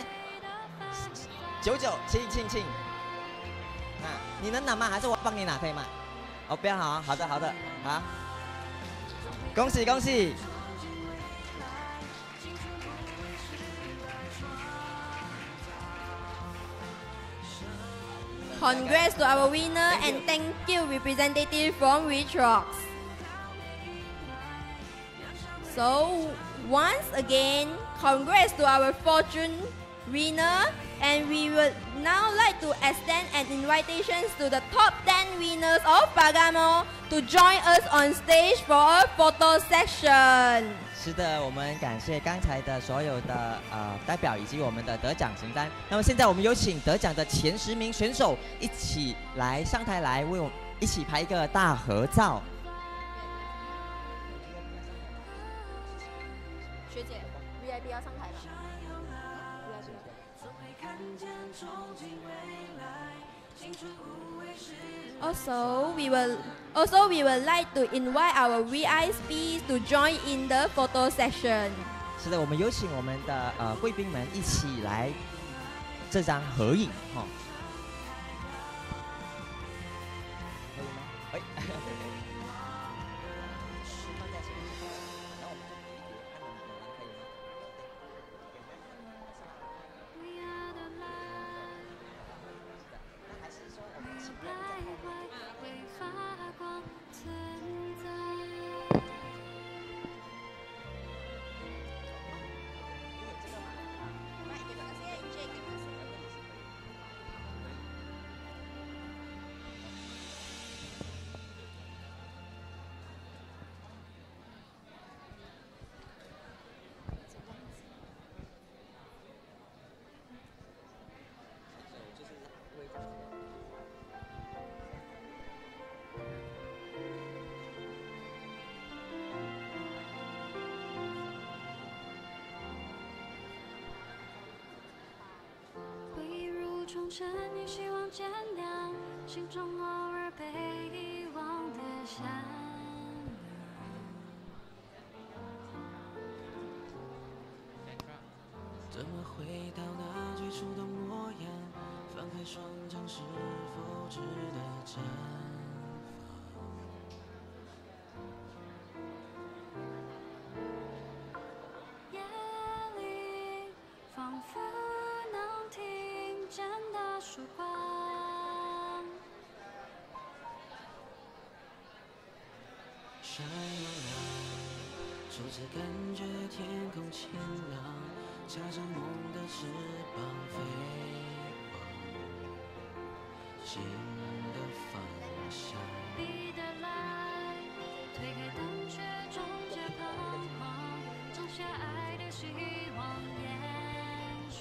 ，99，请。你能拿吗？还是我帮你拿可以吗？哦，不要好，好的，好，恭喜！ Congrats to our winner and thank you representative from Rich Rocks. So once again, congrats to our fortune winner, and we would now like to extend an invitation to the top 10 winners of PaGamO to join us on stage for a photo section. 是的，我们感谢刚才的所有的代表以及我们的得奖名单。那么现在我们有请得奖的前10名选手一起来上台来为我们一起拍一个大合照。学姐 ，VIP 要上台了。Also, we will like to invite our VIPs to join in the photo section. 是的，我们有请我们的贵宾们一起来这张合影哈。可以吗？哎。重生也希望见谅，心中偶尔被遗忘的善良。怎么回到那最初的模样？放开双掌，是否值得绽放？夜里仿佛能听见的曙光，闪亮亮，初次感觉天空晴朗，插着梦的翅膀飞往新的方向。彼得来，推开灯却终结彷徨，种下爱的希望延续。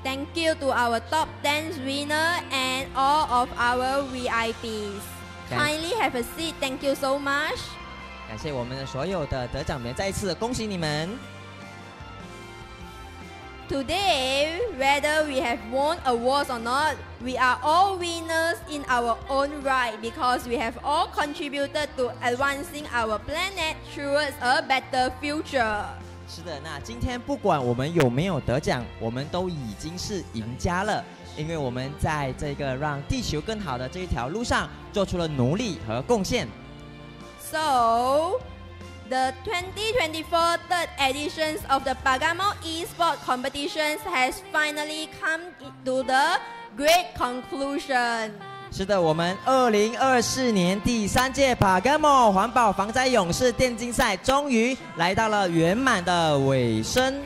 Thank you to our top 10 winner and all of our VIPs. Kindly have a seat. Thank you so much. 感谢我们的所有的得奖们，再一次恭喜你们。Today, whether we have won awards or not, we are all winners in our own right because we have all contributed to advancing our planet towards a better future. 是的，那今天不管我们有没有得奖，我们都已经是赢家了，因为我们在这个让地球更好的这一条路上做出了努力和贡献。So, the 2024 third editions of the PaGamO Esport competitions has finally come to the great conclusion. 是的，我们2024年第3届PaGamO环保防灾勇士电竞赛终于来到了圆满的尾声。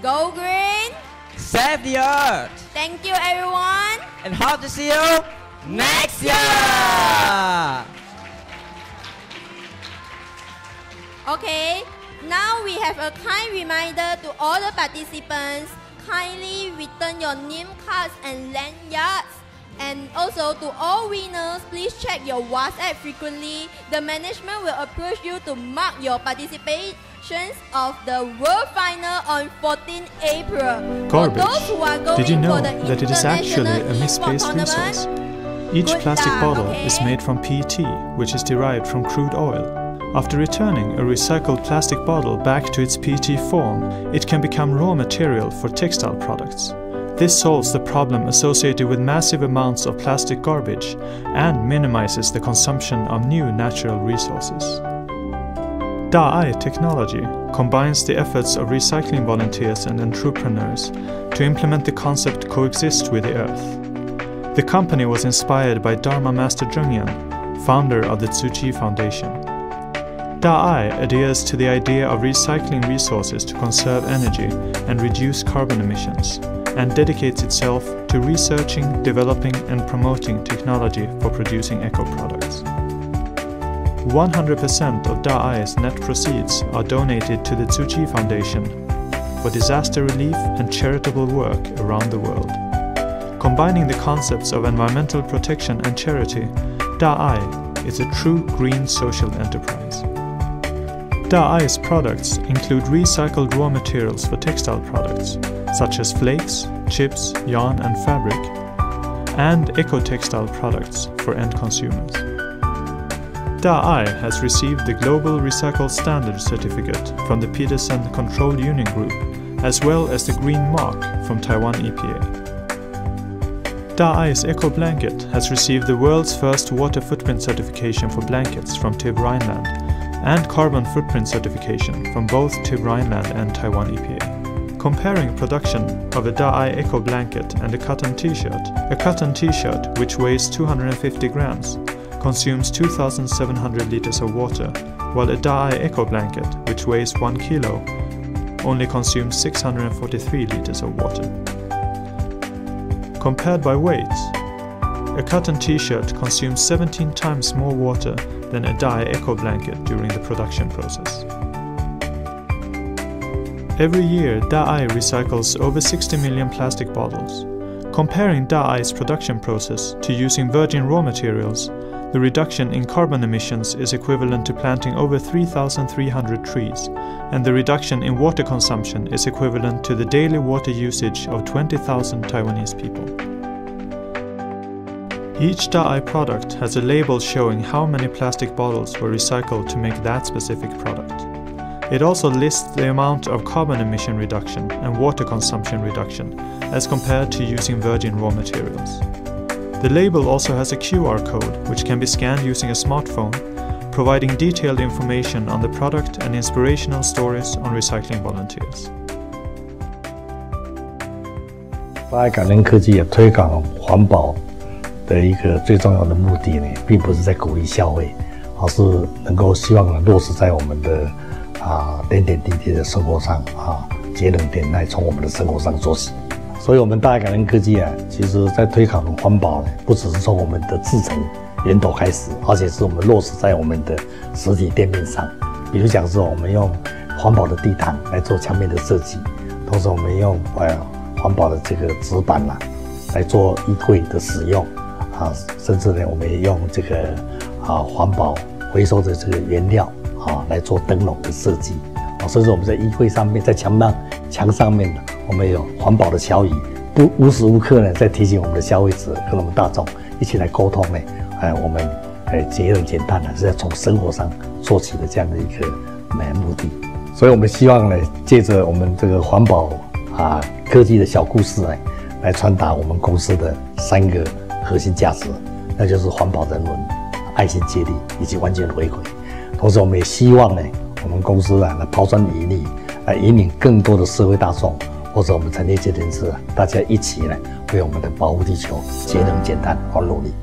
Go green! Save the earth! Thank you, everyone! And hope to see you next year! Okay, now we have a kind reminder to all the participants. Kindly return your name cards and lanyards. And also to all winners, please check your WhatsApp frequently. The management will approach you to mark your participations of the World Final on 14 April. Garbage. For those who are going Did you know for the that it is actually a International misplaced Esport Tournament, resource? Each plastic bottle is made from PET, which is derived from crude oil. After returning a recycled plastic bottle back to its PET form, it can become raw material for textile products. This solves the problem associated with massive amounts of plastic garbage and minimizes the consumption of new natural resources. Da-ai technology combines the efforts of recycling volunteers and entrepreneurs to implement the concept coexist with the earth. The company was inspired by Dharma Master Zhengyan, founder of the TzuChi Foundation. Da-ai adheres to the idea of recycling resources to conserve energy and reduce carbon emissions, and dedicates itself to researching, developing and promoting technology for producing eco-products. 100% of Da-ai's net proceeds are donated to the Tzu Chi Foundation for disaster relief and charitable work around the world. Combining the concepts of environmental protection and charity, Da-ai is a true green social enterprise. Da-ai's products include recycled raw materials for textile products, such as flakes, chips, yarn and fabric, and eco-textile products for end consumers. Da-ai has received the Global Recycle Standard Certificate from the Peterson Control Union Group, as well as the Green Mark from Taiwan EPA. Da-ai's Eco Blanket has received the world's first water footprint certification for blankets from TÜV Rheinland and carbon footprint certification from both TÜV Rheinland and Taiwan EPA. Comparing production of a Da-ai Eco Blanket and a cotton t-shirt which weighs 250 grams consumes 2,700 liters of water, while a Da-ai Eco Blanket, which weighs 1 kilo, only consumes 643 liters of water. Compared by weight, a cotton t-shirt consumes 17 times more water than a Da-ai Eco Blanket during the production process. Every year, Da-ai recycles over 60 million plastic bottles. Comparing Da-ai's production process to using virgin raw materials, the reduction in carbon emissions is equivalent to planting over 3,300 trees, and the reduction in water consumption is equivalent to the daily water usage of 20,000 Taiwanese people. Each Da-ai product has a label showing how many plastic bottles were recycled to make that specific product. It also lists the amount of carbon emission reduction and water consumption reduction as compared to using virgin raw materials. The label also has a QR code which can be scanned using a smartphone, providing detailed information on the product and inspirational stories on recycling volunteers. 大爱感恩科技也推广环保的一个最重要的目的呢，并不是在鼓励消费，而是能够希望落实在我们的点点滴滴的生活上节能减碳，从我们的生活上做起。所以，我们大爱感恩科技其实在推广环保呢，不只是从我们的制程源头开始，而且是我们落实在我们的实体店面上。比如讲说，我们用环保的地毯来做墙面的设计，同时我们用环保的这个纸板来做衣柜的使用甚至呢，我们也用这个环保回收的这个原料来做灯笼的设计甚至我们在衣柜上面，在墙上面我们有环保的小语，无时无刻呢在提醒我们的消费者跟我们大众一起来沟通呢，我们节能减碳是要从生活上做起的这样的一个目的。所以我们希望呢，借着我们这个环保科技的小故事来传达我们公司的3个核心价值，那就是环保人文、爱心接力以及完全回馈。同时，我们也希望呢，我们公司来抛砖引玉，来引领更多的社会大众或者我们产业界人士大家一起呢，为我们的保护地球、节能减碳而努力。